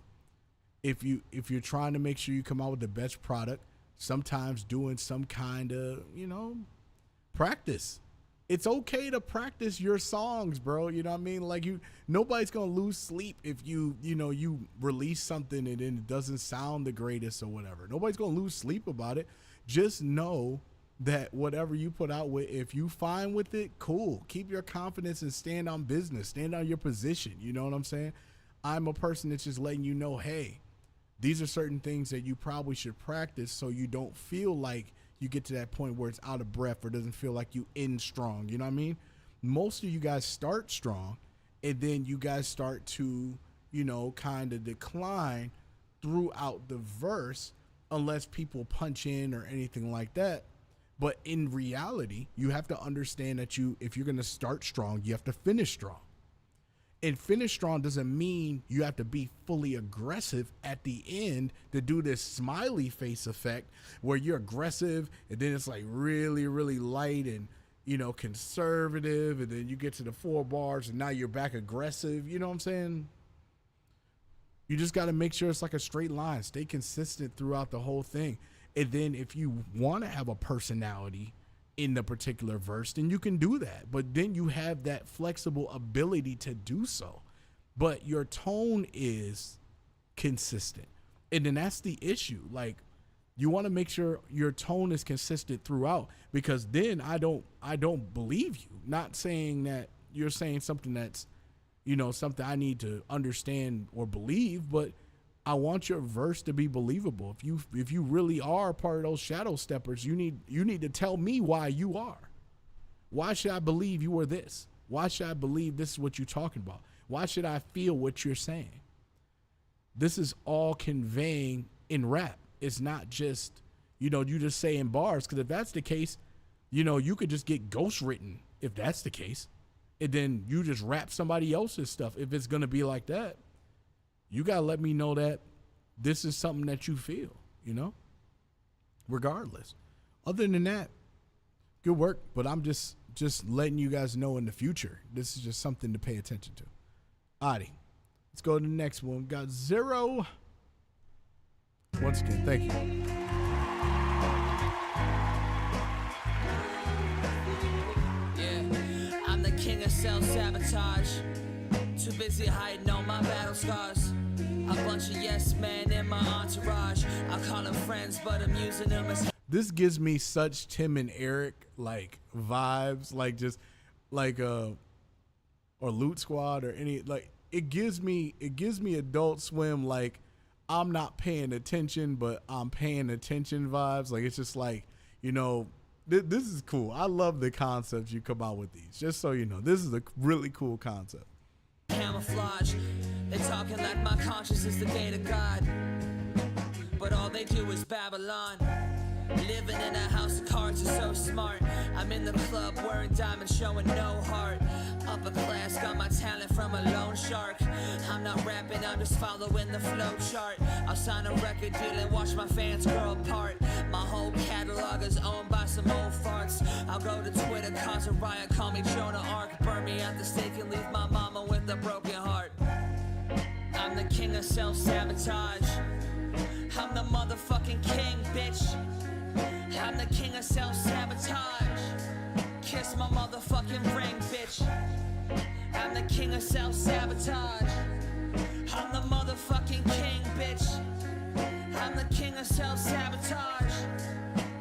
If you're trying to make sure you come out with the best product, sometimes doing some kind of, practice. It's okay to practice your songs, bro. You know what I mean? Like nobody's gonna lose sleep if you release something and then it doesn't sound the greatest or whatever. Nobody's gonna lose sleep about it. Just know that whatever you put out with, if you fine with it, cool. Keep your confidence and stand on business. Stand on your position. You know what I'm saying? I'm a person that's just letting you know, hey, these are certain things that you probably should practice so you don't feel like you get to that point where it's out of breath or doesn't feel like you end strong. You know what I mean? Most of you guys start strong and then you guys start to, you know, kind of decline throughout the verse unless people punch in or anything like that. But in reality, you have to understand that if you're going to start strong, you have to finish strong. And finish strong doesn't mean you have to be fully aggressive at the end to do this smiley face effect where you're aggressive and then it's like really, really light and, you know, conservative. And then you get to the 4 bars and now you're back aggressive. You know what I'm saying? You just got to make sure it's like a straight line. Stay consistent throughout the whole thing. And then if you want to have a personality in the particular verse, then you can do that. But then you have that flexible ability to do so. But your tone is consistent. And then that's the issue. Like, you want to make sure your tone is consistent throughout, because then I don't believe you. Not saying that you're saying something that's, you know, something I need to understand or believe, but I want your verse to be believable. If you really are part of those shadow steppers, you need to tell me why you are. Why should I believe you are this? Why should I believe this is what you're talking about? Why should I feel what you're saying? This is all conveying in rap. It's not just, you know, you just say in bars, because if that's the case, you know, you could just get ghost written if that's the case. And then you just rap somebody else's stuff. If it's going to be like that, you got to let me know that this is something that you feel, you know, regardless. Other than that, good work. But I'm just letting you guys know in the future, this is just something to pay attention to. Alrighty, let's go to the next one. We got Zero. Once again, thank you. Yeah, I'm the king of self-sabotage. Too busy hiding all my battle scars. A bunch of yes men in my entourage. I call them friends, but I'm using them as. This gives me such Tim and Eric like vibes, like just like or Loot Squad or any, like it gives me Adult Swim, like I'm not paying attention but I'm paying attention vibes. Like it's just like, you know, this is cool. I love the concepts you come out with these. Just so you know, this is a really cool concept. Camouflage. They talking like my conscience is the gate of God, but all they do is Babylon. Living in a house of cards is so smart. I'm in the club wearing diamonds, showing no heart. Upper class, got my talent from a loan shark. I'm not rapping, I'm just following the flow chart. I'll sign a record deal and watch my fans grow apart. My whole catalog is owned by some old farts. I'll go to Twitter, cause a riot, call me Jonah Ark. Burn me at the stake and leave my mama with a broken heart. I'm the king of self-sabotage. I'm the motherfucking king, bitch. I'm the king of self-sabotage. Kiss my motherfucking ring, bitch. I'm the king of self-sabotage. I'm the motherfucking king, bitch. I'm the king of self-sabotage.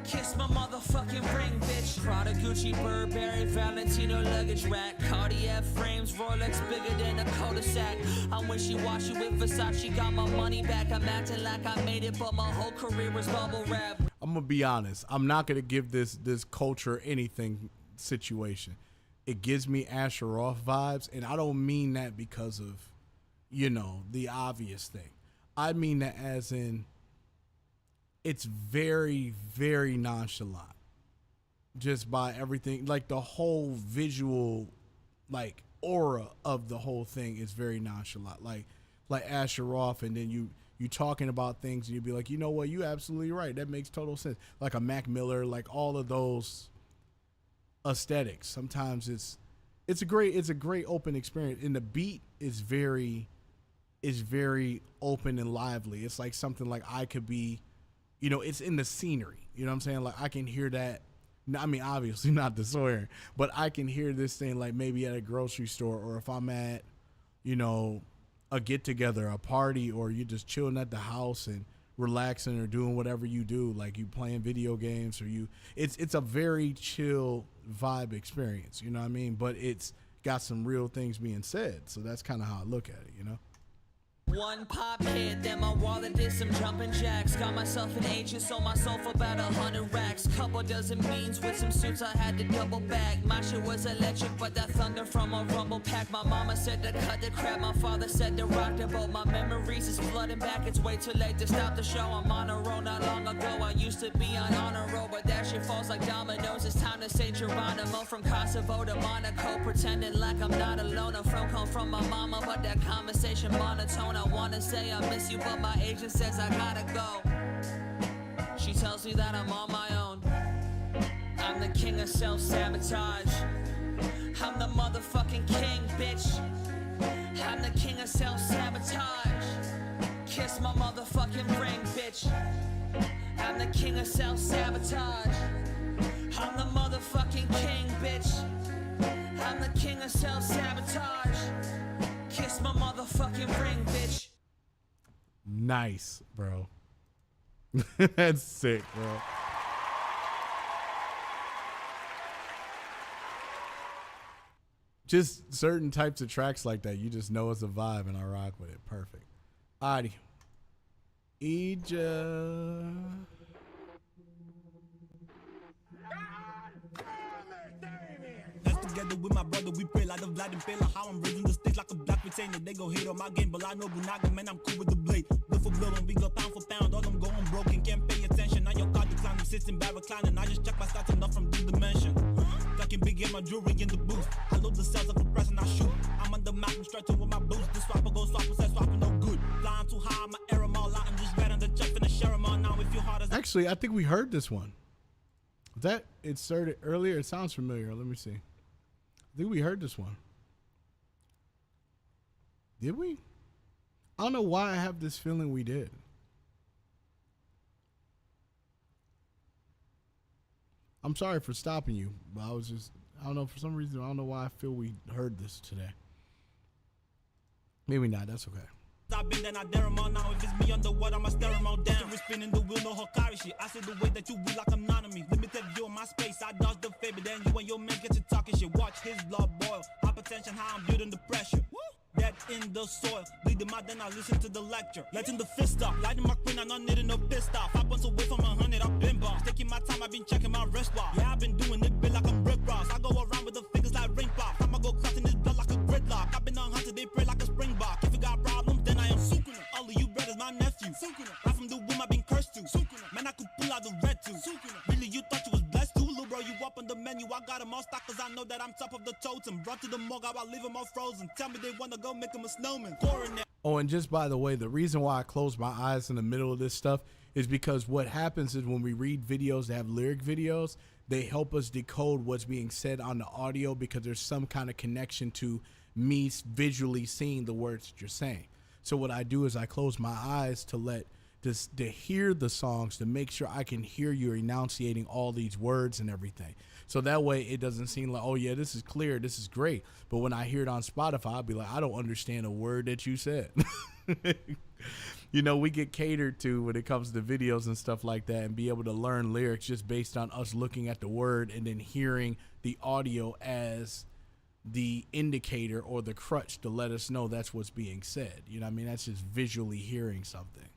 Kiss my motherfucking ring, bitch. Prada, Gucci, Burberry, Valentino luggage rack. Cartier frames, Rolex bigger than a cul-de-sac. I'm wishy-washy with Versace, got my money back. I'm acting like I made it, but my whole career was bubble wrap. I'm gonna be honest. I'm not gonna give this culture anything situation. It gives me Asher Roth vibes, and I don't mean that because of, you know, the obvious thing. I mean that as in, it's very, very nonchalant. Just by everything, like the whole visual, like aura of the whole thing is very nonchalant. Like Asher Roth, and then you talking about things and you'd be like, you know what, you absolutely right. That makes total sense. Like a Mac Miller, like all of those aesthetics. Sometimes it's a great open experience. And the beat is very open and lively. It's like something like I could be, you know, it's in the scenery. You know what I'm saying? Like I can hear that. I mean, obviously not the swearing, but I can hear this thing like maybe at a grocery store, or if I'm at, you know, a get together, a party, or you're just chilling at the house and relaxing or doing whatever you do, like you playing video games or it's a very chill vibe experience, you know what I mean? But it's got some real things being said, so that's kind of how I look at it, you know? One pop hit, then my wallet did some jumping jacks. Got myself an agent, sold myself about 100 racks. Couple dozen beans with some suits I had to double back. My shit was electric, but that thunder from a rumble pack. My mama said to cut the crap, my father said to rock the boat. My memories is flooding back, it's way too late to stop the show. I'm on a roll not long ago, I used to be on honor roll, but that shit falls like dominoes. It's time to say Geronimo, from Kosovo to Monaco, pretending like I'm not alone. A phone call from my mama, but that conversation monotone. I wanna say I miss you, but my agent says I gotta go. She tells me that I'm on my own. I'm the king of self-sabotage. I'm the motherfucking king, bitch. I'm the king of self-sabotage. Kiss my motherfucking ring, bitch. I'm the king of self-sabotage. I'm the motherfucking king, bitch. I'm the king of self-sabotage. Kiss my motherfucking ring, bitch. Nice, bro. That's sick, bro. Just certain types of tracks like that, you just know it's a vibe, and I rock with it. Perfect. Alrighty. Ija. Together with my brother, we pray like the Vlad and Pela. How I'm raising the stage like a black retainer. They go hate on my game, but I know Bunaga, man, I'm cool with the blade. Good for blood, when we go pound for pound. All them going broken, can't pay attention. Now your card declining, sits in bar reclining. I just check my stats enough from this dimension. Talking big, get my jewelry in the booth. I load the cells up for press and I shoot. I'm on the map, I'm stretching with my boots. This swapper go swapper, said swapping no good. Flying too high, I'm a error all out and just red on the check and the share them all now. If you hard as Actually, I think we heard this one. That it started earlier. It sounds familiar. Let me see. I think we heard this one. Did we? I don't know why I have this feeling we did. I'm sorry for stopping you, but I don't know, for some reason, I don't know why I feel we heard this today. Maybe not, that's okay. I've been then I dare him all now. If it's me underwater, I'ma stare him all down. We're spinning the wheel, no Hokari shit. I see the way that you be like I'm not on me. Limited view on my space, I dodge the favor. Then you and your man get to talking shit. Watch his blood boil. Hypertension, how I'm building the pressure. Dead in the soil. Bleed them out, then I listen to the lecture. Letting the fist off. Lighting my queen, I'm not needing no pissed off. 5 months away from 100, I've been boss. Taking my time, I've been checking my wrist watch. Yeah, I've been doing it big like I'm Rick Ross. I go around with the fingers like ring pop. I'ma go crossing this blood like a gridlock. I've been on hunter, they pray like a springbok. If you got problems, then I am Sukuna. All of you brothers, my nephew. Sukuna. Right from the womb, I've been cursed to. Sukuna. Man, I could pull out the red too. Sukuna. Really, you thought you was blessed too? Little bro, you up on the menu. I got them all stocked cause I know that I'm top of the totem. Brought to the morgue, I'll leave them all frozen. Tell me they wanna go make them a snowman. Coronet. Oh, and just by the way, the reason why I close my eyes in the middle of this stuff is because what happens is when we read videos that have lyric videos, they help us decode what's being said on the audio because there's some kind of connection to me visually seeing the words that you're saying. So what I do is I close my eyes to hear the songs, to make sure I can hear you enunciating all these words and everything. So that way it doesn't seem like, oh yeah, this is clear, this is great. But when I hear it on Spotify, I'll be like, I don't understand a word that you said. You know, we get catered to when it comes to videos and stuff like that, and be able to learn lyrics just based on us looking at the word and then hearing the audio as the indicator or the crutch to let us know that's what's being said. You know what I mean? That's just visually hearing something.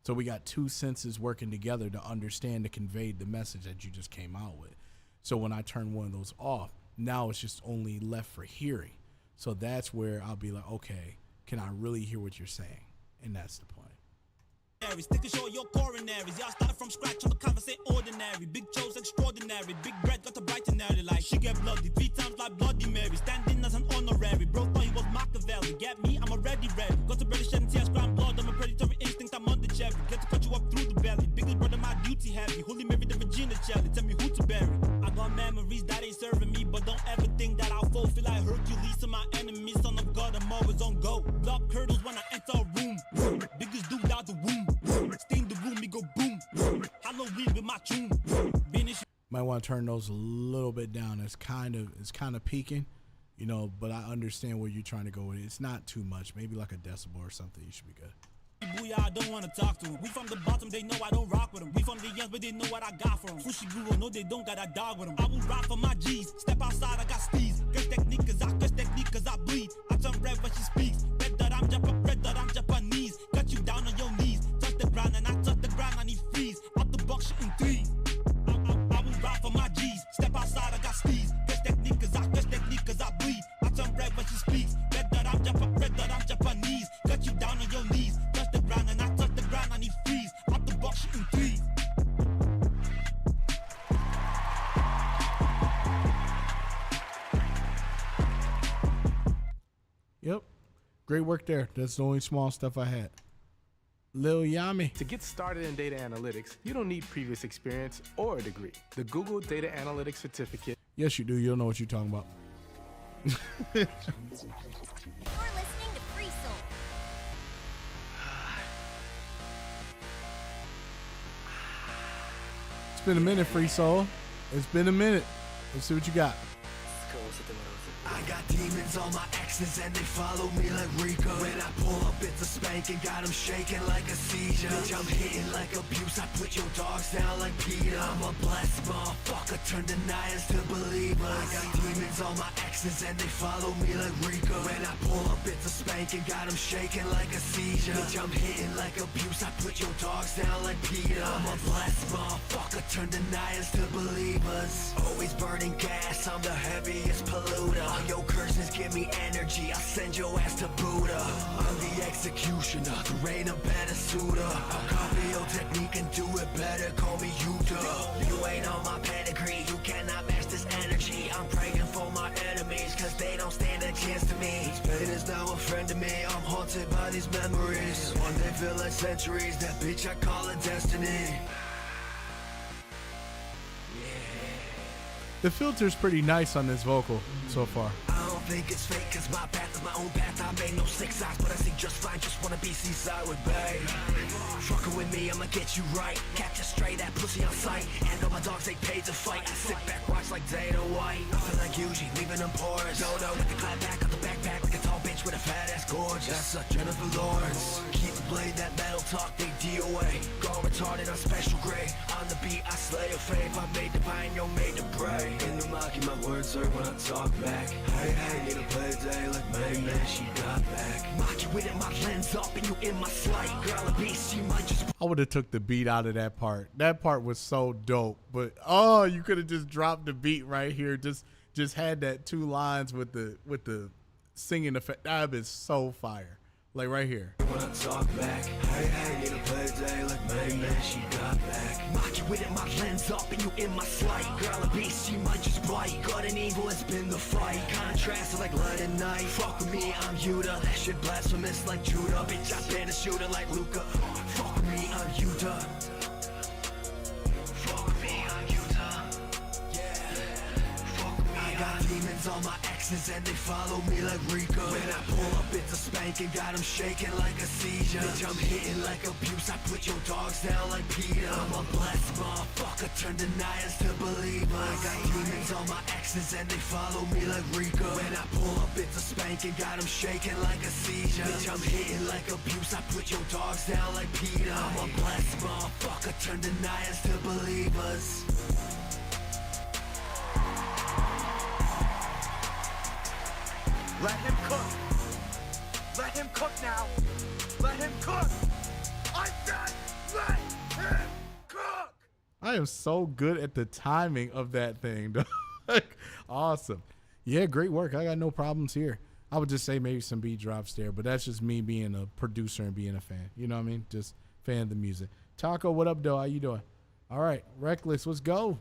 So we got two senses working together to understand to convey the message that you just came out with. So when I turn one of those off, now it's just only left for hearing. So that's where I'll be like, okay, can I really hear what you're saying? And that's the point. Stick and show your coronaries. Y'all started from scratch on the converse ain't ordinary. Big chose extraordinary. Big bread got a brightenary like she get bloody 3 times like Bloody Mary. Standing as an honorary. Bro thought he was Machiavelli. Get me? I'm already red. Got to barely shedding tears, crime blood. I'm a predatory instinct. I'm on the cherry. Get to cut you up through the belly. Biggest brother, my duty heavy. Holy Mary, the Regina Celli. Tell me who to bury. I got memories that ain't serving me, but don't ever think that I'll fall. Feel like Hercules to my enemies. Son of God, I'm always on go. Block hurdles when I enter a room. Biggest dude out the womb. Stay in the room, we go boom. Halloween with my tune. Might want to turn those a little bit down. It's kind of peaking, you know, but I understand where you're trying to go with it. It's not too much, maybe like a decibel or something. You should be good. Booyah, I don't wanna talk to him. We from the bottom, they know I don't rock with them. We from the ends, but they know what I got for them. Sushi guru, no, they don't got a dog with them. I will rock for my G's. Step outside, I got steez. Catch technique, cause I bleed. I turn red when she speaks. Red dot, I'm Japanese. Got you down on your knees. Touch the ground, and I touch the ground, I need freeze. Out the box, shooting threes. I will rock for my G's. Step outside, I got steez. Catch technique, cause I bleed. I turn red when she speaks. Red dot, I'm Japanese. Got you down on your knees. Touch the ground, and I touch the ground, I need freeze. Out the box, shooting threes. Yep. Great work there. That's the only small stuff I had. Lil Yami. To get started in data analytics, you don't need previous experience or a degree. The Google Data Analytics Certificate. Yes, you do. You don't know what you're talking about. You're listening to Free Soul. It's been a minute, Free Soul. It's been a minute. Let's see what you got. I got demons on my exes and they follow me like Rico. When I pull up, it's a spanking, got them shaking like a seizure. Bitch, I'm hitting like abuse, I put your dogs down like Peter. I'm a blessed motherfucker, turn deniers to believers. I got demons on my exes and they follow me like Rico. When I pull up, it's a spanking, got them shaking like a seizure. Bitch, I'm hitting like abuse, I put your dogs down like Peter. I'm a blessed motherfucker, turn deniers to believers. Always burning gas, I'm the heaviest polluter. All your curses give me energy, I send your ass to Buddha. I'm the executioner, there ain't a better suitor. I'll copy your technique and do it better, call me Yuta. You ain't on my pedigree, you cannot match this energy. I'm praying for my enemies, cause they don't stand a chance to me. This pain is now a friend to me, I'm haunted by these memories. One day feel like centuries, that bitch I call it destiny. The filter's pretty nice on this vocal so far. I don't think it's fake, cause my path is my own path. I made no six eyes, but I see just fine. Just wanna be seaside with babe. Fucking with me, I'ma get you right. Catch a stray, that pussy on sight. And all my dogs, they paid to fight. I sit back, watch like Dana White. I feel like Eugene, leaving them pores. Dodo with the clap back of the backpack. Like a tall bitch with a fat ass gorge. That's Jennifer Lawrence. Keep the blade, that metal talk, they DOA. Gone retarded on special grade. On the beat, I slay a fave. I made divine, yo made to pray. In the mocking, my words hurt when I talk back. Hey, need a play day like May, man, she got back. Mock you with it, my lens up, and you in my slight. Girl, a beast, she might just. I would have took the beat out of that part. That part was so dope. But oh, you could have just dropped the beat right here. Just had that two lines with the singing effect. That would have been so fire. Like right here. When I talk back, hey, need a play day like May, man, she got back. Mock you with it, my lens up, and you in my slight. Girl, a beast, she might just bite. Good and evil, it's been the fight. Contrast like light and night. Fuck with me, I'm Yuda. That shit blasphemous like Judah. Bitch, I been a shooter like Luca. Fuck with me, I'm Yuda. Fuck with me, I'm Yuda. Yeah. Fuck with me, I got demons on my exes and they follow me like Rico. When I pull up, it's a spanking, got them shaking like a seizure. Bitch, I'm hitting like abuse, I put your dogs down like Peter. I'm a blessed motherfucker, turn deniers to believers. I got demons on my exes and they follow me like Rico. When I pull up, it's a spanking, got them shaking like a seizure. Bitch, I'm hitting like abuse, I put your dogs down like Peter. I'm a blessed motherfucker, turn deniers to believers. Let him cook. Let him cook now. Let him cook. I said let him cook. I am so good at the timing of that thing, dog. Awesome. Yeah, great work. I got no problems here. I would just say maybe some beat drops there, but that's just me being a producer and being a fan. You know what I mean? Just fan of the music. Taco, what up, though? How you doing? All right, Reckless, let's go.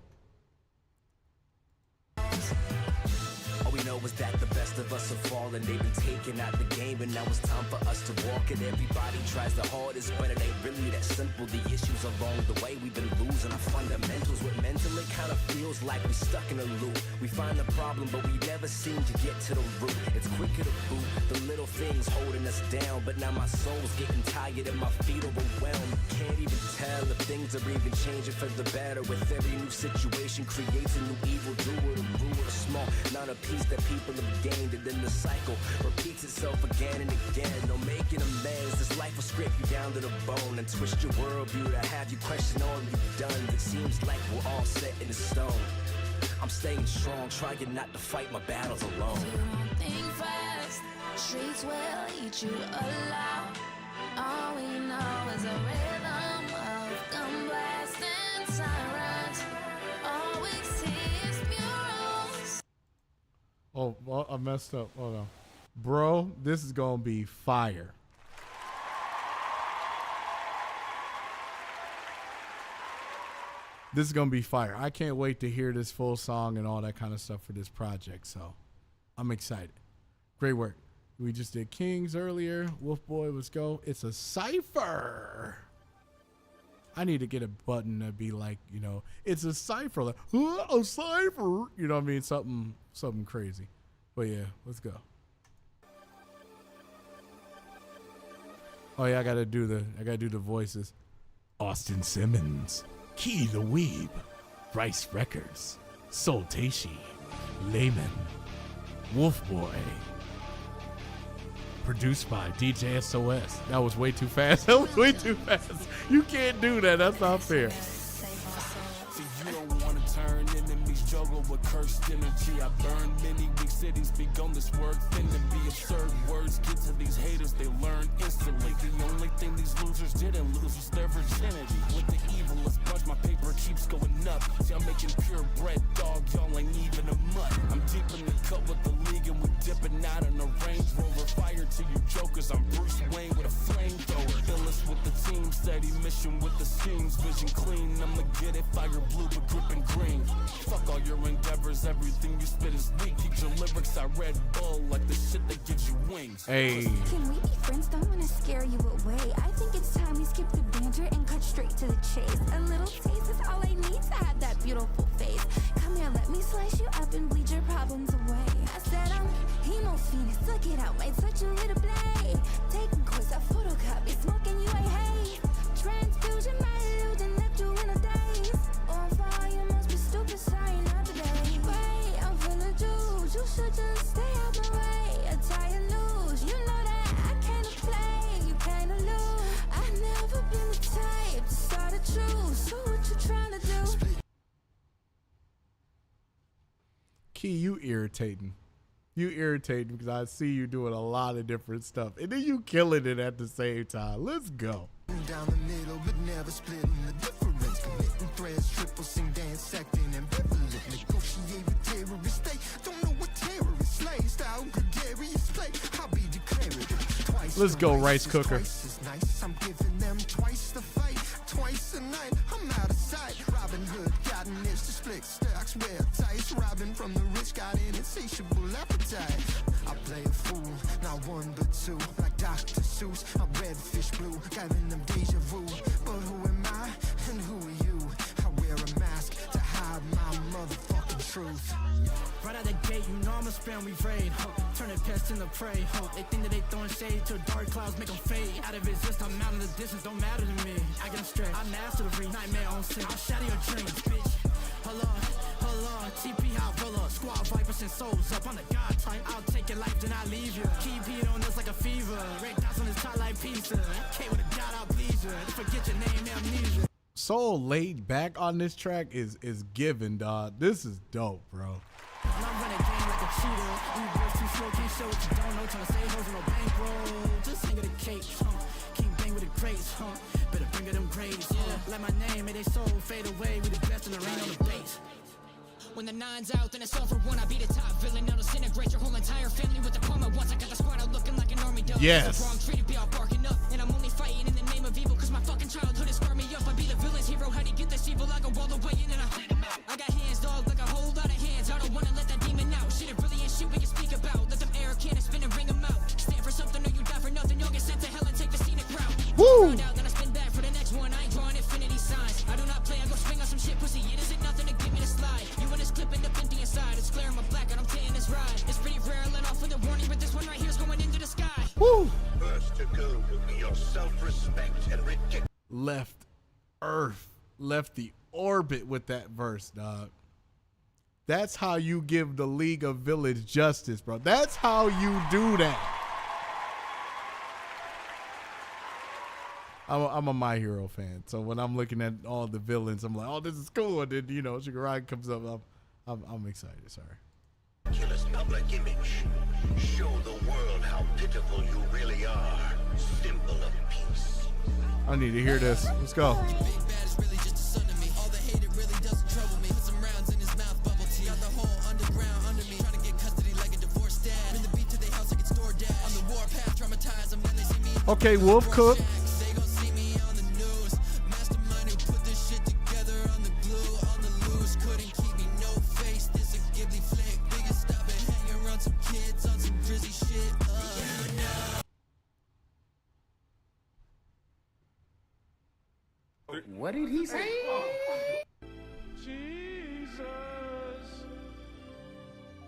All we know is that the best of us have fallen. They've been taken out the game, and now it's time for us to walk it. Everybody tries the hardest, but it ain't really that simple. The issues along the way, we've been losing our fundamentals. With mental, it kind of feels like we're stuck in a loop. We find the problem, but we never seem to get to the root. It's quicker to boot the little things holding us down, but now my soul's getting tired and my feet overwhelmed. Can't even tell if things are even changing for the better. With every new situation creates a new evil doer, the ruler, small, not a piece that people have gained, and then the cycle repeats itself again and again. No making amends, this life was scrape you down to the bone and twist your worldview to have you question all you've done. It seems like we're all set in stone. I'm staying strong, trying not to fight my battles alone. Think fast, streets will eat you alive. All we know is a rhythm of gun blasts and sirens. All we see is murals. Oh, well, I messed up. Hold on. Bro, this is going to be fire. This is going to be fire. I can't wait to hear this full song and all that kind of stuff for this project. So I'm excited. Great work. We just did Kings earlier. Wolf Boy, let's go. It's a cipher. I need to get a button to be like, you know, it's a cipher. Like, a cipher. You know what I mean? Something crazy. But yeah, let's go. Oh yeah, I gotta do the voices. Austin Simmons, Key the Weeb, Bryce Records, Soul Taishi, Layman, Wolf Boy. Produced by DJ SOS. That was way too fast. That was way too fast. You can't do that. That's not fair. See, you don't want to turn enemies, juggle with cursed energy. I burn many weak cities, speak on this word, thin to be absurd. Words get to these haters, they learn instantly. The only thing these losers didn't lose was their virginity. With the evilest bunch, my paper keeps going up. See, I'm making purebred dog, y'all ain't even a mutt. I'm deep in the cut with the league and we dipping out in a Range Rover. Fire to you jokers, I'm Bruce Wayne with a flamethrower. Illest with the team, steady mission with the seams. Vision clean, I'ma get it, fire blue but gripping green. Fuck all your endeavors, everything you spit is weak. Keep your lyrics, I Red Bull like the shit that gives you wings. Hey. Can we be friends? Don't wanna scare you away. I think it's time we skip the banter and cut straight to the chase. A little taste is all I need to have that beautiful face. Come here, let me slice you up and bleed your problems away. I said I'm hemo phoenix, look it out, might touch a little blade. Taking quiz, a photocopy, smoking you ain't hate. Transfusion, my illusion left you in a daze. On fire, you must be stupid, sorry, not today. Wait, I'm full of juice, you should just stay out my way. I tie you loose, you know that I can't play, you can't lose. I've never been the type to start a truce, so what you trying to do? Key, you irritating. You irritating because I see you doing a lot of different stuff. And then you killing it at the same time. Let's go. Down the middle, but never splitting the difference. Committing threads, triple sing, dance, acting ambivalent. Negotiate with terrorists, they don't know what terrorists slay. Style gregarious play, I'll be declarative. Twice let's go, rice cooker. Twice as nice, I'm giving them twice the fight. Twice a night, I'm out of sight. Robin Hood got an itch to split stocks, wear tights. Robbing from the rich, got an insatiable appetite. I play a fool, not one but two. Like Dr. Seuss, I'm redfish blue. Got in them deja vu. But who am I and who are you? I wear a mask to hide my motherfucking truth. Right out the gate, you know I'm a spam, we raid. Turn the pest into prey. They think that they throwing shade to dark clouds, make them fade. Out of existence, I'm out in the distance, don't matter to me. I get them straight, I'm nasty to read. Nightmare on scene, I'll shatter your dreams, bitch. Hold on, TP out, roll up. Squad vipers and souls up on the god type. I'll take your life, then I leave you. Keep heat on us like a fever. Red dots on his top like pizza. K with a god, I'll please you. Forget your name, amnesia. So laid back on this track is given, dog. This is dope, bro. I'm running game like a cheater. You boys too slow, can't show what you don't know. Trying to save hoes with no bankroll. Just hang of the cake, King bang with the crates, Better bring her them grades, Let my name, may they soul fade away. We the best in the rain on the base. When the nine's out, then it's all for one. I be the top villain. I'll disintegrate your whole entire family with the palm at once. I got the squad out looking like an army dog. Yes. Wrong treated, be all barking up. And I'm only fighting in the name of evil, cause my fucking childhood has scarred me up. I be the villain's hero. How do you get this evil? I go all the way in and I clean them out. I got hands, dog, like a whole lot of hands. I don't wanna let that demon out. Shit, it really ain't shit we can speak about. Let them air cannons spin and ring them out. Stand for something or you die for nothing. You'll get sent to hell and take the scenic route. Woo! Out, then I spin back for the next one. I ain't drawing infinity signs. I do not play, I go swing on some shit, pussy. It isn't nothing to give me the slide. You in this clip end up empty inside. It's clear in my black and I'm taking this ride. It's pretty rare, I let off with a warning, but this one right here's going into the sky. Woo! First to go will be your self-respect and reject. Left Earth, left the orbit with that verse, dog. That's how you give the League of Village justice, bro. That's how you do that. I'm a My Hero fan, so when I'm looking at all the villains, I'm like, oh, this is cool. And then Shigaraki comes up, I'm excited. Sorry. Ridiculous public image. Show the world how pitiful you really are. Symbol of peace. I need to hear this. Let's go. Okay, Wolf Cook. What did he say? Jesus.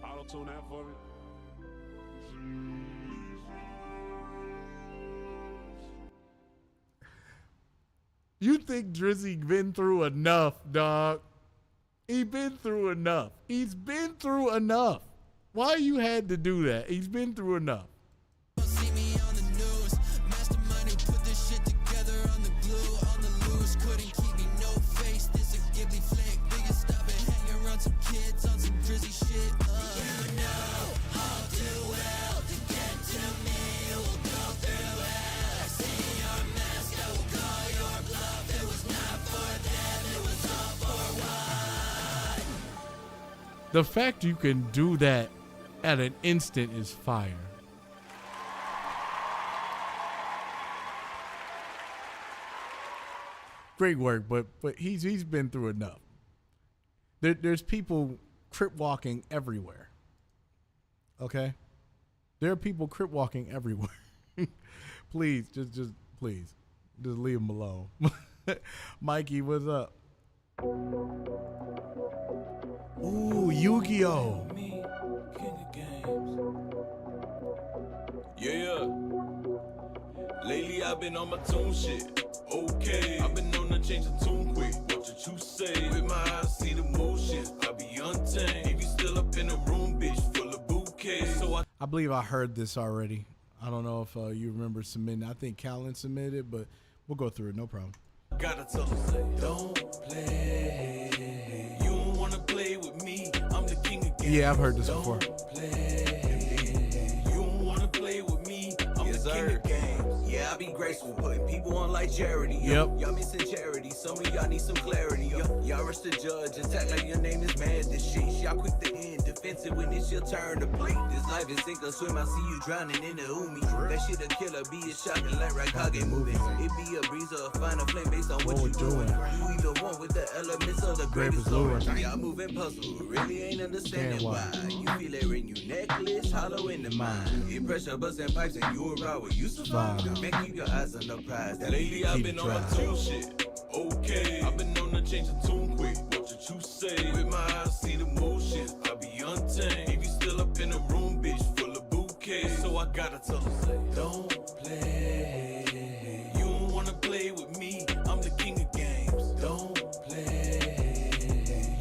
Auto-tune that for me. You think Drizzy been through enough, dog? He been through enough. He's been through enough. Why you had to do that? He's been through enough. The fact you can do that at an instant is fire. Great work, but he's been through enough. There's people crip walking everywhere. Okay? There are people crip walking everywhere. Please, just please. Just leave them alone. Mikey, what's up? Ooh, Yu-Gi-Oh! Yeah. Lately I've been on my tune shit. Okay. I've been on the change of tune quick. What you say? With my eyes see the motion. I be untamed. If you still up in the room, bitch, full of bouquets. So I believe I heard this already. I don't know if you remember submitting. I think Callan submitted, but we'll go through it. No problem. Gotta tell them, don't play. You don't wanna play with me. I'm the king of games. Yeah, I've heard this before. You don't wanna play with me. I'm the king of games. Yeah, I be graceful, putting people on like charity. Yep. Y'all missing charity. Some of y'all need some clarity. Y'all rush the judge, attack like your name is mad. This shit, y'all quick to end. Defensive when it's your turn to play. This life is sink or swim. I see you drowning in the umi. That shit a killer, be a shocking like Raikage moving. It be a breeze or a final flame based on what you doing. You either one with the elements of the greatest lord. Y'all moving puzzle, really ain't understanding why. You feel it in you necklace, hollow in the mind. It pressure busting pipes and you around where you survive. Man, keep your eyes on the prize. Lately I've been on my tune shit. Okay. I've been on the change of tune quick. What you say? With my eyes see the motion. I be untamed. If you still up in the room, bitch, full of bouquets. So I gotta tell them, don't play. You don't wanna play with me. I'm the king of games. Don't play.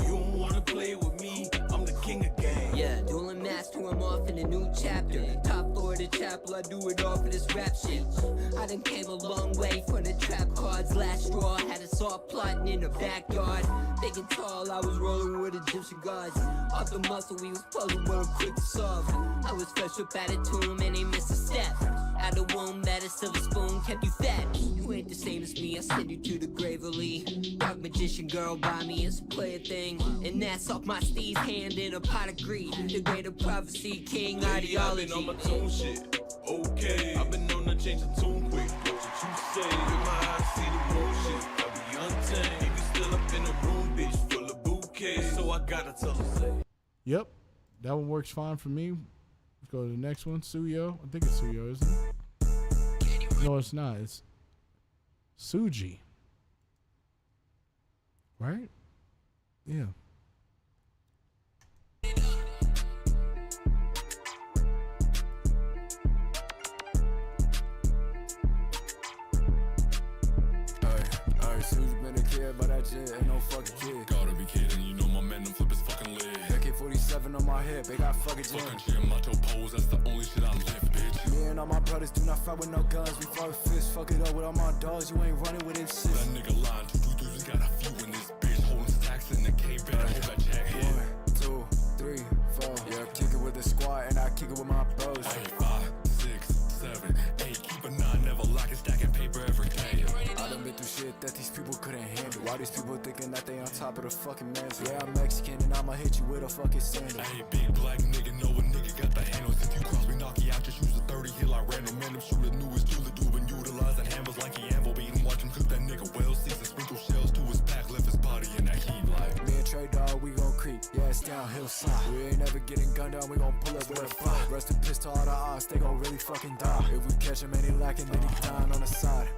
You don't wanna play with me. I'm the king of games. Yeah, dueling master, I'm off in a new chapter. Top floor of the chapel, I do it all for this rap shit. I done came a long way from the trap cards. Last straw, had us all plotting in the backyard. Big and tall, I was rolling with Egyptian gods. Off the muscle, we was puzzled, but I'm quick to solve. I was fresh up out of tomb and ain't missed a step. Out the womb, that a silver spoon kept you fat. You ain't the same as me, I send you to the grave early. Dark magician girl by me, it's a player thing. And that's off my Steve's hand in a pot of greed. The greater prophecy, king Lately, ideology. I've been on my tune shit. Okay. I've been on the change of tune quick. What you say? With my eyes see the motion. I be untamed. If you still up in the room, bitch, full of bouquets. So I gotta tell them. Yep, that one works fine for me. Let's go to the next one. Suyo. I think it's Suyo, isn't it? No, it's not. It's Suji. Right? Yeah. Suji been a kid, but that shit ain't no fucking kid. Gotta be kidding, you know my man, them flip his fucking lid. AK-47, 7 on my hip, they got fucking gym. Fucking gym, macho pose, that's the only shit I live, bitch. Me and all my brothers do not fight with no guns. We fight with fists, fuck it up with all my dogs. You ain't running with this shit. That nigga lying, 2 dudes, got a few in this bitch. Holding stacks in the cave, better hold that check. 1, 2, 3, 4. Yeah, I kick it with the squad and I kick it with my bros. Hey, 5, 6, 7, 8. Keep a 9, never locking, stacking paper every day. I done been through shit that these people couldn't handle. Why these people thinking that they on top of the fucking mantle? Yeah, I'm Mexican and I'ma hit you with a fucking sandal. Hey, big black nigga, know a nigga got the handles. If you cross me, knock you out, just use a 30 hill. I random man, them shooter newest tool to do and utilize and handles like he anvil. Beat him, watch him cook that nigga well. Season sprinkle shells to his back, left his body in that heat like. Me and Trey Dog, we gon' creep. Yeah, it's downhill slide. We ain't never getting gunned down, we gon' pull up with a fly. Rest in peace to all the odds, they gon' really fucking die. If we catch him and he lacking, then he dying on the side.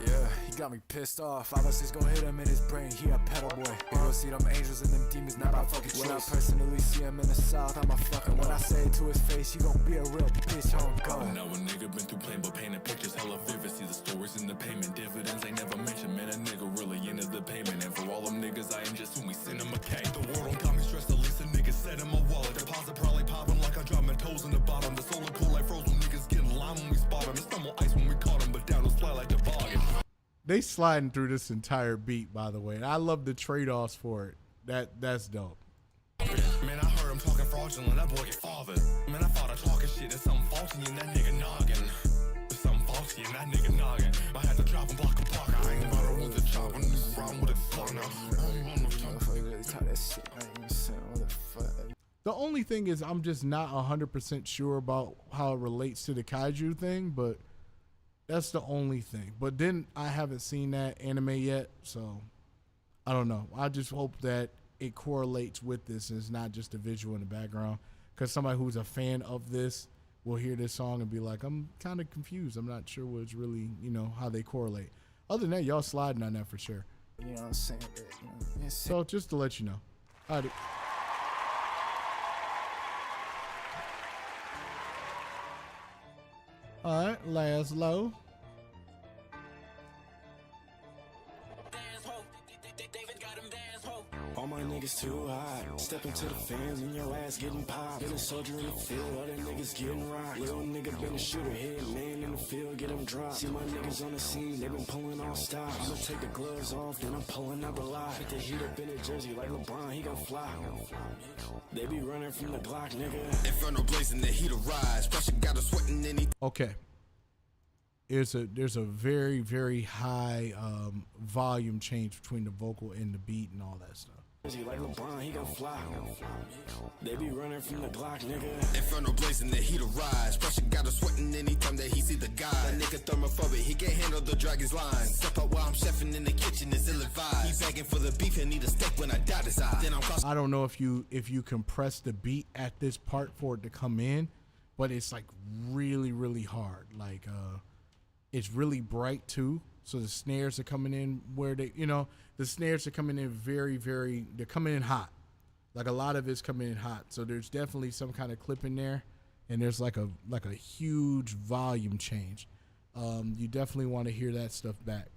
Yeah, he got me pissed off. 5 or 6 gon' hit him in his brain, he a pedal boy. We gon' see them angels and them demons, not by fucking choice. When I personally see him in the south, I'm a fucking. When I say it to his face, he gon' be a real bitch on God. Now a nigga been through plain but painting pictures hella vivid. See the stories in the payment, dividends ain't never mentioned. Man, a nigga really into the payment. And for all them niggas, I ain't just who we send him a K. The world don't got me stressed, at least a nigga set in my wallet. Deposit probably popping like I dropped my toes in the bottom. The solar cool like frozen niggas getting lime when we spot him. It's stumble ice when we caught him, but down the fly like the volume. They sliding through this entire beat, by the way, and I love the trade-offs for it. That's dope. Man, I heard him talking fraudulent, that boy get fathered. Man, I thought I talking shit, there's something faulty in that nigga noggin. There's something faulty in that nigga noggin. I had to drop him, block him, block. I ain't about to with the chop, a new round with a slug now. The only thing is I'm just not 100% sure about how it relates to the kaiju thing, but that's the only thing. But then I haven't seen that anime yet, so I don't know. I just hope that it correlates with this and it's not just a visual in the background, because somebody who's a fan of this will hear this song and be like, I'm kind of confused. I'm not sure what's really, how they correlate. Other than that, y'all sliding on that for sure. You know what I'm saying? So just to let you know. All right. All right, Laszlo. All my niggas too hot. Step into the fans and your ass getting popped. Been a soldier in the field, other niggas getting rocked. Little nigga been a shooter, hit man in the field, get him dropped. See my niggas on the scene, they been pulling all stops. I'ma take the gloves off, then I'm pulling out the lot. Put the heat up in the jersey like LeBron, he gon' fly. They be running from the Glock, nigga. Inferno blazing, the heat arise. Pressure got us sweating any. Okay. There's a very, very high volume change between the vocal and the beat and all that stuff. Like LeBron, he gon' fly. They be running from the Glock, nigga. Inferno blazing, the heat arise. Pressure got us sweating anytime that he see the guy. That nigga thermophobic, he can't handle the dragon's line. Step up while I'm chefing in the kitchen, is ill-advised. He begging for the beef and need a steak when I dot his eye. Then I don't know if you compress the beat at this part for it to come in, but it's like really, really hard. Like it's really bright too. So the snares are coming in where they, the snares are coming in very, very, they're coming in hot. Like a lot of it's coming in hot. So there's definitely some kind of clip in there, and there's like a huge volume change. You definitely want to hear that stuff back.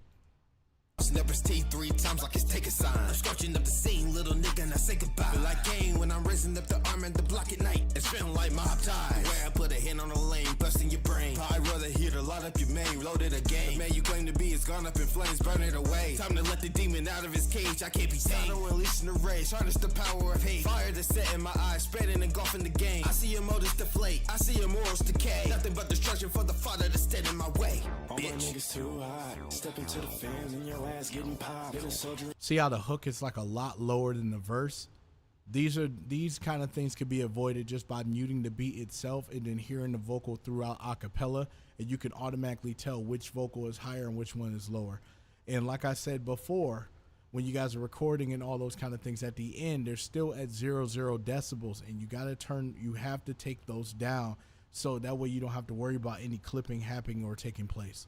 Snapper's teeth 3 times like it's take a sign. I'm scorching up the scene, little nigga, and I say goodbye. Feel like game when I'm raising up the arm and the block at night. It's feeling like mob tie. Where I put a hand on the lane, busting your brain. I'd rather hear the light up your main, loaded again. The man you claim to be is gone up in flames, burn it away. Time to let the demon out of his cage, I can't be tamed. I don't release the rage, harness the power of hate. Fire that's set in my eyes, spreading and engulfing the game. I see your motives deflate, I see your morals decay. Nothing but destruction for the father that's dead in my way. All my niggas too hot, step into the fans and your ass getting popped. See how the hook is like a lot lower than the verse? These kind of things could be avoided just by muting the beat itself and then hearing the vocal throughout a cappella, and you can automatically tell which vocal is higher and which one is lower. And like I said before, when you guys are recording and all those kind of things, at the end they're still at 0 decibels, and you have to take those down so that way you don't have to worry about any clipping happening or taking place.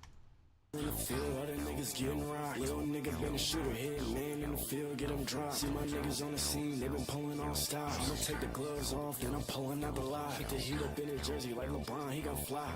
In the field, other niggas getting rocked. Little nigga been a shooter, hit man in the field, get him dropped. See my niggas on the scene, they been pulling all stops. I'ma take the gloves off, then I'm pulling out the lot. Put the heat up in his jersey like LeBron, he gon' fly.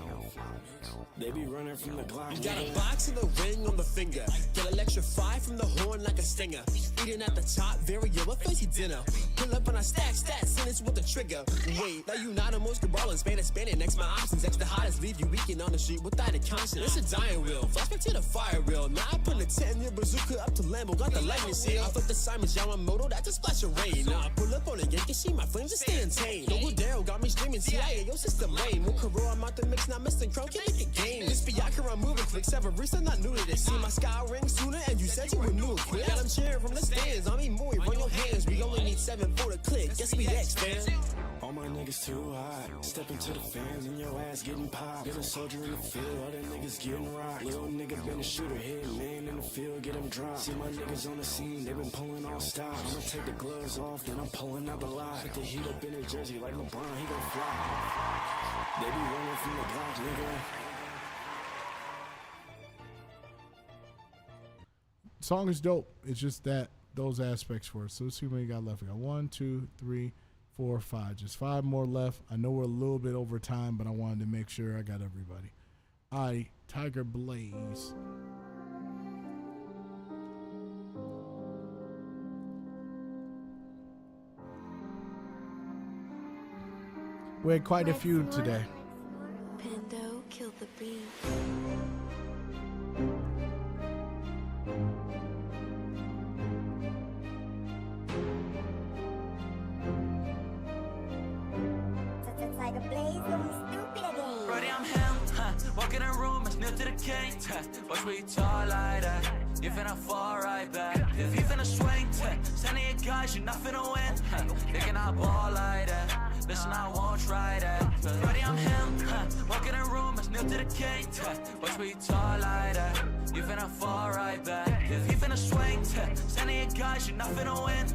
They be running from the Glock. You got a box in the ring on the finger. Get electrified from the horn like like a stinger. Eating at the top, very ill, a fancy dinner. Pull up on a stack, sentence with the trigger. Wait, like you not a most good ballin', Spanish, next my options, extra hottest, leave you weekend on the street without a conscience. It's a dying wheel, flashback to the fire reel. Now I put a 10-year bazooka up to Lambo, got the lightning seal. I flip the Simons Yamamoto, that just splash of rain. Now I pull up on a Yankee, see my flames are staying tame. Double Darryl got me streaming CIA, yo system lame. Mukaro, I'm out the mix, not missing Crown, can make a game. This Bianca, I'm moving quick, Severista, not new to this. See my sky ring sooner, and you said you were new quick. Got them cheering from the stands, I mean, more, run your hands. We only need 7 for the click, guess we X, man. All my niggas too hot. Step into the fans and your ass getting popped. Get a soldier in the field, all the niggas getting rocked. Little nigga been a shooter, hit man in the field, get him dropped. See my niggas on the scene, they been pulling all stops. I'ma take the gloves off, then I'm pulling out the lot. Put the heat up in their jersey like LeBron, he gon' fly. They be running from the block, nigga. Song is dope. It's just that those aspects for it. So let's see what we got left. We got 1, 2, 3, 4, 5. Just 5 more left. I know we're a little bit over time, but I wanted to make sure I got everybody. All right, Tiger Blaze. We had quite a few today. Pando killed the beat. Tiger Blaze going stupid again. Brody, I'm him, walk in a room, it's new to the king. Watch where you talk like that. You finna fall right back. If you finna swing, sending your guys, you not finna win. They cannot ball like that. Listen, I won't try that. Brody, I'm him, walk in a room, it's new to the king. Watch where you talk like that. You finna fall right back. If you finna swing, sending your guys, you not finna win.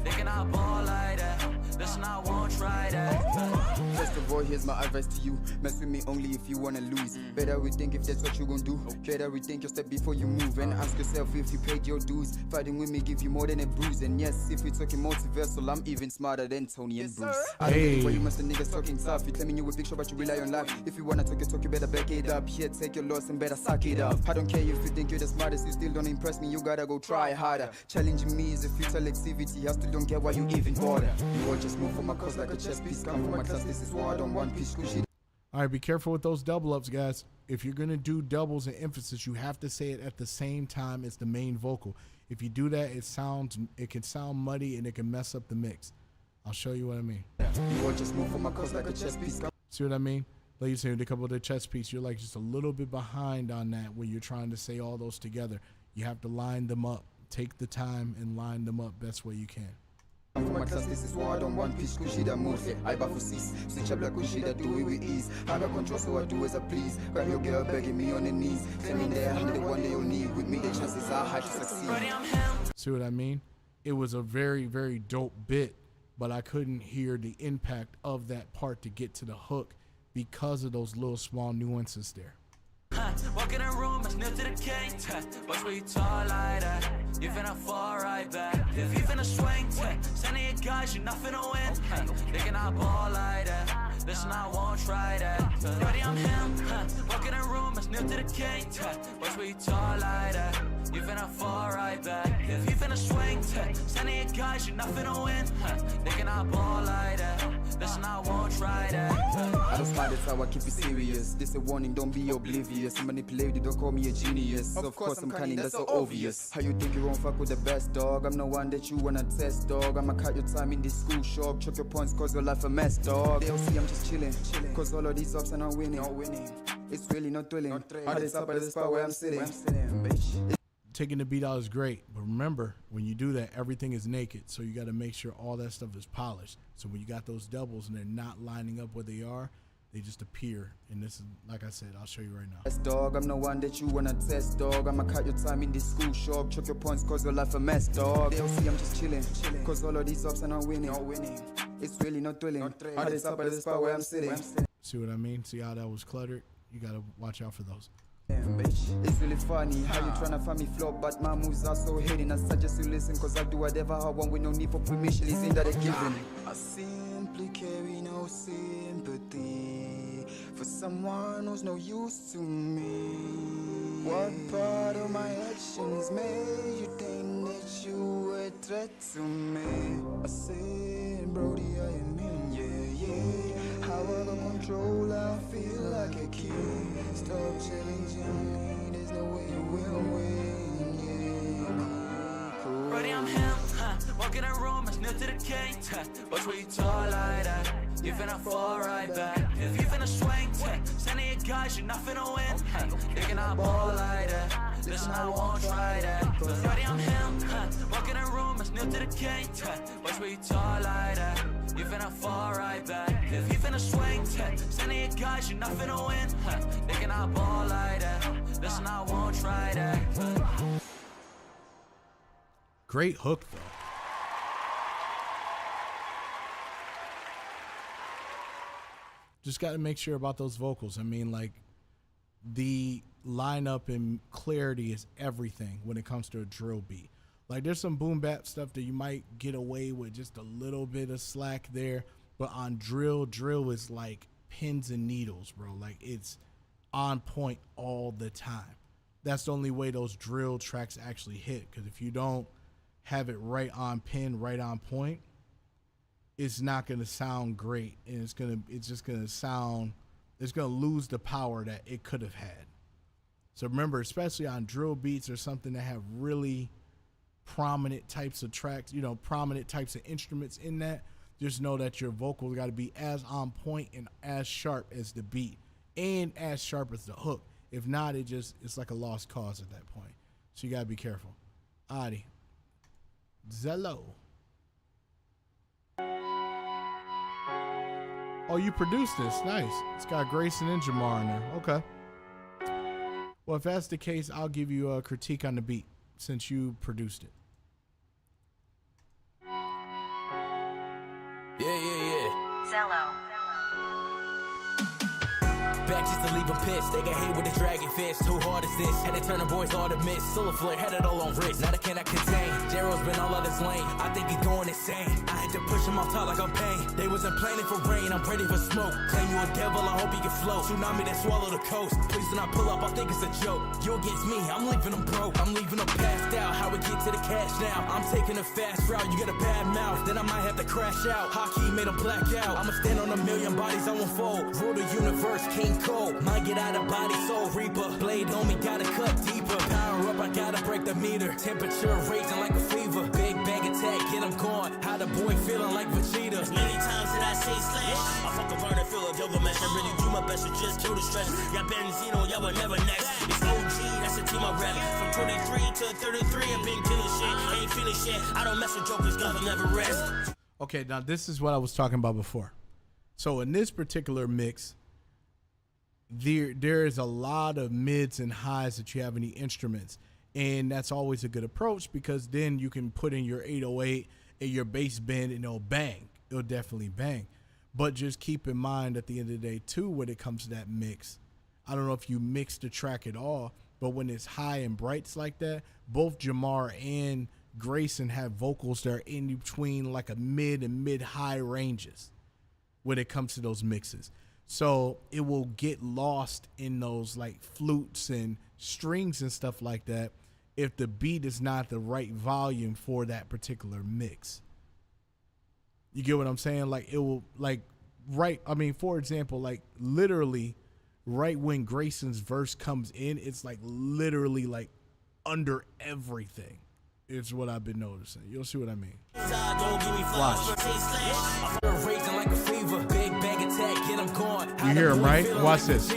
They cannot ball like that. Listen, I won't try that. First of all, here's my advice to you. Mess with me only if you wanna lose. Better rethink if that's what you gon' do. Better rethink your step before you move. And ask yourself if you paid your dues. Fighting with me give you more than a bruise. And yes, if we're talking multiversal, I'm even smarter than Tony and Bruce. I don't get why you must the niggas talking tough. You claiming you a big show, but you rely on luck. If you wanna talk your talk, you better back it up. Here, take your loss and better suck it up. I don't care if you think you're the smartest. You still don't impress me, you gotta go try harder. Challenging me is a futile activity. I still don't get why you even bother. You all just move for my cause like a chess piece. Come for my class, this is war, I don't want peace. All right, be careful with those double ups, guys. If you're going to do doubles and emphasis, you have to say it at the same time as the main vocal. If you do that, it can sound muddy and it can mess up the mix. I'll show you what I mean. You all just move for my cause like a chess piece. See what I mean? Like you said, a couple of the chess piece, you're like just a little bit behind on that when you're trying to say all those together. You have to line them up. Take the time and line them up best way you can. For my class, this is why I don't want peace. Kushida move, I baffle cease. Switch up like Kushida, do it with ease. I got control, so I do as I please. Got your girl begging me on her knees. Claiming that I'm the one they'll need. With me, the chances are high to succeed. See what I mean? It was a very, very dope bit, but I couldn't hear the impact of that part to get to the hook because of those little small nuances there. Walk in a room, it's new to the king. Watch where you talk like that. You finna fall right back. If you finna swing, sending your guys, you not finna win. They cannot ball like that. Listen, I won't try that. Brody, I'm him. Walk in a room, it's new to the king. Watch where you talk like that. You finna fall right back. If you finna swing, sending your guys, you not finna win. They cannot ball like that. Listen, I won't try that. I don't smile, that's how I keep it serious. This a warning, don't be oblivious. Manipulated, don't call me a genius. Of course I'm cunning, that's so obvious. How you think you won't fuck with the best, dog? I'm the one that you wanna test, dog. I'ma cut your time in this school shop. Choke your points cause your life a mess, dog. They'll see I'm just chilling. Cause all of these ups are not winning. It's really not thrilling. At the top of the spot where I'm sitting. Taking the beat out is great, but remember, when you do that, everything is naked, so you got to make sure all that stuff is polished. So when you got those doubles and they're not lining up where they are, they just appear. And this is, like I said, I'll show you right now. Yes, dog, I'm the one that you wanna test, dog. I'ma cut your time in this school shop. Choke your points cause your life a mess, dog. They'll see I'm just chilling. Cause all of these ups are not winning. It's really not thrilling. At the top of the spot where I'm sitting. See what I mean? See how that was cluttered? You got to watch out for those. It's really funny how you tryna find me flop, but my moves are so hidden. I suggest you listen, cause I do whatever I want with no need for permission. It's in that a given. I simply carry no sympathy for someone who's no use to me. What part of my actions made you think that threat to me. I said, Brody, I am in, yeah. How I got control, I feel like a king. Stop challenging me, there's no way you will win, yeah. Brody, I'm him, walk in a room, it's new to the gate, watch where you talk like that. You finna fall right back. If you finna swing, send your guys, you're not finna win. You cannot ball like that. Listen, I won't try that. Brody, I'm him, walk in a room, it's new to the gate, watch where you talk like that. You finna fall right back. If you finna swing, send your guys, you're not finna win. You cannot ball like that. Listen, I won't try that. Great hook, though. Just got to make sure about those vocals. I mean, like, the lineup and clarity is everything when it comes to a drill beat. Like, there's some boom bap stuff that you might get away with just a little bit of slack there, but on drill is like pins and needles, bro. Like, it's on point all the time. That's the only way those drill tracks actually hit, because if you don't have it right on pin, right on point, it's not going to sound great, and it's going to lose the power that it could have had. So remember, especially on drill beats or something that have really prominent types of tracks, prominent types of instruments in that, just know that your vocals got to be as on point and as sharp as the beat and as sharp as the hook. If not, it's like a lost cause at that point. So you got to be careful. Adi. Zello. Oh, you produced this. Nice. It's got Grayson and Jamar in there. Okay. Well, if that's the case, I'll give you a critique on the beat since you produced it. Yeah. Zello. Back just to leave them pissed. They got hit with the dragon fist. Too hard as this. Had to turn the boys all to miss. Still a flare, had it all on wrist. Now they cannot contain. Jero's been all out his lane. I think he's going insane. I had to push him off top like I'm pain. They wasn't planning for rain. I'm ready for smoke. Claim you a devil, I hope you can float. Tsunami that swallow the coast. Please do not pull up, I think it's a joke. You against me, I'm leaving them broke. I'm leaving them passed out. How we get to the cash now? I'm taking a fast route. You got a bad mouth, then I might have to crash out. Hockey made them black out. I'ma stand on a million bodies, I won't fold. Rule the universe, King Cold. Might get out of body, soul reaper. Blade on me, gotta cut deeper. Power up, I gotta break the meter. Temperature raising like a fever. Big bang attack, get him gone. How the boy feeling like Vegeta. As many times that I say slash, I fuck around and feel a yoga mesh. I really do my best to just kill the stress. Y'all Benzino, y'all were never next. It's OG, that's the team I rep. From 23 to 33, I've been killing shit. Ain't feeling shit. I don't mess with jokers, cause I'll never rest. Okay, now this is what I was talking about before. So in this particular mix, there is a lot of mids and highs that you have in the instruments, and that's always a good approach because then you can put in your 808 and your bass bend and it'll bang. It'll definitely bang. But just keep in mind at the end of the day too, when it comes to that mix, I don't know if you mix the track at all, but when it's high and brights like that, both Jamar and Grayson have vocals that are in between like a mid and mid-high ranges when it comes to those mixes. So it will get lost in those like flutes and strings and stuff like that if the beat is not the right volume for that particular mix. You get what I'm saying? Like it will like right. I mean, for example, like literally right when Grayson's verse comes in, it's like literally like under everything. It's what I've been noticing. You'll see what I mean. Watch. You hear him, right? Watch this.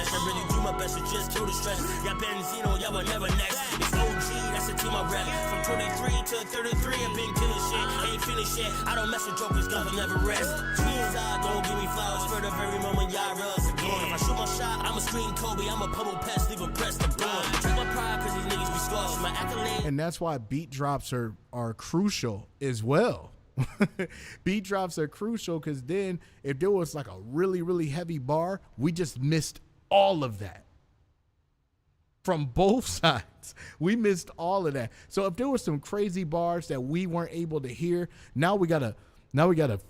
I really do my best to just kill the stress. Y'all Benzino, y'all were never next. It's OG, that's the team I rep. From 23 to 33, I've been killing shit. Ain't feeling shit. I don't mess with jokers, cause I'll never rest. Twins, don't give me flowers for the very moment y'all realize again. If I shoot my shot, I'ma scream Kobe. I'm a pummel pass, leave 'em pressed to burn. Drink my pride, cause these niggas be scarred. My accolade. And that's why beat drops are crucial as well. Beat drops are crucial because then if there was like a really, really heavy bar, we just missed all of that from both sides. We missed all of that. So if there was some crazy bars that we weren't able to hear, now we gotta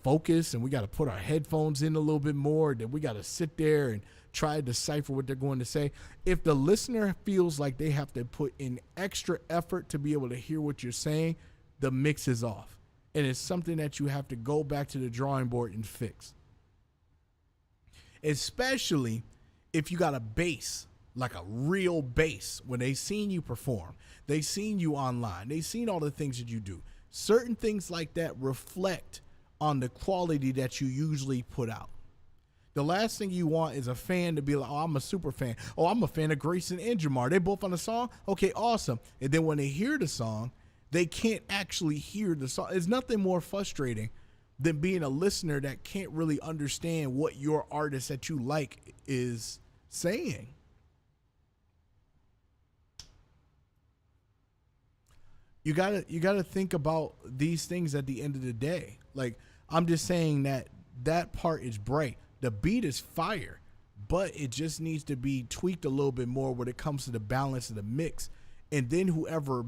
focus and we gotta put our headphones in a little bit more. Then we gotta sit there and try to decipher what they're going to say. If the listener feels like they have to put in extra effort to be able to hear what you're saying, the mix is off. And it's something that you have to go back to the drawing board and fix. Especially if you got a bass, like a real bass, when they seen you perform, they seen you online, they seen all the things that you do. Certain things like that reflect on the quality that you usually put out. The last thing you want is a fan to be like, oh, I'm a super fan. Oh, I'm a fan of Grayson and Jamar. They both on the song? Okay, awesome. And then when they hear the song, they can't actually hear the song. There's nothing more frustrating than being a listener that can't really understand what your artist that you like is saying. You gotta think about these things at the end of the day. Like, I'm just saying that part is bright. The beat is fire, but it just needs to be tweaked a little bit more when it comes to the balance of the mix. And then whoever,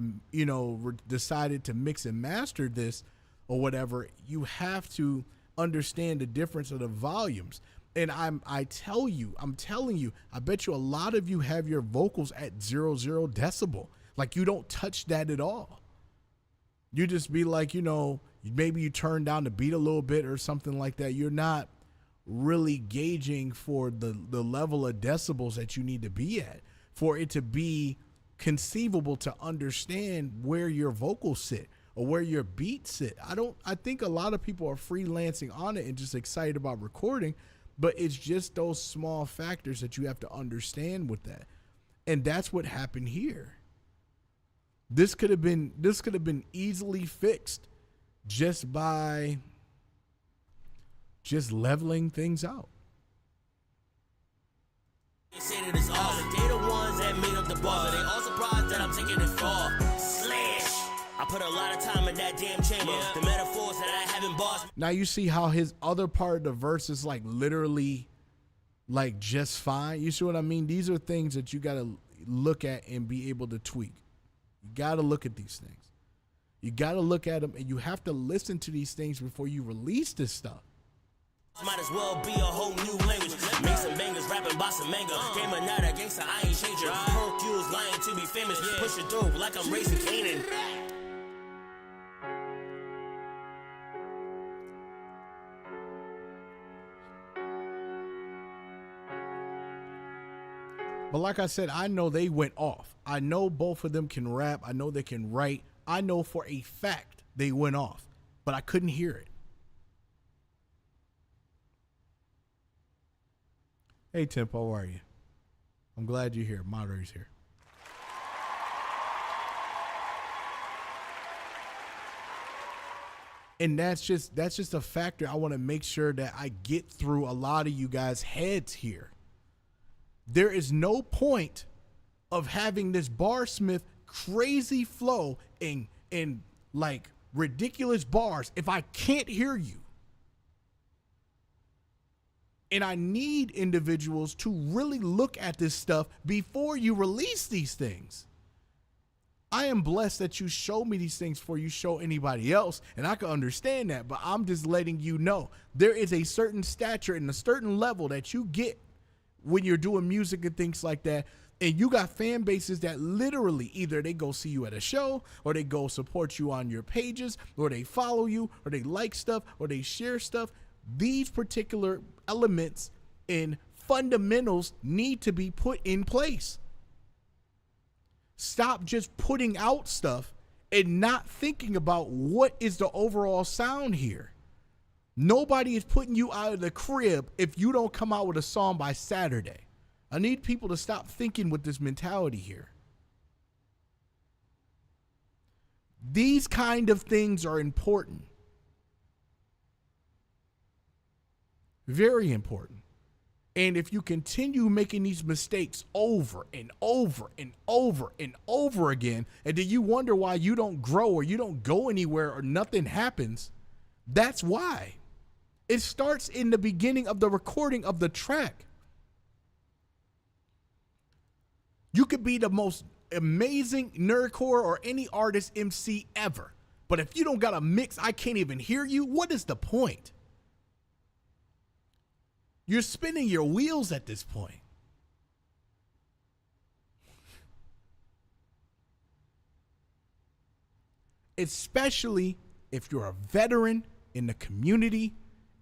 decided to mix and master this or whatever, you have to understand the difference of the volumes. And I'm telling you, I bet you a lot of you have your vocals at 0 decibel. Like, you don't touch that at all. You just be like, maybe you turn down the beat a little bit or something like that. You're not really gauging for the level of decibels that you need to be at for it to be conceivable to understand where your vocals sit or where your beats sit. I think a lot of people are freelancing on it and just excited about recording, but it's just those small factors that you have to understand with that. And that's what happened here. This could have been easily fixed just by leveling things out. They say that it's all they the ones that made up the bars. They all surprised that I'm taking it far. Slash. I put a lot of time in that damn chamber. Yeah. The metaphors that I haven't bossed. Now you see how his other part of the verse is like literally like just fine. You see what I mean? These are things that you got to look at and be able to tweak. You got to look at these things. You got to look at them, and you have to listen to these things before you release this stuff. Might as well be a whole new language. Make some bangers, rapping bossa manga. Game of night, a gangster, I ain't changer. Hercules lying to be famous. Push it through like I'm raising Canaan. But like I said, I know they went off. I know both of them can rap. I know they can write. I know for a fact they went off, but I couldn't hear it. Hey, Temp, how are you? I'm glad you're here. Moderator's here. And that's just a factor I want to make sure that I get through a lot of you guys' heads here. There is no point of having this Barsmith crazy flow and like ridiculous bars if I can't hear you. And I need individuals to really look at this stuff before you release these things. I am blessed that you show me these things before you show anybody else, and I can understand that, but I'm just letting you know there is a certain stature and a certain level that you get when you're doing music and things like that. And you got fan bases that literally either they go see you at a show or they go support you on your pages or they follow you or they like stuff or they share stuff. These particular elements and fundamentals need to be put in place. Stop just putting out stuff and not thinking about what is the overall sound here. Nobody is putting you out of the crib if you don't come out with a song by Saturday. I need people to stop thinking with this mentality here. These kind of things are important. Very important. And if you continue making these mistakes over and over and over and over again, and then you wonder why you don't grow or you don't go anywhere or nothing happens, that's why. It starts in the beginning of the recording of the track. You could be the most amazing nerdcore or any artist MC ever, but if you don't got a mix, I can't even hear you. What is the point? You're spinning your wheels at this point. Especially if you're a veteran in the community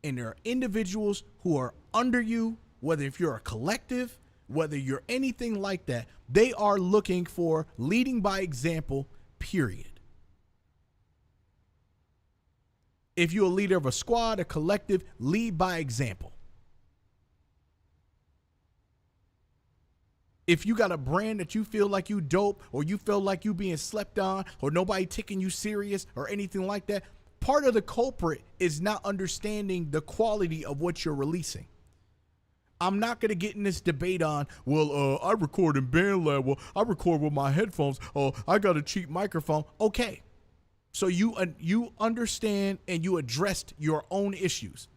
and there are individuals who are under you, whether if you're a collective, whether you're anything like that, they are looking for leading by example, period. If you're a leader of a squad, a collective, lead by example. If you got a brand that you feel like you dope, or you feel like you being slept on, or nobody taking you serious or anything like that, part of the culprit is not understanding the quality of what you're releasing. I'm not going to get in this debate on, well, I record in BandLab, well, I record with my headphones, oh, I got a cheap microphone. Okay. So you understand and you addressed your own issues.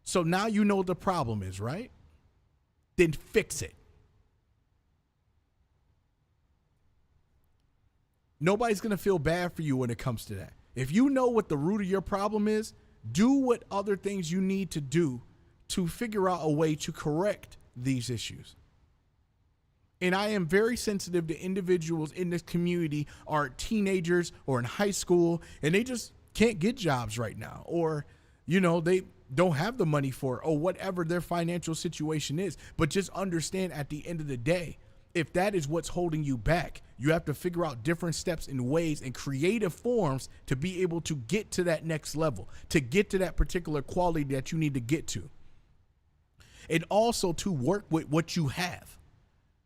So now you know what the problem is, right? Then fix it. Nobody's going to feel bad for you when it comes to that. If you know what the root of your problem is, do what other things you need to do to figure out a way to correct these issues. And I am very sensitive to individuals in this community are teenagers or in high school and they just can't get jobs right now, or, you know, they don't have the money for it, or whatever their financial situation is. But just understand at the end of the day, if that is what's holding you back, you have to figure out different steps and ways and creative forms to be able to get to that next level, to get to that particular quality that you need to get to. And also to work with what you have.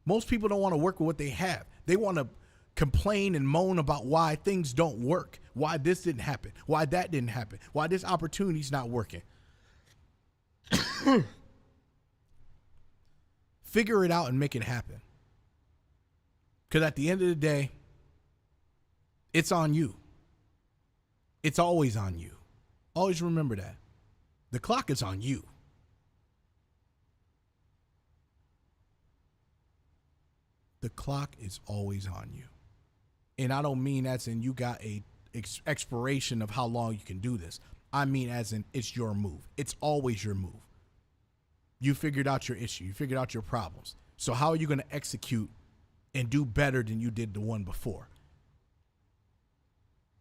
Most people don't want to work with what they have. They want to complain and moan about why things don't work, why this didn't happen, why that didn't happen, why this opportunity's not working. Figure it out and make it happen. Because at the end of the day, it's on you. It's always on you. Always remember that. The clock is on you. The clock is always on you. And I don't mean as in you got a expiration of how long you can do this. I mean as in it's your move. It's always your move. You figured out your issue. You figured out your problems. So how are you going to execute and do better than you did the one before?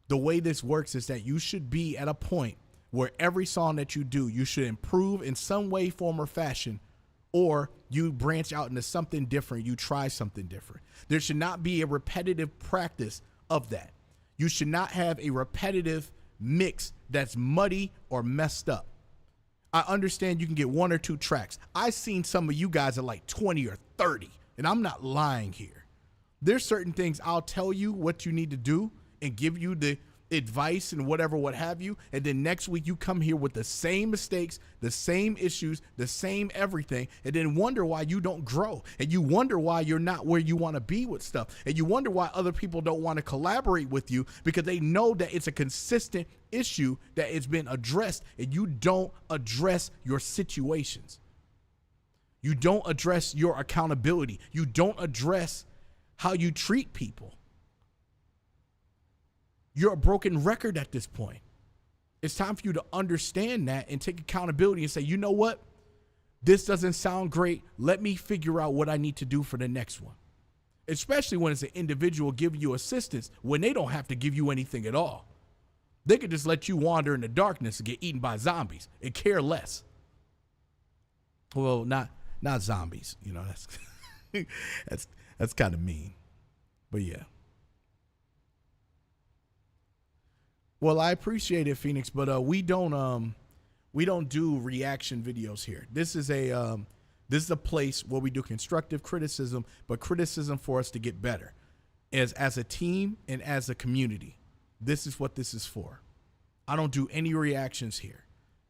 The way this works is that you should be at a point where every song that you do, you should improve in some way, form, or fashion, or you branch out into something different. You try something different. There should not be a repetitive practice of that. You should not have a repetitive mix that's muddy or messed up. I understand you can get 1 or 2 tracks. I've seen some of you guys at like 20 or 30, and I'm not lying here. There's certain things I'll tell you what you need to do and give you the advice and whatever, what have you. And then next week you come here with the same mistakes, the same issues, the same everything, and then wonder why you don't grow. And you wonder why you're not where you want to be with stuff. And you wonder why other people don't want to collaborate with you, because they know that it's a consistent issue that has been addressed, and you don't address your situations. You don't address your accountability. You don't address how you treat people. You're a broken record at this point. It's time for you to understand that and take accountability and say, you know what? This doesn't sound great. Let me figure out what I need to do for the next one. Especially when it's an individual giving you assistance when they don't have to give you anything at all. They could just let you wander in the darkness and get eaten by zombies and care less. Well, not zombies. You know, that's kind of mean. But yeah. Well, I appreciate it, Phoenix, but we don't do reaction videos here. This is a place where we do constructive criticism, but criticism for us to get better as a team and as a community. This is what this is for. I don't do any reactions here.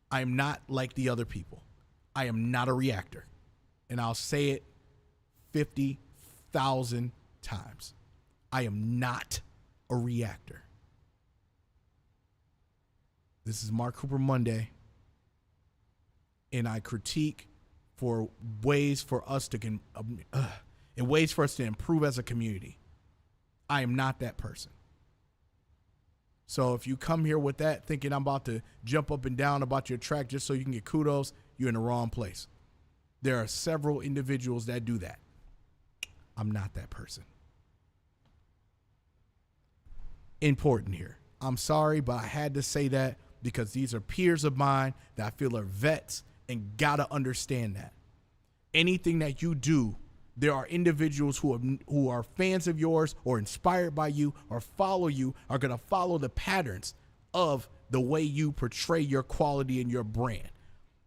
I am not like the other people. I am not a reactor. And I'll say it 50,000 times. I am not a reactor. This is Mark Cooper Monday, and I critique for ways for us to improve as a community. I am not that person. So if you come here with that, thinking I'm about to jump up and down about your track just so you can get kudos, you're in the wrong place. There are several individuals that do that. I'm not that person. Important here. I'm sorry, but I had to say that because these are peers of mine that I feel are vets and gotta understand that. Anything that you do, there are individuals who are fans of yours or inspired by you or follow you, are gonna follow the patterns of the way you portray your quality and your brand.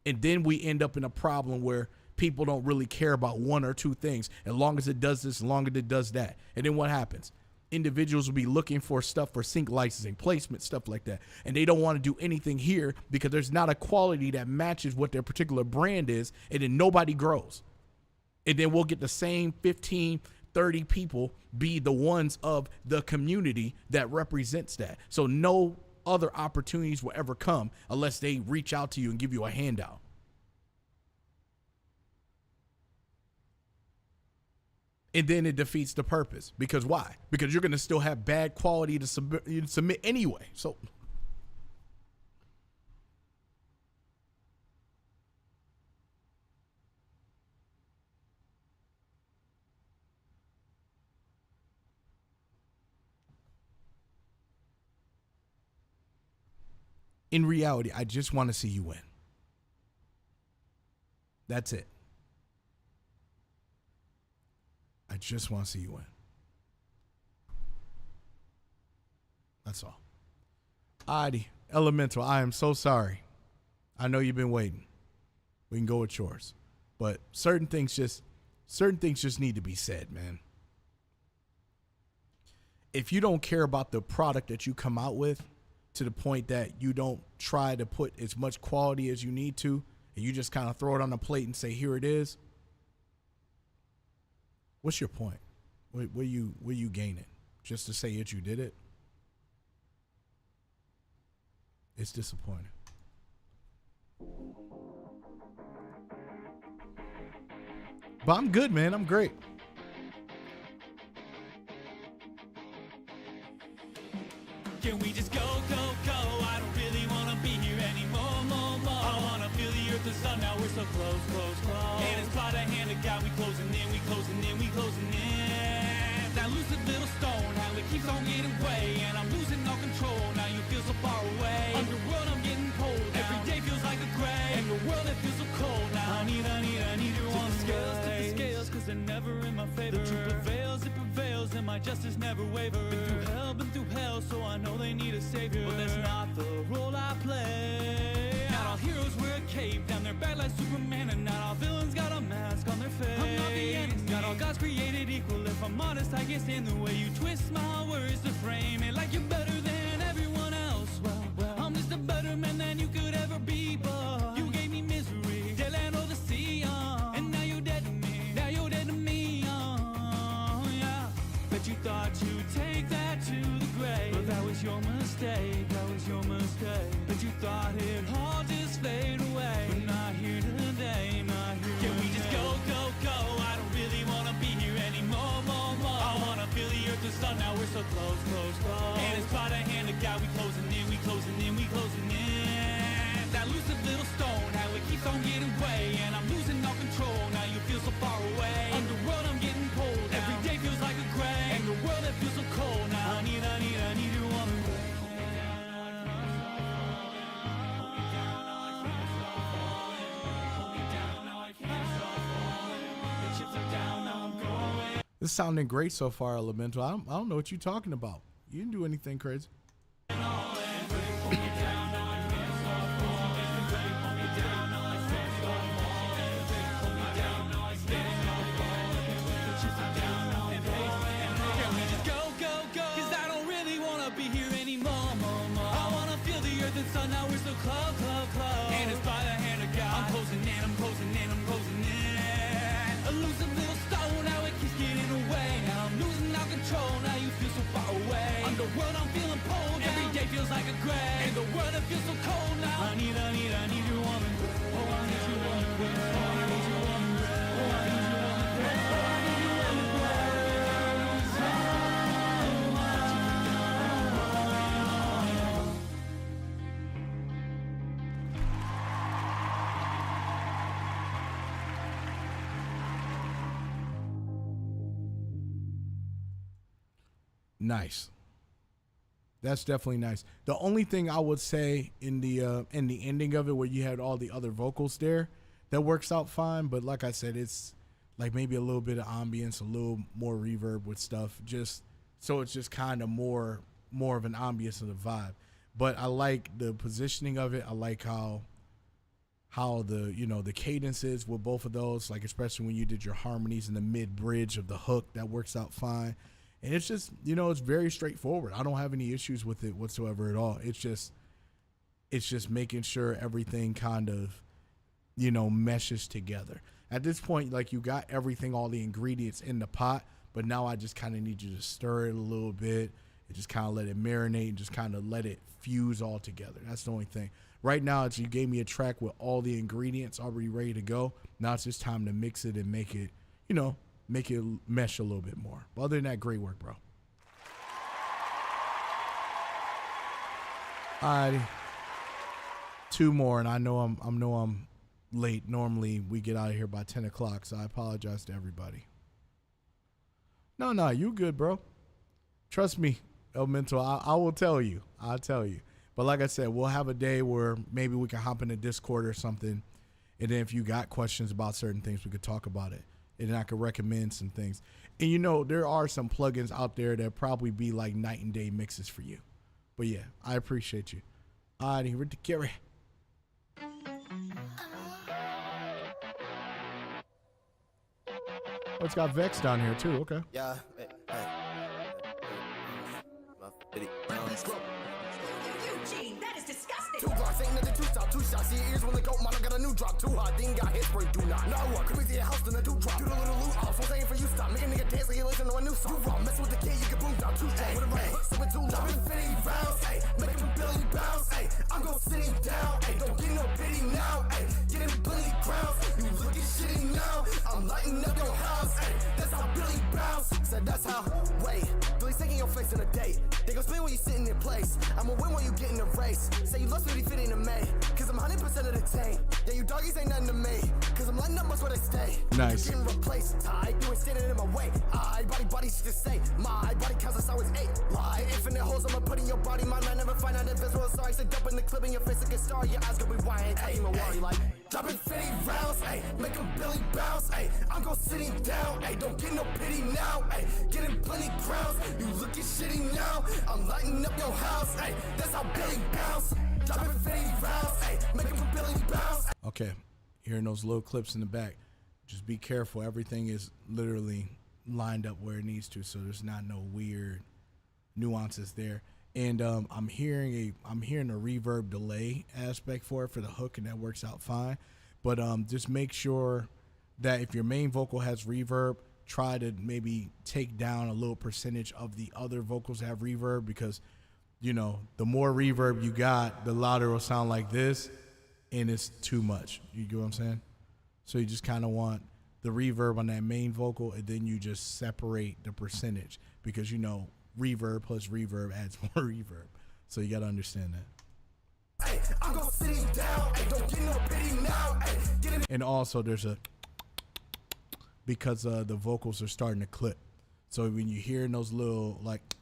And then we end up in a problem where people don't really care about one or two things. As long as it does this, as long as it does that. And then what happens? Individuals will be looking for stuff for sync licensing, placement, stuff like that. And they don't want to do anything here because there's not a quality that matches what their particular brand is. And then nobody grows. And then we'll get the same 15, 30 people be the ones of the community that represents that. So no other opportunities will ever come unless they reach out to you and give you a handout. And then it defeats the purpose. Because why? Because you're going to still have bad quality to submit anyway. So in reality, I just want to see you win. That's it. I just want to see you win. That's all. Alrighty, Elemental, I am so sorry. I know you've been waiting. We can go with yours. But certain things just need to be said, man. If you don't care about the product that you come out with to the point that you don't try to put as much quality as you need to, and you just kind of throw it on a plate and say, here it is, what's your point? What you gaining? Just to say that you did it? It's disappointing. But I'm good, man. I'm great. Can we just go, go, go? I don't really wanna be here anymore, more. I wanna feel the earth, the sun, now we're so close, close, close. And it's by the hand of God, we closing in, we closing in, we closing in. That elusive little stone, how it keeps on getting away. And I'm losing all control, now you feel so far away. Underworld, I'm getting cold now. Every day feels like a gray. And the world, it feels so cold now. I need you on the scales, cause they're never in my favor. The truth prevails, it prevails, and my justice never wavers. Been through hell, so I know they need a savior. But that's not the role I play. Not all heroes wear a cape, down their back like Superman. And not all villains got a mask on their face. I'm not the enemy, not all gods created equal. If I'm honest, I guess in the way you twist my words to frame it like you're better than everyone else. Well, I'm just a better man than you could ever be. But you gave me misery, dead land or the sea, and now you're dead to me. Now you're dead to me, yeah. Bet you thought you'd take that to the grave, but that was your mistake, that was your mistake. But you thought it all just fade away, but not here today, not here today. Can we just go, go, go? I don't really wanna be here anymore, more. I wanna feel the earth, the sun, now we're so close, close, close. And it's by the hand of God, we closing in, we closing in, we closing in. That elusive little stone, how it keeps on getting away. And I'm losing all control, now you feel so far away. Underworld, I'm getting cold now. Every day feels like a gray. And the world, it feels so cold now. I need you on the way. This is sounding great so far, Elemental. I don't know what you're talking about. You didn't do anything crazy. Sun, now we're so close, close, close. And it's by the hand of God. I'm closing in, I'm closing in, I'm closing in. Elusive little stone, now it keeps getting away. Now I'm losing all control, now you feel so far away. Underworld, I'm feeling pulled. Nice. That's definitely nice. The only thing I would say in the ending of it, where you had all the other vocals there, that works out fine. But like I said, it's like maybe a little bit of ambience, a little more reverb with stuff, just so it's just kind of more of an ambience of the vibe. But I like the positioning of it. I like how the the cadence is with both of those, like especially when you did your harmonies in the mid bridge of the hook, that works out fine. And it's just, it's very straightforward. I don't have any issues with it whatsoever at all. It's just making sure everything kind of, meshes together. At this point, like, you got everything, all the ingredients in the pot, but now I just kind of need you to stir it a little bit and just kind of let it marinate and just kind of let it fuse all together. That's the only thing. Right now, you gave me a track with all the ingredients already ready to go. Now it's just time to mix it and make it, make it mesh a little bit more. But other than that, great work, bro. Alrighty. 2 more, and I know I'm late. Normally we get out of here by 10 o'clock, so I apologize to everybody. No, you good, bro. Trust me, Elemental. I will tell you. I'll tell you. But like I said, we'll have a day where maybe we can hop in a Discord or something, and then if you got questions about certain things, we could talk about it. And I could recommend some things. And there are some plugins out there that probably be like night and day mixes for you. But yeah, I appreciate you. All right, here to Gary. Oh, it's got Vex down here too. Okay. Yeah. Eugene, that is disgusting. 2 blocks ain't nothing to stop. 2 shots, see ears when they go, man, I got a new drop. Too hot, then got hit spray, do not. Now what? Could be the house, then a 2 drop. Do the little loot off, so saying for you stop. Make a nigga dance like he listen to a new song. You wrong, mess with the kid, you can boom down 2 days. With a right hook, sipping too long. Dropping 50 rounds, ayy, make him Billy bounce, ayy. I'm gon' sit him down, ayy, don't get no pity now, ayy. Get him Billy crowns, you looking shitty now. I'm lighting up your house, ayy. That's how Billy bounce. Said that's how, wait, Billy's taking your face in a date. They gon' spin when you sitting in place. I'ma win when you get in the race. Say you lost 50 fitting in May, cause I'm 100% of the tank. Yeah, you doggies ain't nothing to me, cause I'm lighting up much where they stay. Nice. You getting replaced, tight, you ain't standing in my way. I body's just say, my body counts as I was 8. Lie, infinite holes I'ma put in your body. My mind never find out invisible. Sorry, say dump in the clip in your face like a star. Your eyes gonna be wide, ain't even worry. Like, dropping 50 rounds, ayy, make him Billy bounce, ayy. I'm gon' sit him down, ayy, don't get no pity now, ayy. Get him plenty crowns, you looking shitty now. I'm lighting up your house, ayy, that's how Billy bounce. Dropping 50 rounds, ayy, make him Billy bounce. Okay, hearing those little clips in the back. Just be careful. Everything is literally lined up where it needs to, so there's not no weird nuances there. And I'm hearing a reverb delay aspect for the hook, and that works out fine. But just make sure that if your main vocal has reverb, try to maybe take down a little percentage of the other vocals that have reverb, because the more reverb you got, the louder it'll sound like this, and it's too much. You get what I'm saying? So you just kind of want the reverb on that main vocal, and then you just separate the percentage, because reverb plus reverb adds more reverb. So you got to understand that. Hey, I'm gonna sit him down, hey, don't get no pity now, hey, get him. And also there's because the vocals are starting to clip. So when you hear those little like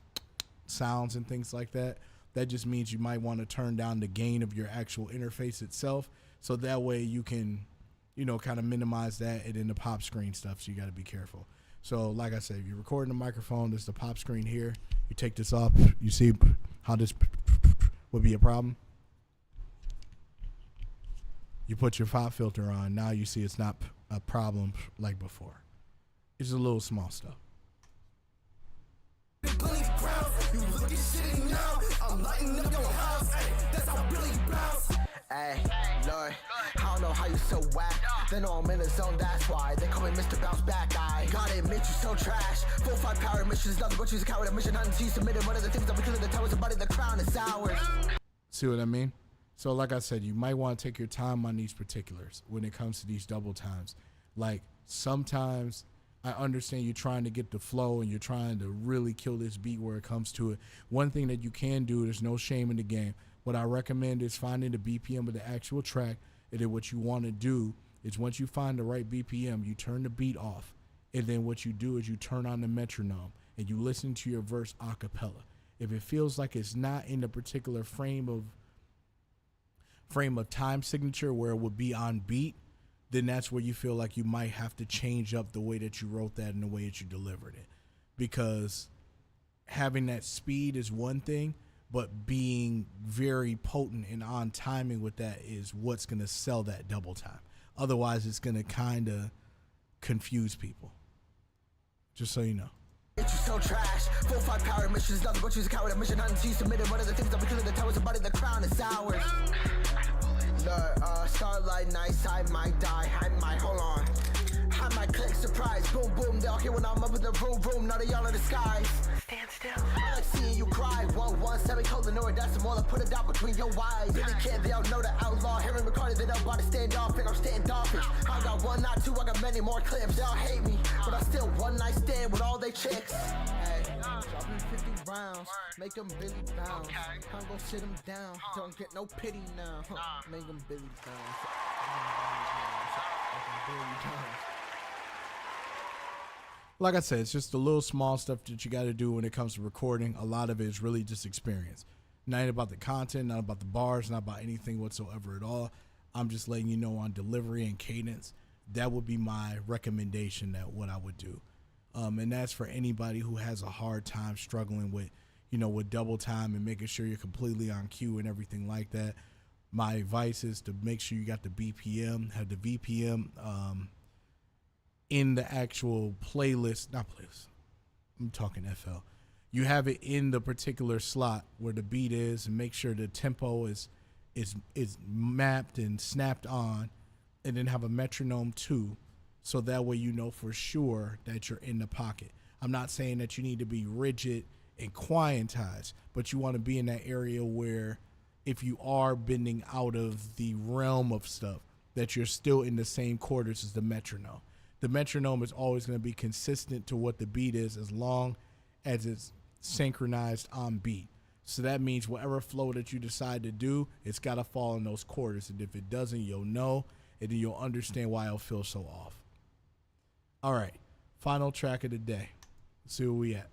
sounds and things like that, that just means you might want to turn down the gain of your actual interface itself. So that way you can, kind of minimize that, and then the pop screen stuff. So you got to be careful. So like I said, if you're recording the microphone, there's the pop screen here. You take this off. You see how this would be a problem? You put your pop filter on. Now you see it's not a problem like before. It's a little small stuff. Hey, Lord, I don't know how you so whack. They know I'm in the zone, that's why they call me Mr. Bounce Back Guy. Gotta admit you so trash. 4-5 power missions, nothing but you's a coward. A mission not until you submitted. One of the things that we kill in the towers, about the crown is ours. See what I mean? So like I said, you might want to take your time on these particulars when it comes to these double times. Like sometimes I understand you're trying to get the flow and you're trying to really kill this beat where it comes to it. One thing that you can do, there's no shame in the game. What I recommend is finding the BPM of the actual track, and then what you want to do is once you find the right BPM, you turn the beat off, and then what you do is you turn on the metronome, and you listen to your verse a cappella. If it feels like it's not in a particular frame of time signature where it would be on beat, then that's where you feel like you might have to change up the way that you wrote that and the way that you delivered it. Because having that speed is one thing, but being very potent and on timing with that is what's going to sell that double time. Otherwise, it's going to kind of confuse people. Just so you know. You so trash. 4-5 power missions, nothing but you's a coward. A mission until you submitted. One of the things that we kill in the towers about it, the crown is ours. Starlight nights, I might die. Hold on. I might click surprise. Boom, boom, they all hear when I'm up in the room. None of y'all in the skies. Stand still. I like seeing you cry. 1-1, semicolon, or that's more. Put a dot between your eyes. Really can't, they all know the outlaw. Harry McCartney, they don't want to stand off. And I'm standoffish. I got one, not two, I got many more clips. They all hate me, but I still one night stand with all they chicks. Hey, dropping 50 rounds. Make them Billy bounce. I'm gonna sit them down. Don't get no pity now. Make them Billy bounce. Like I said, it's just the little small stuff that you got to do when it comes to recording. A lot of it is really just experience. Not about the content, not about the bars, not about anything whatsoever at all. I'm just letting you know on delivery and cadence. That would be my recommendation, that what I would do. And that's for anybody who has a hard time struggling with, with double time and making sure you're completely on cue and everything like that. My advice is to make sure you got the BPM, have the VPM in the actual playlist, not playlist, I'm talking FL. You have it in the particular slot where the beat is, and make sure the tempo is mapped and snapped on, and then have a metronome too, so that way you know for sure that you're in the pocket. I'm not saying that you need to be rigid and quietized, but you want to be in that area where if you are bending out of the realm of stuff, that you're still in the same quarters as the metronome. The metronome is always going to be consistent to what the beat is as long as it's synchronized on beat. So that means whatever flow that you decide to do, it's got to fall in those quarters. And if it doesn't, you'll know, and then you'll understand why it'll feel so off. All right, final track of the day. Let's see where we at.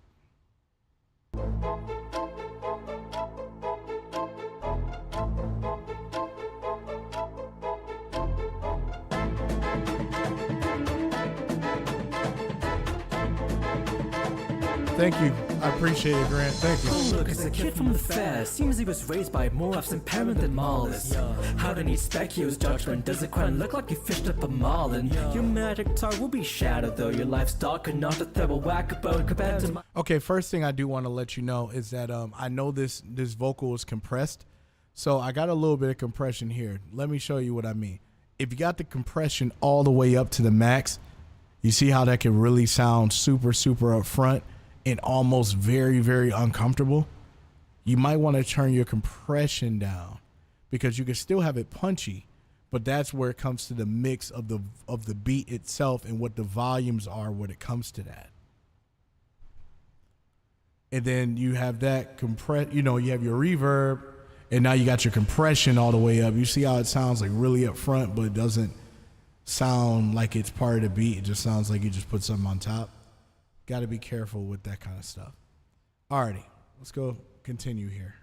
Thank you. I appreciate it, Grant. Thank you. Oh, look, it's a kid from the fair. Seems he was raised by more absent parent than Marlis. How do you expect he was judgment? Does the crown look like you fished up a marlin? Your magic tar will be shattered, though your life's dark enough to throw a whack-a-bone compared to my... Okay, first thing I do want to let you know is that I know this vocal is compressed, so I got a little bit of compression here. Let me show you what I mean. If you got the compression all the way up to the max, you see how that can really sound super, super up front and almost very, very uncomfortable. You might want to turn your compression down because you can still have it punchy, but that's where it comes to the mix of the beat itself and what the volumes are when it comes to that. And then you have that you have your reverb, and now you got your compression all the way up. You see how it sounds like really up front, but it doesn't sound like it's part of the beat. It just sounds like you just put something on top. Got to be careful with that kind of stuff. Alrighty, let's go continue here.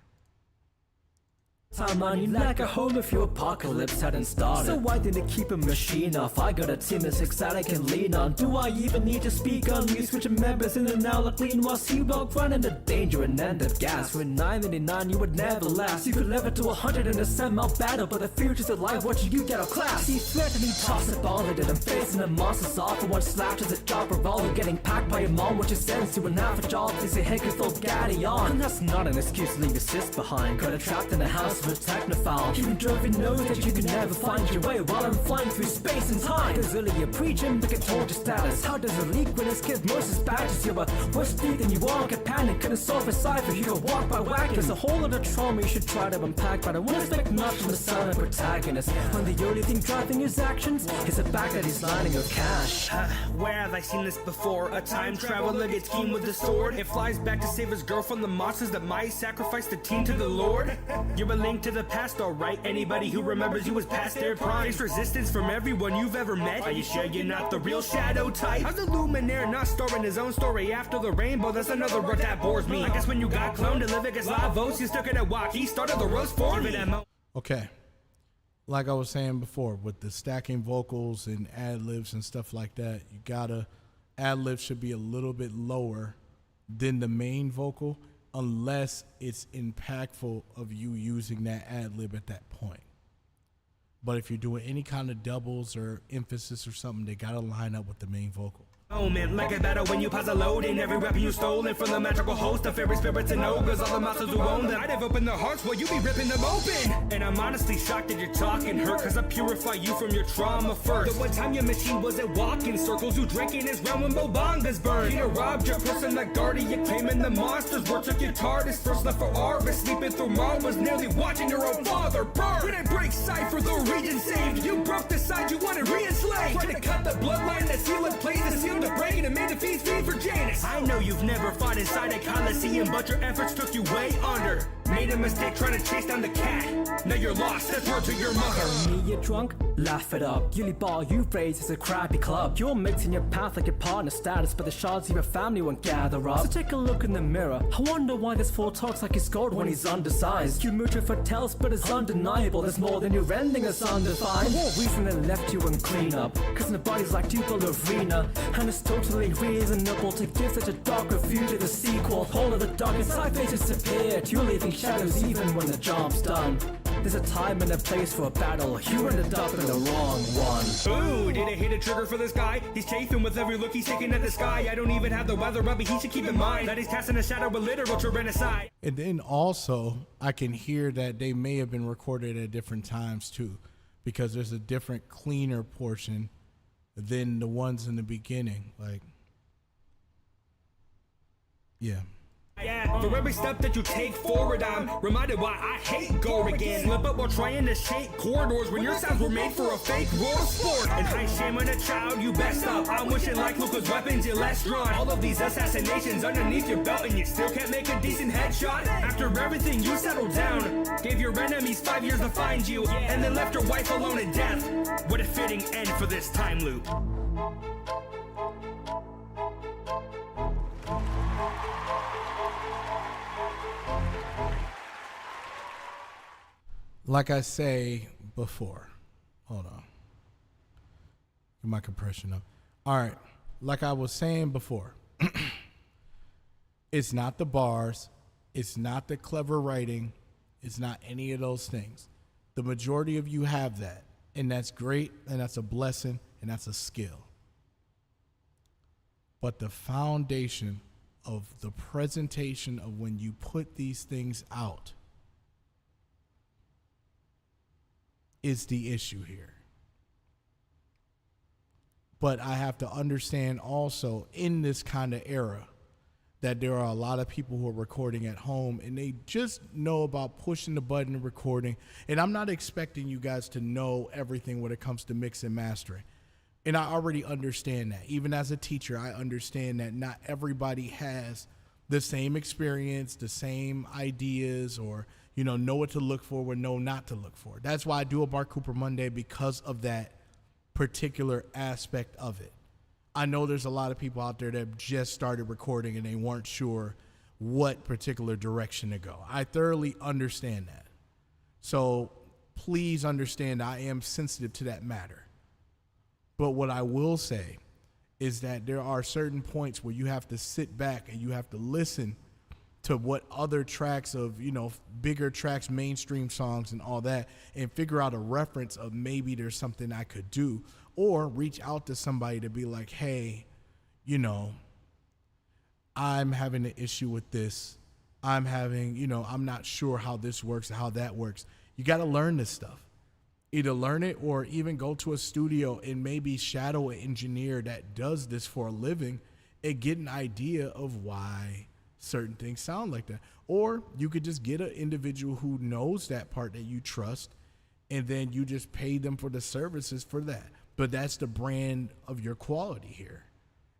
Time on you like a home if your apocalypse hadn't started. So why did it keep a machine off? I got a team that's exciting and lean on. Do I even need to speak on you? Switching members in and out like clean while Seawalk running the danger and end of gas. With 999 you would never last. You could level to 100 in a semi battle, but the future's alive watching you get outclassed. See threatening toss the ball that I'm facing a monster's off for one slap to the job of all. You're getting packed by your mom, which is sends you an half a job. They say hey, can throw gaddy on. And that's not an excuse to leave your sis behind. Got it trapped in a house with a technophile. Even drove your nose that you could never find your way while I'm flying through space and time. There's really a preaching that can hold your status. How does it leak when it's kid Moses badges? You're a worse thief than you are. Get panic, couldn't solve a cipher. You go walk by whack. There's a whole lot of trauma you should try to unpack, but I won't expect much from the silent protagonist. When the only thing driving his actions is the fact that he's lining your cash. Where have I seen this before? A time traveler gets keen with the sword. It flies back to save his girl from the monsters that might sacrifice the teen to the Lord. You're a link to the past, alright. Anybody who remembers you was past their prime. Face resistance from everyone you've ever met. Are you sure you're not the real shadow type? How's the Luminaire not starring his own story after the rainbow? That's another word that bores me. I guess when you got cloned to live against Lavos, you stuck it at walk. He started the roast for me. Okay. Like I was saying before, with the stacking vocals and ad-libs and stuff like that, you gotta, ad-libs should be a little bit lower than the main vocal unless it's impactful of you using that ad-lib at that point. But if you're doing any kind of doubles or emphasis or something, they gotta line up with the main vocal. Moment like a battle when you pause a load in every weapon you stolen from the magical host of fairy spirits and ogres, all the monsters who own them. I'd have opened their hearts while you be ripping them open. And I'm honestly shocked that you're talking hurt, cause I purify you from your trauma first. The one time your machine was at walking circles, you drank in his realm when Bobongas burned. Peter robbed your person like guardian, claiming the monsters were took your TARDIS. First left for Arvis, sleeping through Marwas, nearly watching your own father burn. When I break Cypher, the region saved. You broke the side you wanted re-enslaved. Tried to cut the bloodline that seal in place, the seal to break it and made the feast feed for Janus. I know you've never fought inside a Coliseum, but your efforts took you way under. Made a mistake trying to chase down the cat. Now you're lost, that's word to your mother. Tell me you're drunk? Laugh it up. Uli Bar, you raised as a crappy club. You're mixing your path like your partner status, but the shards of your family won't gather up. So take a look in the mirror. I wonder why this fool talks like he's gold when he's undersized. You mutual foretells, but it's undeniable. There's more than your ending is undefined. What reason they left you in cleanup? Cause nobody's like you, Ballerina. And it's totally reasonable to give such a dark review to the sequel. All of the darkest side faces disappeared. You're leaving shadows even when the job's done. There's a time and a place for a battle. You ended up in the wrong one. Ooh, did it hit a trigger for this guy? He's chafing with every look he's taking at the sky. I don't even have the weather, but he should keep in mind that he's casting a shadow with literal tyrannicide. And then also, I can hear that they may have been recorded at different times too, because there's a different, cleaner portion than the ones in the beginning. Like, yeah. Yeah, for every step that you take forward, I'm reminded why I hate Gorgon. Slip up while trying to shake corridors when your sounds were made for a fake raw sport. And high shame on a child, you best up. I'm wishing like Luca's weapons, you less drawn. All of these assassinations underneath your belt, and you still can't make a decent headshot. After everything, you settled down. Gave your enemies 5 years to find you, and then left your wife alone in death. What a fitting end for this time loop. Like I say before, hold on, get my compression up. All right, like I was saying before, it's not the bars, it's not the clever writing, it's not any of those things. The majority of you have that, and that's great, and that's a blessing, and that's a skill. But the foundation of the presentation of when you put these things out is the issue here. But I have to understand also in this kind of era that there are a lot of people who are recording at home and they just know about pushing the button and recording. And I'm not expecting you guys to know everything when it comes to mix and mastering. And I already understand that. Even as a teacher, I understand that not everybody has the same experience, the same ideas, or know what to look for or know not to look for. That's why I do a Bart Cooper Monday, because of that particular aspect of it. I know there's a lot of people out there that just started recording and they weren't sure what particular direction to go. I thoroughly understand that. So please understand I am sensitive to that matter. But what I will say is that there are certain points where you have to sit back and you have to listen to what other tracks of, bigger tracks, mainstream songs and all that, and figure out a reference of maybe there's something I could do, or reach out to somebody to be like, hey, I'm having an issue with this. I'm not sure how this works and how that works. You got to learn this stuff. Either learn it or even go to a studio and maybe shadow an engineer that does this for a living and get an idea of why certain things sound like that. Or you could just get an individual who knows that part that you trust, and then you just pay them for the services for that. But that's the brand of your quality here.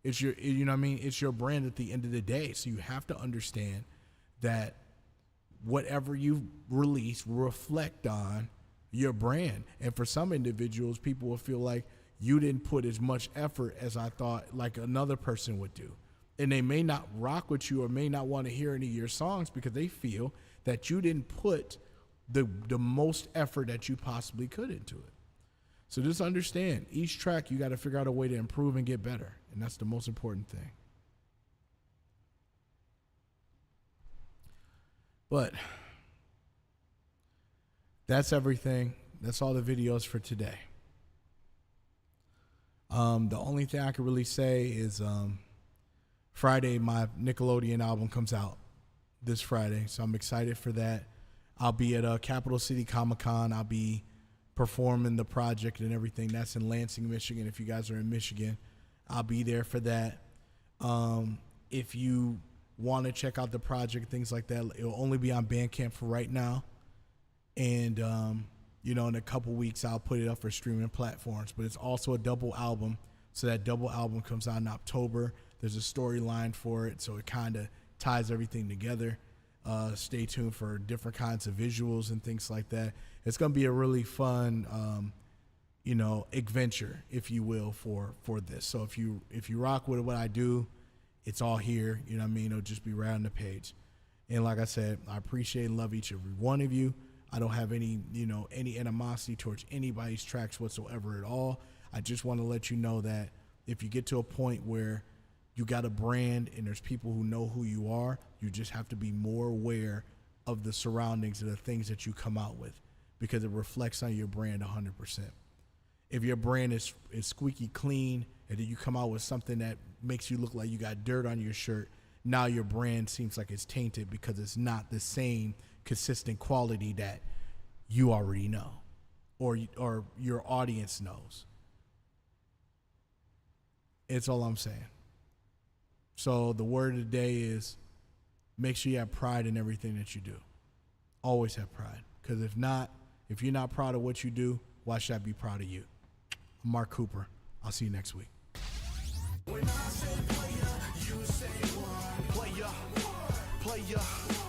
It's your, It's your brand at the end of the day. So you have to understand that whatever you release reflect on your brand. And for some individuals, people will feel like you didn't put as much effort as I thought like another person would do. And they may not rock with you or may not want to hear any of your songs because they feel that you didn't put the most effort that you possibly could into it. So just understand, each track you got to figure out a way to improve and get better. And that's the most important thing. But that's everything. That's all the videos for today. The only thing I can really say is Friday, my Nickelodeon album comes out this Friday. So I'm excited for that. I'll be at Capital City Comic-Con. I'll be performing the project and everything. That's in Lansing, Michigan. If you guys are in Michigan, I'll be there for that. If you want to check out the project, things like that, it'll only be on Bandcamp for right now. And, in a couple weeks, I'll put it up for streaming platforms. But it's also a double album. So that double album comes out in October. There's a storyline for it, so it kind of ties everything together. Stay tuned for different kinds of visuals and things like that. It's going to be a really fun, adventure, if you will, for this. So if you rock with what I do, it's all here. You know what I mean? It'll just be right on the page. And like I said, I appreciate and love each and every one of you. I don't have any animosity towards anybody's tracks whatsoever at all. I just want to let you know that if you get to a point where you got a brand and there's people who know who you are, you just have to be more aware of the surroundings and the things that you come out with, because it reflects on your brand 100%. If your brand is squeaky clean and then you come out with something that makes you look like you got dirt on your shirt, now your brand seems like it's tainted because it's not the same consistent quality that you already know or your audience knows. It's all I'm saying. So the word of the day is make sure you have pride in everything that you do. Always have pride. Because if you're not proud of what you do, why should I be proud of you? I'm Mark Cooper. I'll see you next week. When I say player, you say what? Player, player.